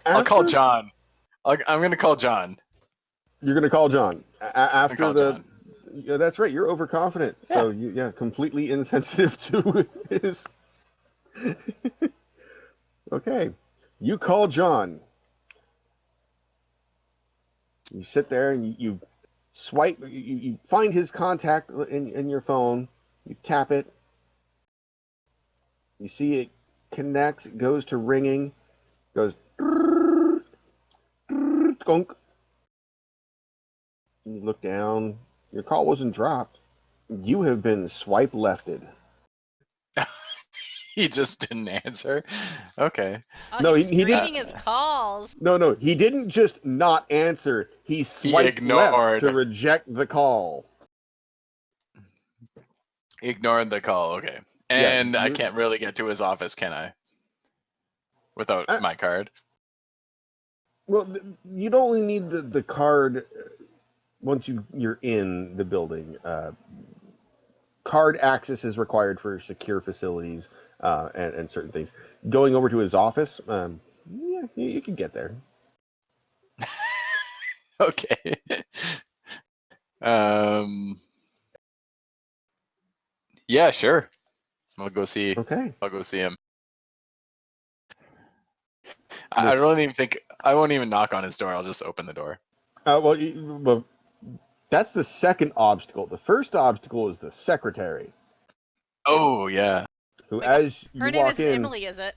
I'll call After John. I'm gonna call John. you're going to call John after call the. John. Yeah, that's right. You're overconfident, so completely insensitive to his. Okay, you call John. You sit there and you swipe. You find his contact in your phone. You tap it. You see it connects. It goes to ringing. Goes. Skunk. You look down. Your call wasn't dropped. You have been swipe lefted. He just didn't answer. Okay. Oh, No, he's he didn't. screening his calls. No. He didn't just not answer. He swiped left to ignored. reject the call. Ignored the call. Okay. Yeah, And I can't really get to his office, can I? Without my card. Well, you'd only need the card once you're in the building. Card access is required for secure facilities and certain things. Going over to his office, yeah, you can get there. Okay. Yeah, sure. I'll go see. Okay. I'll go see him. This, I don't even think I won't even knock on his door. I'll just open the door. well, that's the second obstacle. The first obstacle is the secretary, Oh yeah. who, Wait, what? as you Her name walk isn't in, Emily, is it?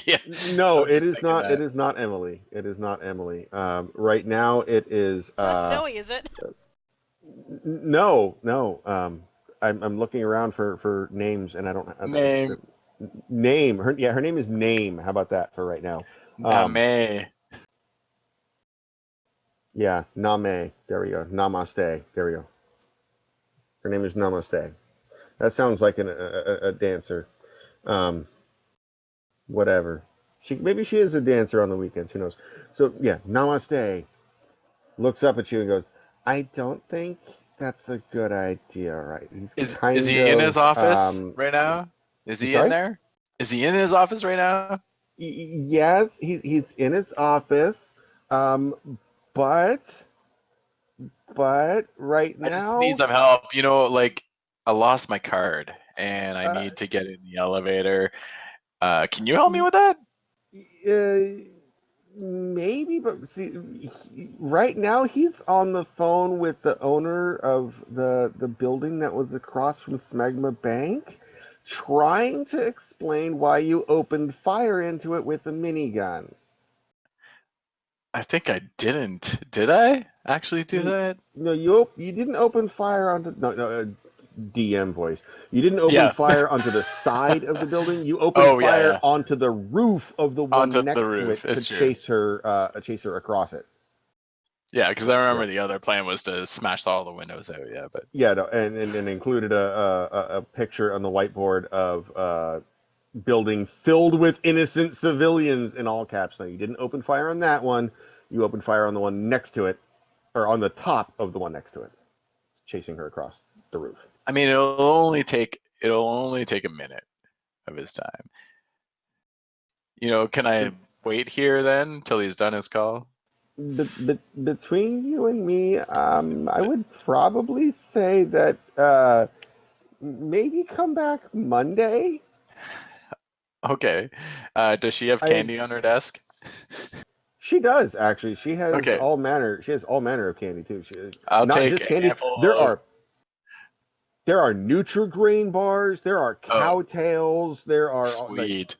Yeah. no, I was it just is thinking not. that. It is not Emily. It is not Emily. Right now, it is. It's not Zoe, is it? No. I'm looking around for names, and I don't. Name. Name. Her name is Name. How about that for right now? Name. Yeah, Name. There we go. Namaste. There we go. Her name is Namaste. That sounds like a dancer. Whatever. Maybe she is a dancer on the weekends. Who knows? So yeah, Namaste looks up at you and goes, "I don't think that's a good idea, right?" He's Is kind he in his of. office right now? Is I'm he in sorry. there? Is he in his office right now? Yes, he's in his office, um, but right I just need now, some help. Like I lost my card and I uh, need to get in the elevator. Can you help me with that? uh, maybe, but see, right now he's on the phone with the owner of the building that was across from Smegma Bank, trying to explain why you opened fire into it with a minigun. I think I didn't. Did I actually do that? No, you didn't open fire onto DM voice. You didn't open Yeah. fire onto the side of the building. You opened Oh yeah, fire yeah. onto the roof of the Onto one the next to roof. it to It's true. chase her across it. Yeah, because I remember Yeah. the other plan was to smash all the windows out. Yeah, but Yeah, no, and included a picture on the whiteboard of building filled with innocent civilians in all caps. No, you didn't open fire on that one. You opened fire on the one next to it, or on the top of the one next to it, chasing her across the roof. I mean, it'll only take a minute of his time. Can I wait here then till he's done his call? Between you and me, I would probably say that maybe come back Monday. Okay. Does she have I candy on her desk? She does actually. She has Okay. all manner. She has all manner of candy too. I'll Not take just a candy. handful There of. are Nutri-Grain bars. There are Oh, Cowtails. There are sweet.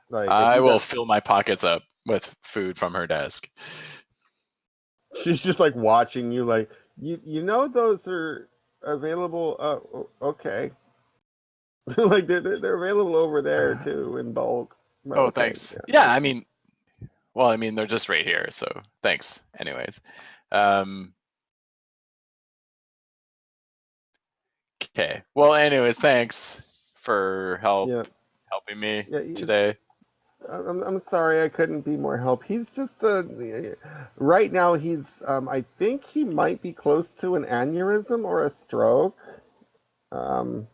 like if I you will got fill my pockets up. with food from her desk. She's just like watching you, like you know those are available. Okay, like they're available over there too in bulk. But Oh, okay, thanks. Yeah, I mean, well, I mean, they're just right here, so thanks. Anyways, okay. Well, anyways, thanks for yeah, helping me yeah. today. I'm sorry I couldn't be more help. He's just right now he's I think he might be close to an aneurysm or a stroke. Um,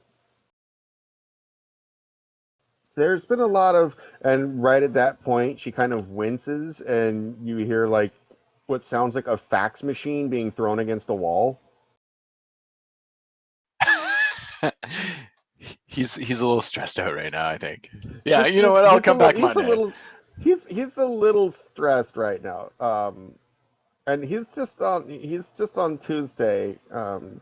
there's been a lot of, and right at that point she kind of winces and you hear like what sounds like a fax machine being thrown against a wall. He's a little stressed out right now, I think. Yeah, Just you know what? I'll he's a come little back Monday. he's a little stressed right now. And he's just on Tuesday.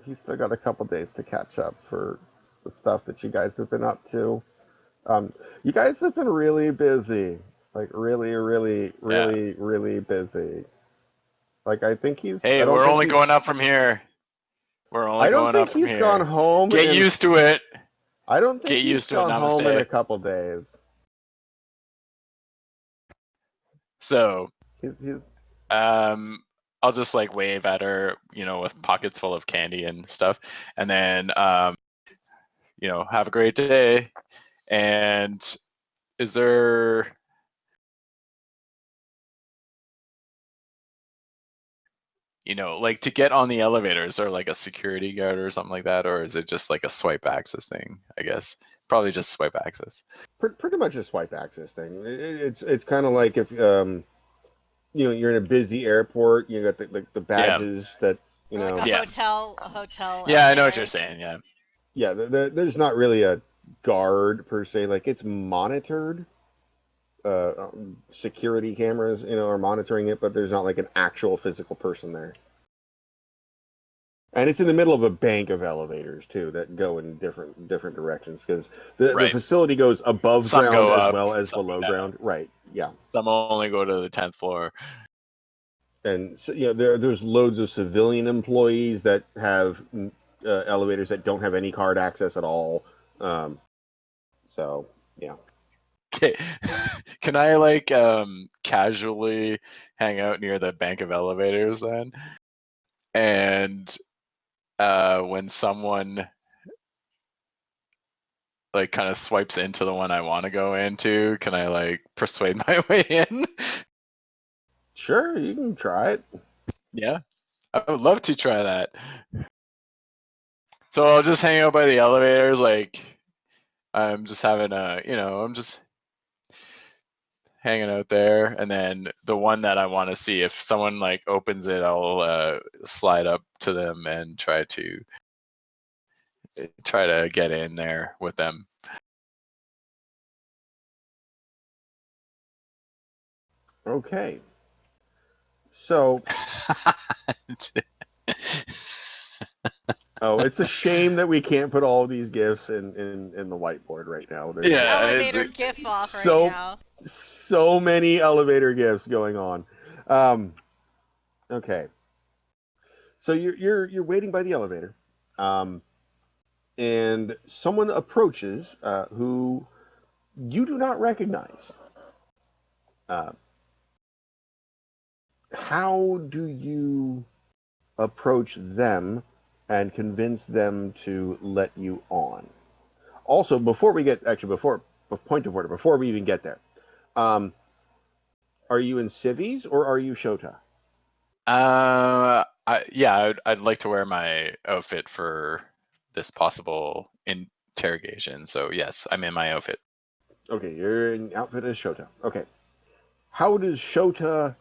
He's still got a couple days to catch up for the stuff that you guys have been up to. You guys have been really busy, like really, really, Yeah. really, really busy. Like I think he's. Hey, I don't we're think only he. going up from here. We're only I don't going up think from he's gone here. home Get in. used to it. I don't think Get he's used to it. gone home in a Namaste. couple days. So, He's. I'll just like wave at her, you know, with pockets full of candy and stuff, and then you know, have a great day. And is there, you know, like to get on the elevator, is there like a security guard or something like that, or is it just like a swipe access thing? I guess probably just swipe access. Pretty much a swipe access thing. It's kind of like if you know you're in a busy airport, you got the Yeah, badges that you Or like a know. yeah, hotel yeah. I know what you're elevator. saying. Yeah. Yeah, there's not really a guard per se. Like it's monitored. Security cameras, you know, are monitoring it, but there's not like an actual physical person there. And it's in the middle of a bank of elevators too that go in different directions because the Right. facility goes above Some ground go as up, well as some go below down. ground. Right. Yeah. Some only go to the 10th floor. And so, you know, there's loads of civilian employees that have elevators that don't have any card access at all. So yeah. Okay. Can I like casually hang out near the bank of elevators then? And when someone like kind of swipes into the one I want to go into, can I like persuade my way in? Sure, you can try it. Yeah. I would love to try that. So I'll just hang out by the elevators, like I'm just having a, you know, I'm just hanging out there, and then the one that I want to see, if someone like opens it, I'll slide up to them and try to get in there with them. Okay. So, oh, it's a shame that we can't put all these gifts in the whiteboard right now. It's There's an Yeah, elevator gif off right so now. so many elevator gifts going on. Okay, so you're waiting by the elevator, and someone approaches who you do not recognize. Uh, how do you approach them and convince them to let you on? Also, before point of order, before we even get there, um, are you in civvies or are you Shota? yeah, I'd like to wear my outfit for this possible interrogation. So yes, I'm in my outfit. Okay, you're in outfit as Shota. Okay, how does Shota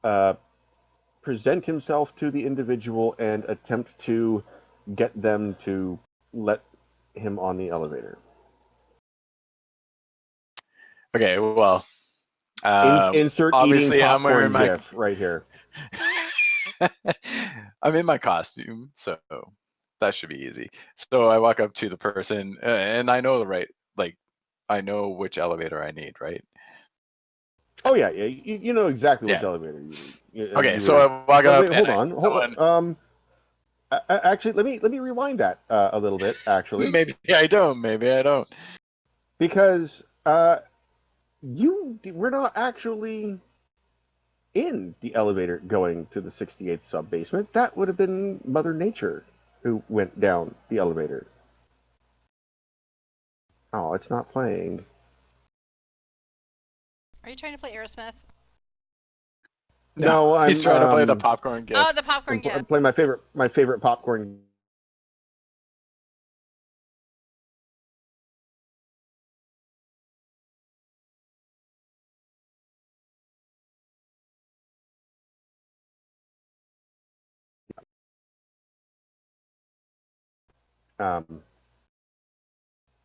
uh, present himself to the individual and attempt to get them to let him on the elevator? Okay, well, Insert eating obviously I'm wearing popcorn my gif right here. I'm in my costume, so that should be easy. So I walk up to the person, and I know I know which elevator I need, right? Oh yeah, yeah. You know exactly which Yeah. elevator you need. Okay, You so were. I walk But up wait, and hold I see on, hold someone. on. Actually, let me rewind that a little bit, actually, Maybe I don't. Maybe I don't. because you were not actually in the elevator going to the 68th sub basement. That would have been Mother Nature who went down the elevator. Oh, it's not playing. Are you trying to play Aerosmith? No, No, he's I'm trying to play the popcorn kid. Oh, the popcorn I'm kid. playing my favorite popcorn. Um,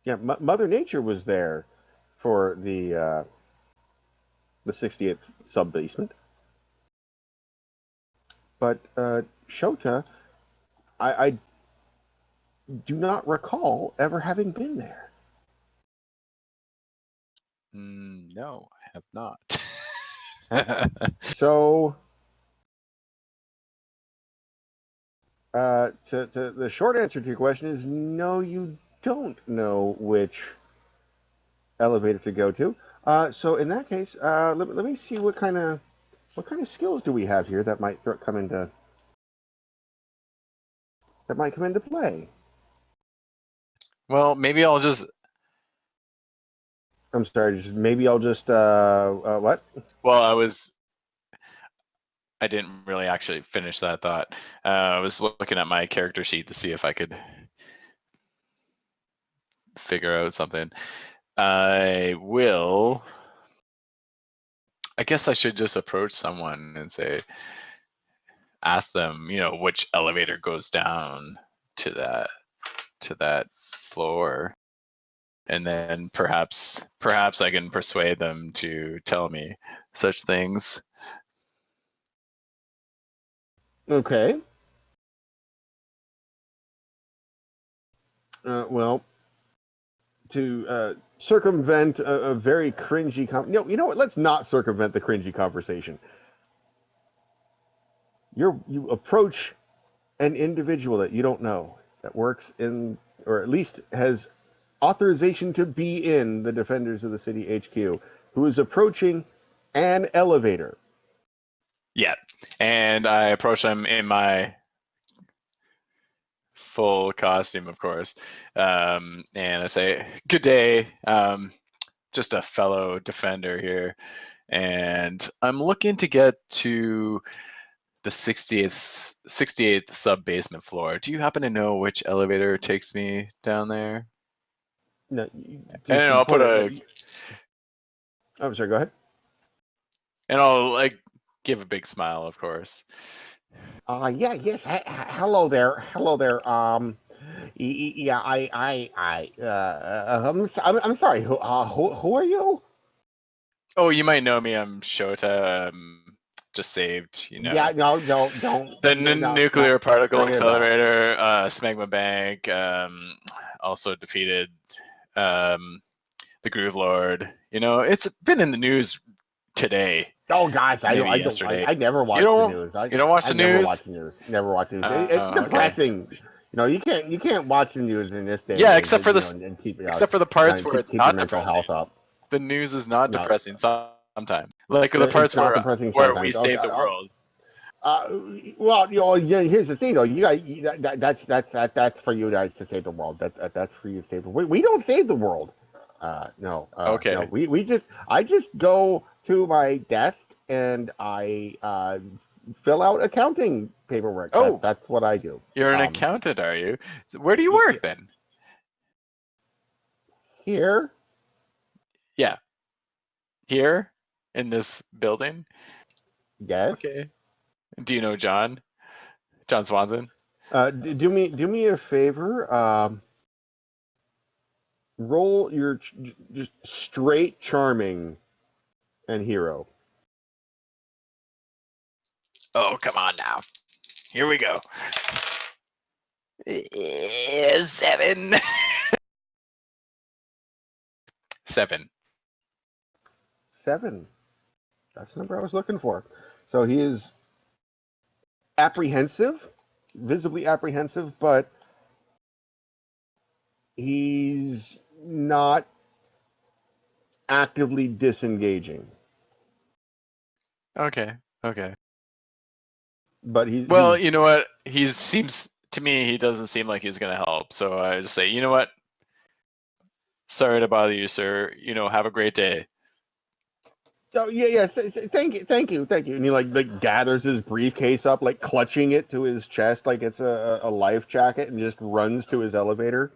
yeah, Mother Nature was there for the 68th sub basement, but Shota, I do not recall ever having been there. No, I have not. So, to the short answer to your question is no, you don't know which elevator to go to. So in that case, let me see what kind of skills do we have here that might come into play. Well, maybe I'll just. I'm sorry, maybe I'll just what? Well, I didn't really actually finish that thought. I was looking at my character sheet to see if I could figure out something. I guess I should just approach someone and ask them, which elevator goes down to that floor, and then perhaps I can persuade them to tell me such things. Okay. Well, to circumvent a very cringy no, you know what? Let's not circumvent the cringy conversation. You approach an individual that you don't know that works in, or at least has authorization to be in the Defenders of the City HQ, who is approaching an elevator. Yeah, and I approach them in my full costume, of course, and I say, "Good day, just a fellow defender here, and I'm looking to get to the 68th sub basement floor. Do you happen to know which elevator takes me down there?" No, And just to the I'll put point a I'm sorry, go ahead. and I'll like give a big smile, of course. Yeah, yes. Hello there. Hello there. Yeah, I'm sorry. Who are you? Oh, you might know me. I'm Shota. Just saved, Yeah, no, no, don't, the no, nuclear particle ring a bell. accelerator, Smegma Bank. Also defeated um, the Groove Lord. It's been in the news today, Oh gosh, maybe I yesterday. never You watch the don't news. you don't watch I the never news? watch the news. Never watch the news. It's Okay. depressing. You can't watch the news in this day and Yeah, age. And keep except for the parts where it's keep your not mental depressing. health up. The news is not No, depressing sometimes. Like the it's parts not where depressing we sometimes. Okay. save the world. Uh, well, yeah, here's the thing, though. You got that's for you guys to save the world. That's for you to save the world. We don't save the world. No, no. Okay. I just go to my desk and I fill out accounting paperwork. Oh, That's what I do. you're an Um, accountant, are you? So where do you y- y- work then? Here, Yeah, here in this building. yes. Okay. Do you know John? John Swanson? Do me a favor. Roll your just straight charming and hero. Oh, come on now. Here we go. 7. 7. 7. That's the number I was looking for. So he is apprehensive, visibly apprehensive, but he's not actively disengaging. Okay. Okay. But Well, he's you know what? He seems to me he doesn't seem like he's gonna help. So I just say, you know what? Sorry to bother you, sir. You know, have a great day. oh yeah. Thank you. And he like gathers his briefcase up, like clutching it to his chest, like it's a life jacket, and just runs to his elevator.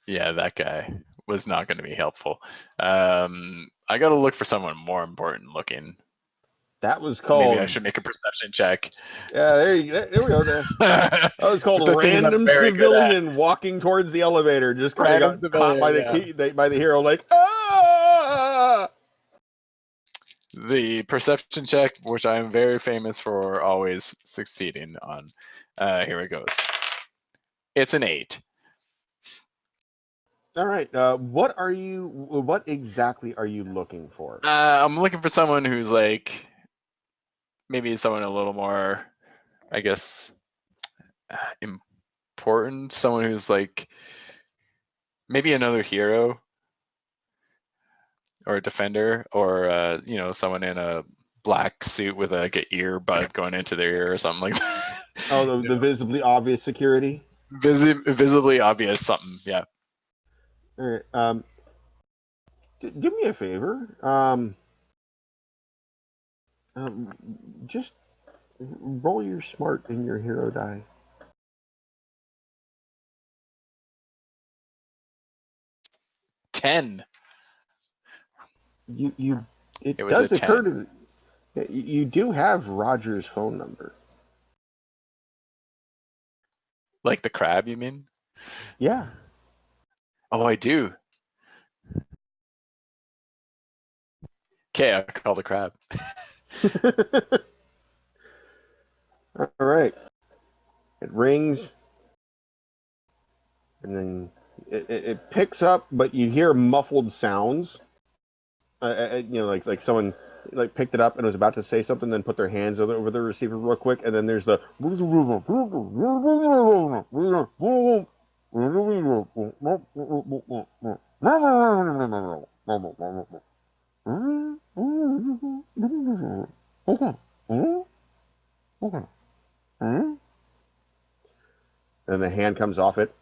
Yeah, that guy was not going to be helpful. I got to look for someone more important looking. That was Maybe I called. should make a perception check. Yeah, there we go. That was called The things I'm random very good at. civilian walking towards the elevator. Just kind of Random got caught by civilian, the yeah. key by the hero, like ah. The perception check, which I am very famous for always succeeding on. Here it goes. It's an 8. All right. What exactly are you looking for? I'm looking for someone who's like maybe someone a little more, I guess, important. Someone who's like maybe another hero or a defender, or you know, someone in a black suit with like an earbud going into their ear or something like that. Oh, You the know, visibly obvious security. visibly obvious something. Yeah. All right. Do me a favor. Um, just roll your smart and your hero die. 10. You. It It was a does occur 10. to you do have Roger's phone number. Like the crab, you mean? Yeah. Oh, I do. Okay, I call the crab. All right. It rings, and then it picks up, but you hear muffled sounds. Like someone like picked it up and was about to say something, then put their hands over the receiver real quick, and then there's the and the hand comes off it,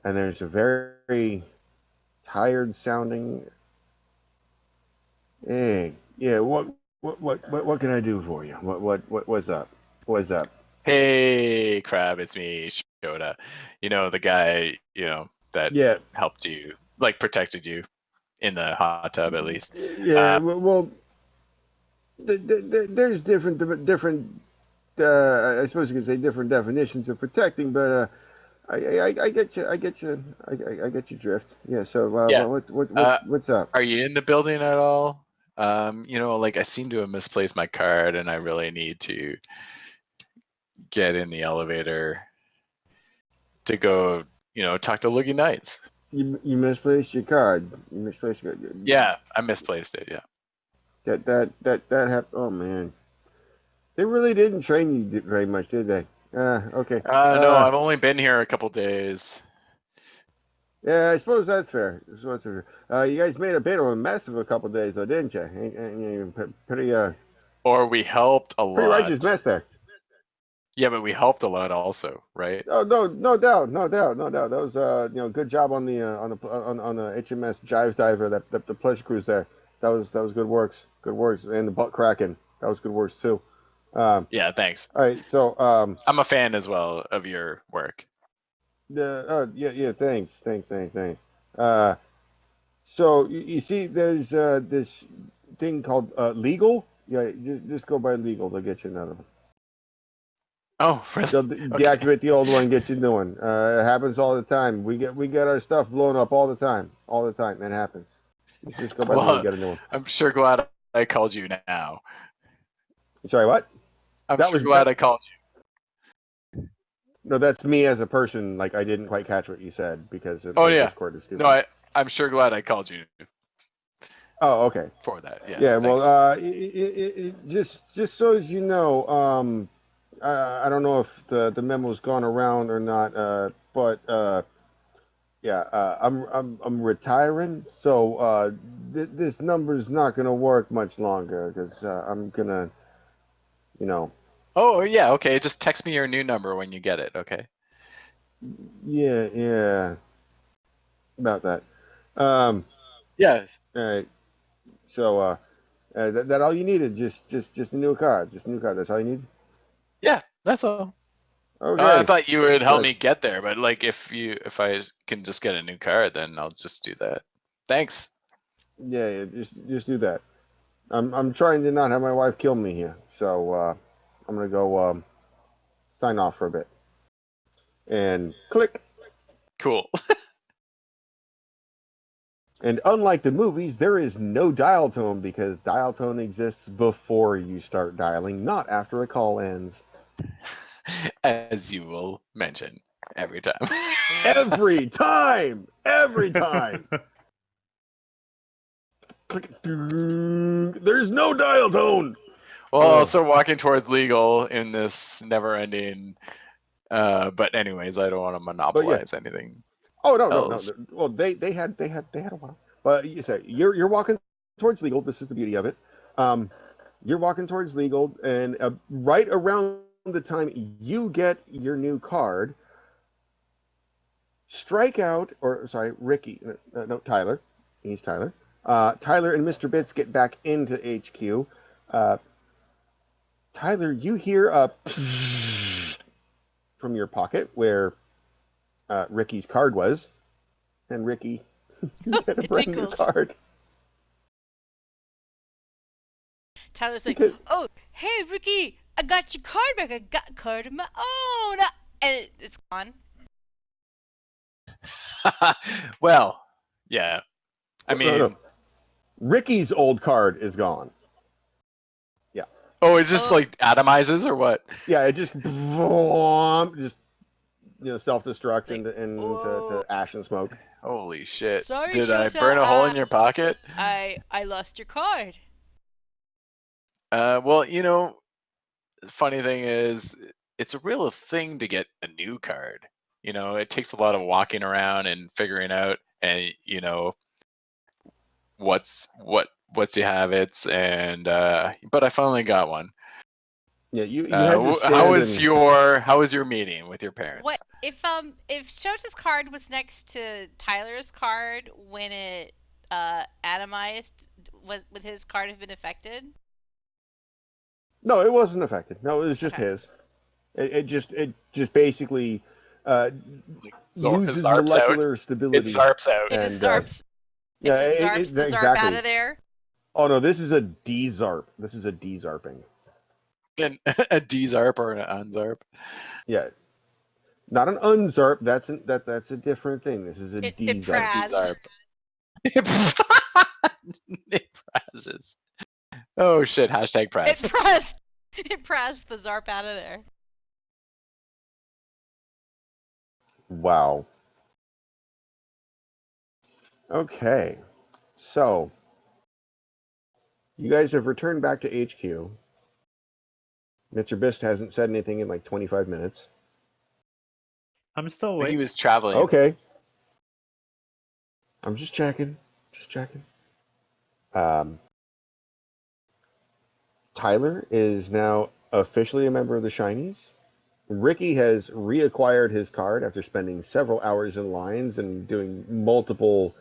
and there's a very tired sounding. Hey, yeah, what can I do for you? What's up? What's up? Hey, crab, it's me, Shota. You know, the guy, you know, that Yeah, helped you, like protected you in the hot tub at least. yeah. Well, there's different. I suppose you could say different definitions of protecting, but I get you. I get you drift. Yeah. So Yeah. what's up? Are you in the building at all? You know, like I seem to have misplaced my card and I really need to get in the elevator to go, you know, talk to Loogie Knights. You misplaced your card. You misplaced your card. Yeah, I misplaced it, yeah. That happened. Oh man, they really didn't train you very much, did they? Okay. No, I've only been here a couple days. Yeah, I suppose that's fair. I suppose that's fair. You guys made a bit of a mess of a couple of days, though, didn't you? Pretty Or we helped a pretty righteous lot. mess there. Yeah, but we helped a lot also, right? Oh no, no doubt. That was good job on the HMS Jive Diver, the pleasure cruise there. That was good works, and the butt cracking. That was good works too. Yeah, thanks. All right, so I'm a fan as well of your work. yeah, thanks. Uh, so you see, there's this thing called legal. Yeah, just go by legal. They'll get you another one. Oh, really? They'll Okay. deactivate the old one and get you a new one. It happens all the time. We get our stuff blown up all the time. All the time. That happens. You should just go by legal and Well, get a new one. I'm sure glad I called you now. Sorry, what? I'm That sure was that. glad I called No, that's me as a person. Like I didn't quite catch what you said because you. Oh the yeah. Discord is No, stupid. I'm sure glad I called you Oh, okay. for that. Yeah. Yeah. Well, thanks. just so as you know, I don't know if the memo's gone around or not, but yeah, I'm retiring, so this number's not gonna work much longer because I'm gonna, you know, Oh yeah. Okay. Just text me your new number when you get it. Okay. yeah, about that. Um, Yes. all right. So that all you needed, just a new card, just a new card. That's all you need. Yeah. That's all. I Okay, thought you would help good. me get there, but like if I can just get a new card, then I'll just do that. Thanks. Yeah, just do that. I'm trying to not have my wife kill me here, so I'm gonna go sign off for a bit. And click. Cool. And unlike the movies, there is no dial tone because dial tone exists before you start dialing, not after a call ends. As you will mention every time. Every time! Every time! Click. There's no dial tone! Well, Ugh. also walking towards legal in this never-ending. But anyways, I don't want to But yeah. monopolize anything Oh no. else. Well, they had a while. But you say you're walking towards legal. This is the beauty of it. You're walking towards legal, and right around the time you get your new card, Ricky, no, Tyler. He's Tyler. Tyler and Mr. Bits get back into HQ. Tyler, you hear a from your pocket where Ricky's card was, and Ricky, you get a It brand new tinkles. card. Tyler's like, Because "Oh, hey Ricky, I got your card back. I got a card of my own," and it's gone. Well, yeah. I no, mean, Ricky's old card is gone. Yeah, oh, it just Oh, like atomizes or what? yeah, it just self destructs like, into oh, ash and smoke. Holy shit. sorry, Did I Shota. burn a hole in your pocket? I lost your card. Well, the funny thing is, it's a real thing to get a new card. It takes a lot of walking around and figuring out, and what's you have it's, and but I finally got one. Yeah, you had to How stand was and your meeting with your What parents? if Shota's card was next to Tyler's card when it atomized? Would his card have been affected? no, it wasn't affected. No, it was just Okay. his. It just basically uh, Like loses zarps out. molecular It stability, zarps out. It just and zarps. It yeah, just zarps the zarp out exactly. of there. Oh no, this is a D-zarp. This is a D-zarping. Then a D zarp or an unzarp. Yeah, not an unzarp. That's a different thing. This is a It D-zarp. D prazzed. zarp. It presses. Oh shit! Hashtag It press. pressed. It prazzed the zarp out of there. Wow. Okay, so you guys have returned back to HQ. Mr. Bist hasn't said anything in like 25 minutes. I'm still He awake. was traveling. Okay. I'm just checking. Just checking. Um, Tyler is now officially a member of the Shinies. Ricky has reacquired his card after spending several hours in lines and doing multiple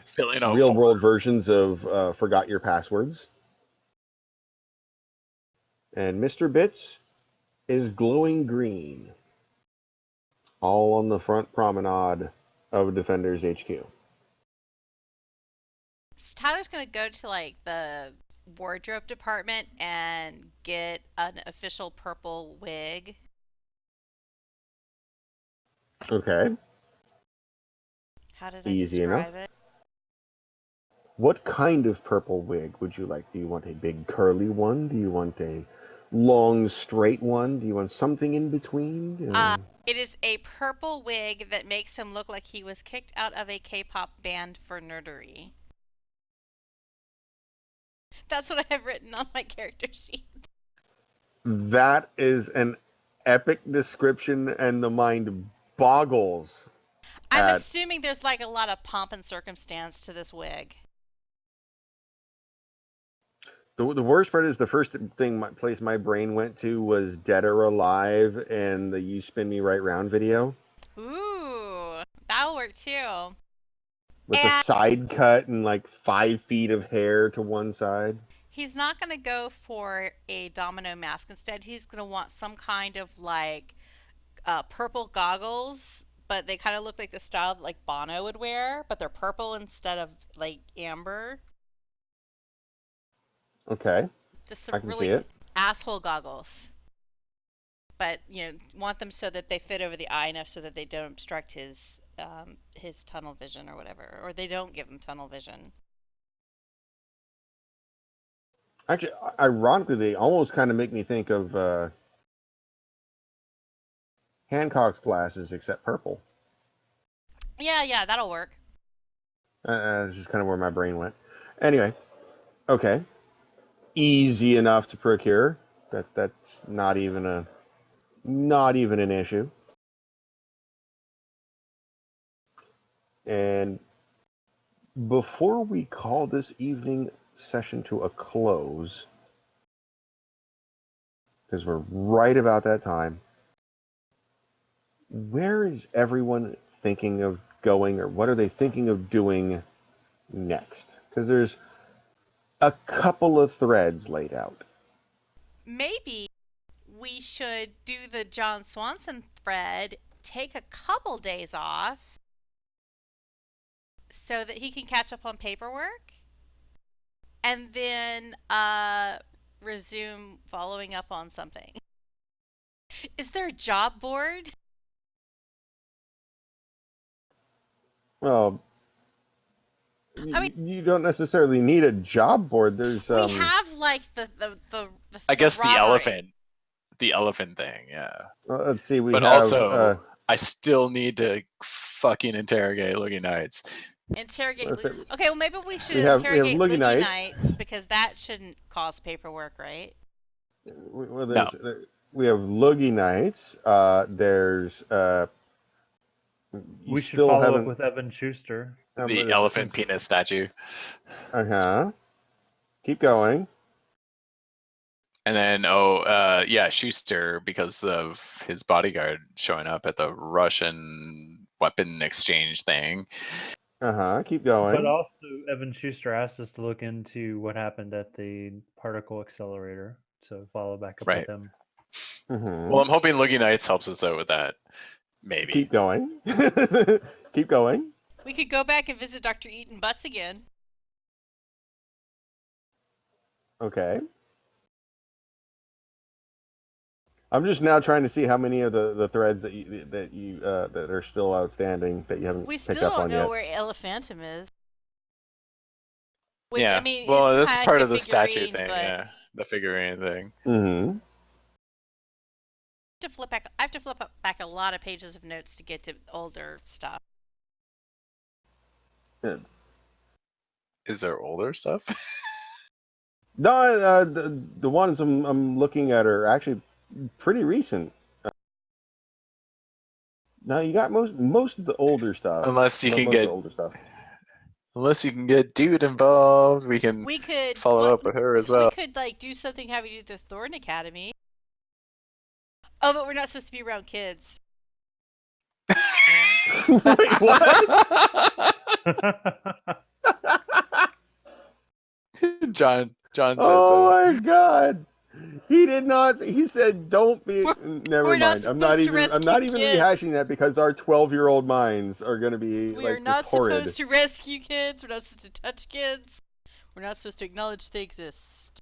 Filling out real world form. versions of Forgot Your Passwords. And Mr. Bits is glowing green, all on the front promenade of Defenders HQ. So Tyler's gonna go to like the wardrobe department and get an official purple wig. Okay, How did I easy enough. describe it? What kind of purple wig would you like? Do you want a big curly one? Do you want a long, straight one? Do you want something in between? It is a purple wig that makes him look like he was kicked out of a K-pop band for nerdery. That's what I have written on my character sheet. That is an epic description, and the mind boggles. I'm assuming there's like a lot of pomp and circumstance to this wig. The worst part is the first place my brain went to was Dead or Alive and the You Spin Me Right Round video. Ooh, that'll work too. With the side cut and like 5 feet of hair to one side. He's not going to go for a domino mask. Instead, he's going to want some kind of like purple goggles, but they kind of look like the style that like Bono would wear, but they're purple instead of like amber. Okay. Just I some can really see it. asshole goggles. But, want them so that they fit over the eye enough so that they don't obstruct his tunnel vision or whatever, or they don't give him tunnel vision. Actually, ironically, they almost kind of make me think of Hancock's glasses, except purple. Yeah, that'll work. That's just kind of where my brain went. Anyway, okay. Easy enough to procure. That's not even an issue. And before we call this evening session to a close, because we're right about that time, where is everyone thinking of going, or what are they thinking of doing next? Because there's a couple of threads laid out. Maybe we should do the John Swanson thread, take a couple days off so that he can catch up on paperwork, and then resume following up on something. Is there a job board? Well, you don't necessarily need a job board. There's we have like the I guess the robbery. elephant thing, yeah. Let's see. But also, I still need to fucking interrogate Loogie Knights. Interrogate. Let's say- Okay, well maybe we should we have interrogate Loogie Loogie Knights. Knights because that shouldn't cause paperwork, right? Well, No. we have Loogie Knights. There's We should still follow haven't up with Evan Schuster. The elephant penis statue. Keep going. And then, Schuster, because of his bodyguard showing up at the Russian weapon exchange thing. Keep going. But also, Evan Schuster asked us to look into what happened at the particle accelerator. So follow back up with him. Well, I'm hoping Loogie Knights helps us out with that. Maybe. Keep going. Keep going. We could go back and visit Dr. Eaton Butts again. Okay. I'm just now trying to see how many of the threads that are still outstanding that you haven't We picked still up on don't know yet. where Elephantom is. Which, Yeah. I mean, well, is that's kind part like of the statue thing, but yeah. The figurine thing. Mm-hmm. I have to flip back a lot of pages of notes to get to older stuff. Is there older stuff? No, the ones I'm looking at are actually pretty recent. No, you got most of the older stuff. Unless you can most get of the older stuff. Unless you can get Dude involved, we can We could follow up with her as well. We could like do something having to do with the Thorn Academy. Oh, but we're not supposed to be around kids. Wait, what? John said Oh so. my God! He did not. He said, "Don't be." Never we're not mind. I'm not supposed to even. I'm rescue not even kids. rehashing that because our 12-year-old minds are going to be We like are not just horrid. supposed to rescue kids. We're not supposed to touch kids. We're not supposed to acknowledge they exist.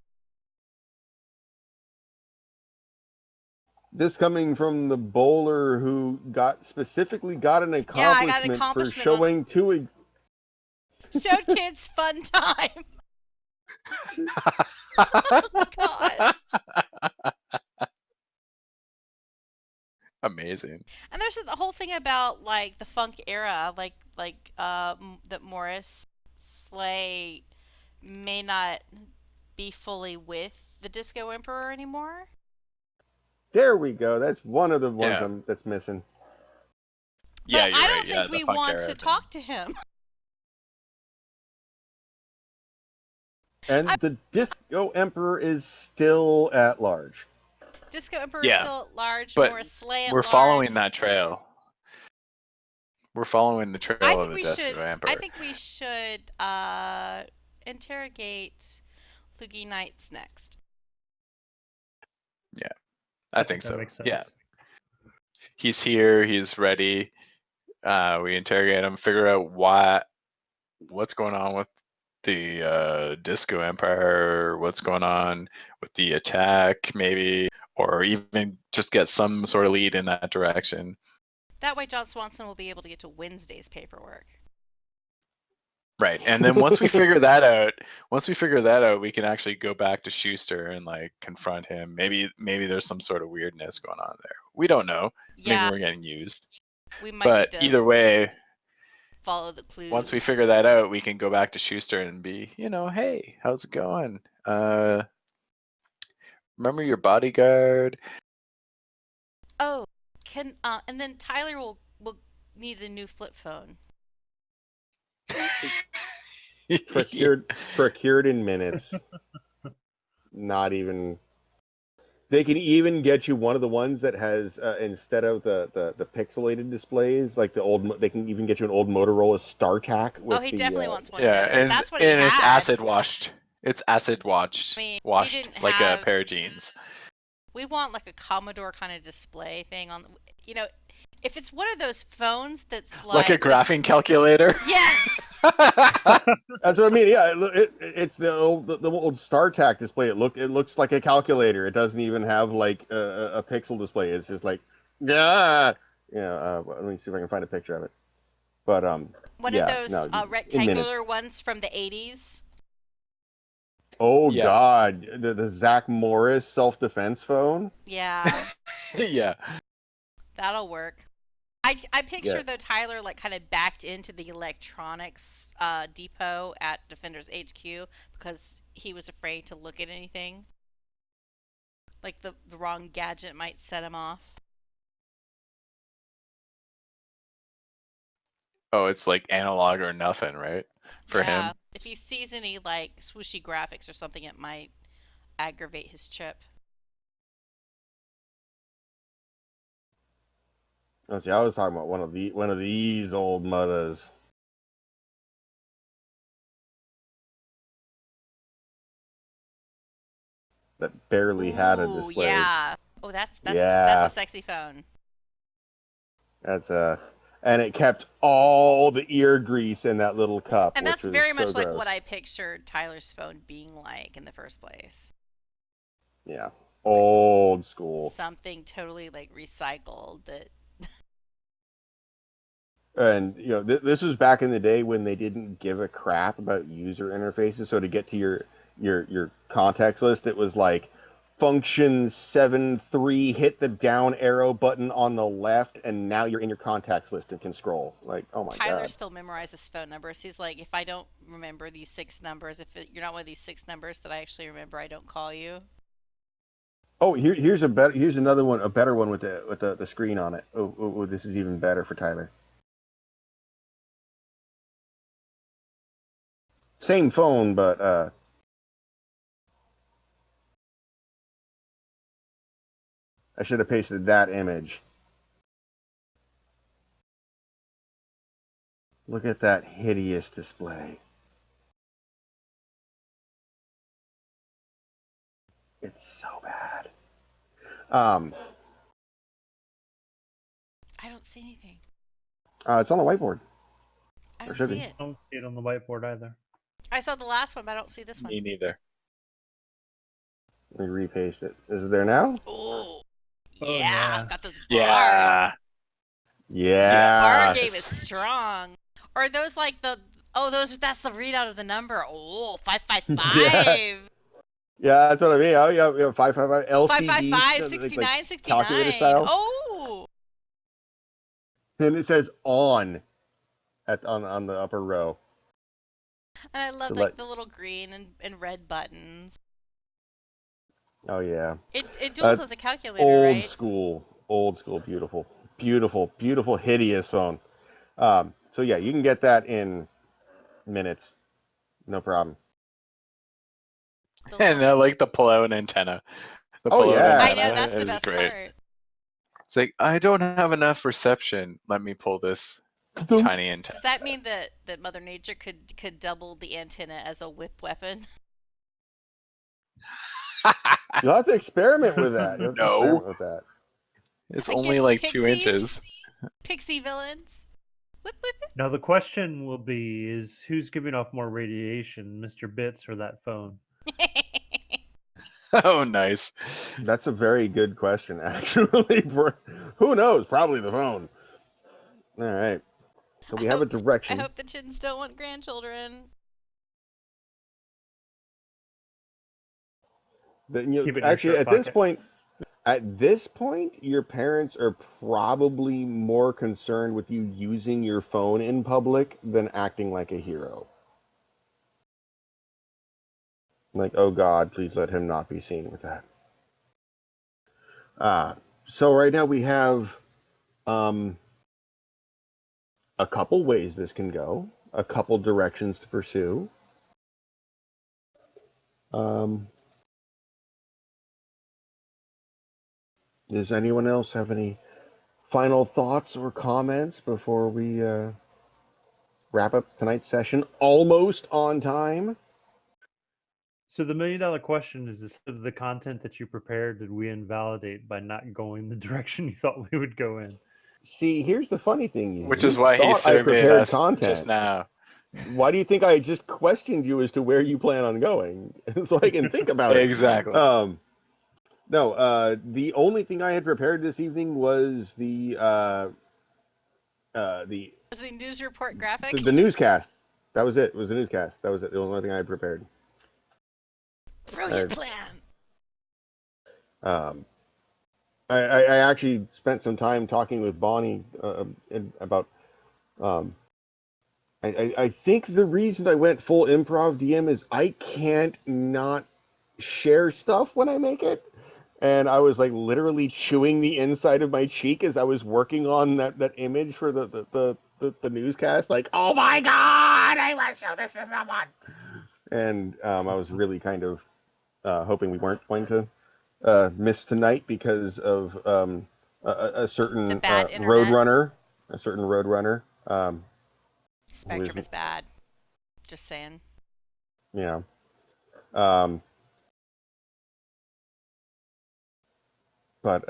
This coming from the bowler who specifically got an accomplishment, Yeah, I got an accomplishment for showing two. Showed kids fun time. Oh, God. Amazing. And there's the whole thing about like the funk era, that Morris Slay may not be fully with the Disco Emperor anymore. There we go. That's one of the ones Yeah. that's missing. Yeah, But you're I right. don't Yeah, think the we funk want era to thing. talk to him. And the Disco Emperor is still at large. Disco Emperor Yeah, still at large, but Morris Slay at we're large. following that trail. We're following the trail I of think the we Disco should. Emperor. I think we should interrogate Luigi Knights next. Yeah, I think that so. makes sense. Yeah, he's here. He's ready. We interrogate him, figure out what's going on with the Disco Empire, what's going on with the attack, maybe, or even just get some sort of lead in that direction. That way, John Swanson will be able to get to Wednesday's paperwork. Right, and then once we figure that out, we can actually go back to Schuster and like confront him. Maybe there's some sort of weirdness going on there. We don't know. Yeah, Maybe we're getting used. we might But need to either way, follow the clues. once we figure that out, we can go back to Schuster and be, hey, how's it going? Remember your bodyguard? Oh, and then Tyler will need a new flip phone. Procured in minutes. Not even. They can even get you one of the ones that has instead of the pixelated displays, like they can even get you an old Motorola StarTAC. With He definitely wants one Yeah, of those. and That's what he and had. it's acid washed. It's acid washed, I mean, we washed didn't like have- a pair of jeans. We want like a Commodore kind of display thing on. If it's one of those phones that's Like a graphing calculator. Yes. That's what I mean. Yeah, it's the old StarTAC display. It looks like a calculator. It doesn't even have like a pixel display. It's just like, yeah. Let me see if I can find a picture of it. But one yeah, of those no, rectangular ones from the 80s. Oh Yeah. God, the Zach Morris self-defense phone. Yeah, Yeah. that'll work. I picture Yeah. though Tyler like kind of backed into the electronics depot at Defenders HQ because he was afraid to look at anything. Like the wrong gadget might set him off. Oh, it's like analog or nothing, right? For him. If he sees any like swooshy graphics or something, it might aggravate his chip. Let's see, I was talking about one of these old mutters. That barely had a display. Yeah. Oh, that's Yeah. a sexy phone. That's and it kept all the ear grease in that little cup. And which that's was very so much like gross. what I pictured Tyler's phone being like in the first place. Yeah, old school. Something totally like recycled that. And this was back in the day when they didn't give a crap about user interfaces. So to get to your contacts list, it was like function 7.3, hit the down arrow button on the left, and now you're in your contacts list and can scroll. Like, oh my Tyler God. still memorizes phone numbers. He's like, if I don't remember these 6 numbers, you're not one of these 6 numbers that I actually remember, I don't call you. Oh, here's another one, a better one with the screen on it. Oh, this is even better for Tyler. Same phone, but I should have pasted that image. Look at that hideous display. It's so bad. I don't see anything. It's on the whiteboard. I Or don't should see be. it. I don't see it on the whiteboard either. I saw the last one, but I don't see this one. Me neither. Let me repaste it. Is it there now? Oh, Oh, yeah, yeah. got those bars. Yeah. Yeah. Bar game is strong. Or those like that's the readout of the number. Oh, 555. Yeah, that's what I mean. Oh, yeah, 555 LCD. 555, like 69, 69. calculator style. Oh, And it says on on the upper row. And I love To like let- the little green and red buttons. Oh yeah. It duels as a calculator, Old right? school, beautiful, hideous phone. So yeah, you can get that in minutes, no problem. The And little... I like the pull-out antenna. The Oh, pull-out yeah. I know, antenna that's the is best great. part. It's like, I don't have enough reception. Let me pull this tiny antenna. Does that mean that Mother Nature could double the antenna as a whip weapon? You'll have to experiment with that. No. It's only Against like 2 inches. Pixie villains. Whip, whip, whip. Now the question will be: is who's giving off more radiation, Mr. Bits or that phone? Oh, nice. That's a very good question, actually. Who knows? Probably the phone. All right. So we have a I direction. hope the Chins don't want grandchildren. Keep it in your Actually, shirt at this point, your parents are probably more concerned with you using your phone in public than acting like a hero. Like, oh God, please let him not be seen with that. So right now we have a couple ways this can go, a couple directions to pursue. Does anyone else have any final thoughts or comments before we wrap up tonight's session almost on time? So the $1 million question is the content that you prepared, did we invalidate by not going the direction you thought we would go in? See, here's the funny thing. Which You is why he thought I surveyed prepared us content. just now. Why do you think I just questioned you as to where you plan on going? So I can think about it. Exactly. No, the only thing I had prepared this evening was the Was the news report graphic? the newscast. That was it. It was the newscast. That was it. It was the only thing I had prepared. Brilliant plan. I actually spent some time talking with Bonnie about. I think the reason I went full improv DM is I can't not share stuff when I make it. And I was like literally chewing the inside of my cheek as I was working on that image for the newscast. Like, oh my God, I want to show this to someone. And I was really kind of hoping we weren't going to miss tonight because of a certain The bad internet. roadrunner. Spectrum is bad. Just saying. Yeah. But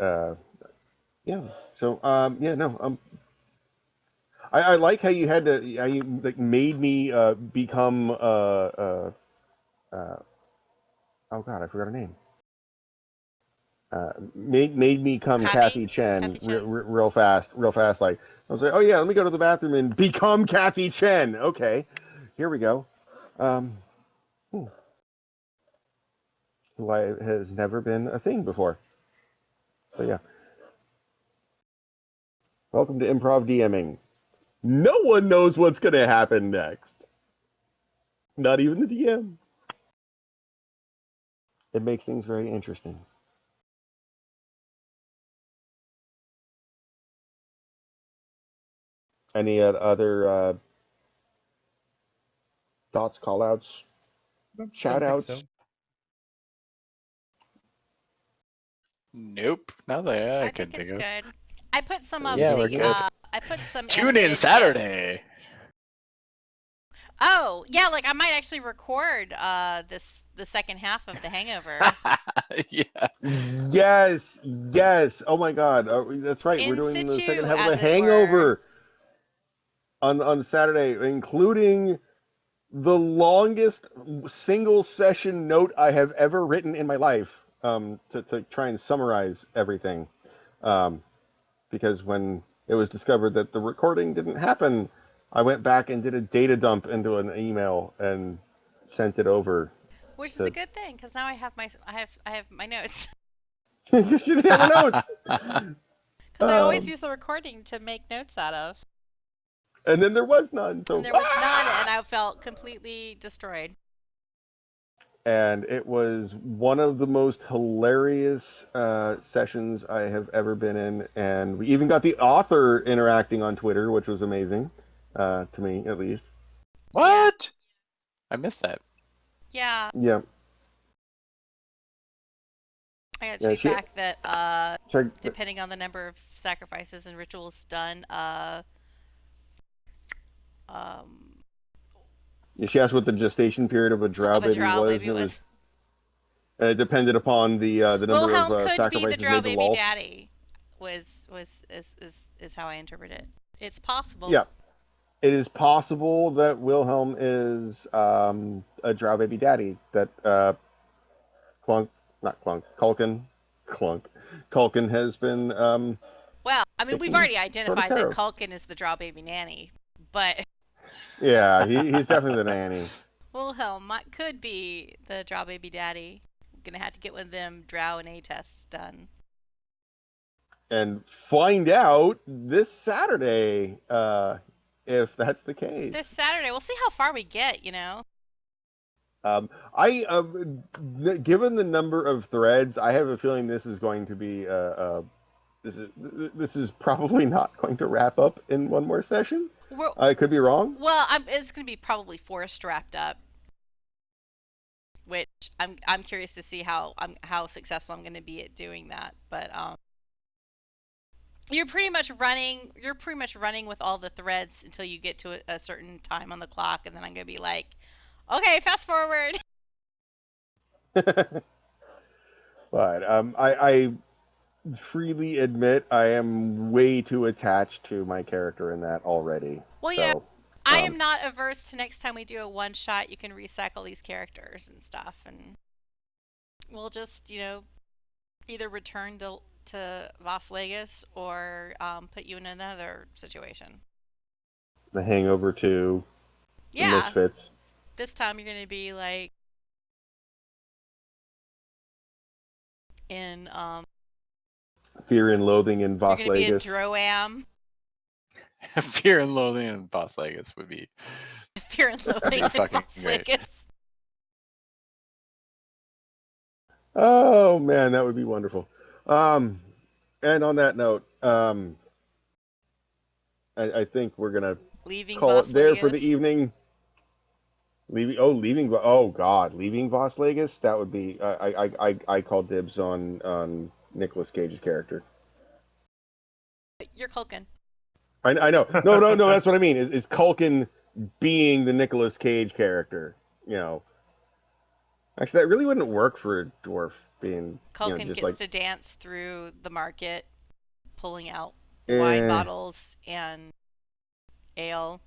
yeah. So yeah, no. I like how you had to how you like made me become oh God, I forgot her name. Made me come Kathy Chen, Kathy Chen. real fast. Like I was like, oh yeah, let me go to the bathroom and become Kathy Chen. Okay, here we go. Who has never been a thing before. So yeah. Welcome to Improv DMing. No one knows what's going to happen next. Not even the DM. It makes things very interesting. Any other thoughts, call-outs, shout-outs? So. Nope. Not that I can think it's think of. good. I put some of Yeah, we're the good. I put some Tune in animated Saturday. GIFs. Oh, yeah, like I might actually record the second half of The Hangover. Yeah. Yes. Oh my God, that's right. We're In doing the second situ, half of The as it were. Hangover on Saturday, including the longest single session note I have ever written in my life. To try and summarize everything, because when it was discovered that the recording didn't happen, I went back and did a data dump into an email and sent it over. Which is a good thing because now I have my notes. You should have the notes. Because Because I always Um, use the recording to make notes out of. And then there was none. So And there was none, and I felt completely destroyed. And it was one of the most hilarious sessions I have ever been in, and we even got the author interacting on Twitter, which was amazing, to me at least. What? I missed that. Yeah. Yeah. I got Yeah, tweet she- back that Check, depending on the number of sacrifices and rituals done, she asked what the gestation period of a drow of a baby drow was, baby was. and it depended upon the number Wilhelm of could be the sacrifices drow made to baby Lolth. daddy. Is how I interpret it. It's possible. Yeah. It is possible that Wilhelm is a drow baby daddy, that Culkin has been Well, I mean, we've taking already sort of identified care that of. Culkin is the drow baby nanny, but Yeah, he's definitely the nanny. Wilhelm could be the drow baby daddy. Gonna have to get one of them drow and A tests done. And find out this Saturday if that's the case. This Saturday, we'll see how far we get. Given the number of threads, I have a feeling this is going to be this is probably not going to wrap up in one more session. I could be wrong. Well, it's gonna be probably forced wrapped up, which I'm curious to see how successful I'm gonna be at doing that. But you're pretty much running with all the threads until you get to a certain time on the clock, and then I'm gonna be like, okay, fast forward. But I freely admit I am way too attached to my character in that already. Well, so, I am not averse to next time we do a one shot, you can recycle these characters and stuff, and we'll just either return to Vas Vegas or put you in another situation. The Hangover 2, the Misfits. This time you're going to be like in Fear and Loathing in Vas You're going to be in Vegas. Droam. Fear and Loathing in Vas Vegas would be Fear and Loathing in Vas Vegas. Oh man, that would be wonderful. And on that note, I think we're gonna call it there for the evening. Leaving Vas Vegas. That would be. I call dibs on Nicolas Cage's character. You're Culkin. I know. No. That's what I mean. Is Culkin being the Nicolas Cage character? Actually, that really wouldn't work for a dwarf being. Culkin just gets to dance through the market, pulling out wine bottles and ale.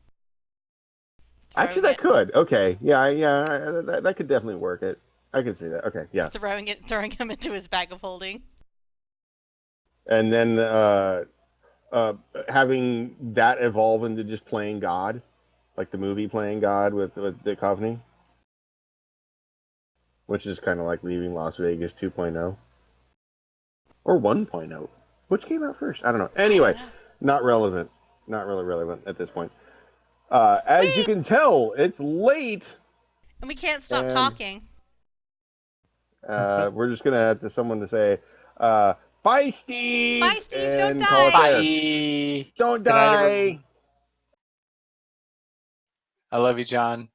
Actually, that could. Okay. Yeah. That could definitely work. I could see that. Okay. Yeah. Throwing him into his bag of holding. And then having that evolve into just playing God, like the movie Playing God with Dick Coveney, which is kind of like Leaving Las Vegas 2.0 or 1.0. Which came out first? I don't know. Anyway, not relevant. Not really relevant at this point. As you can tell, it's late. And we can't stop talking. We're just going to have someone to say, bye, Steve! Bye, Steve! Don't die! Bye! Don't die! I love you, John.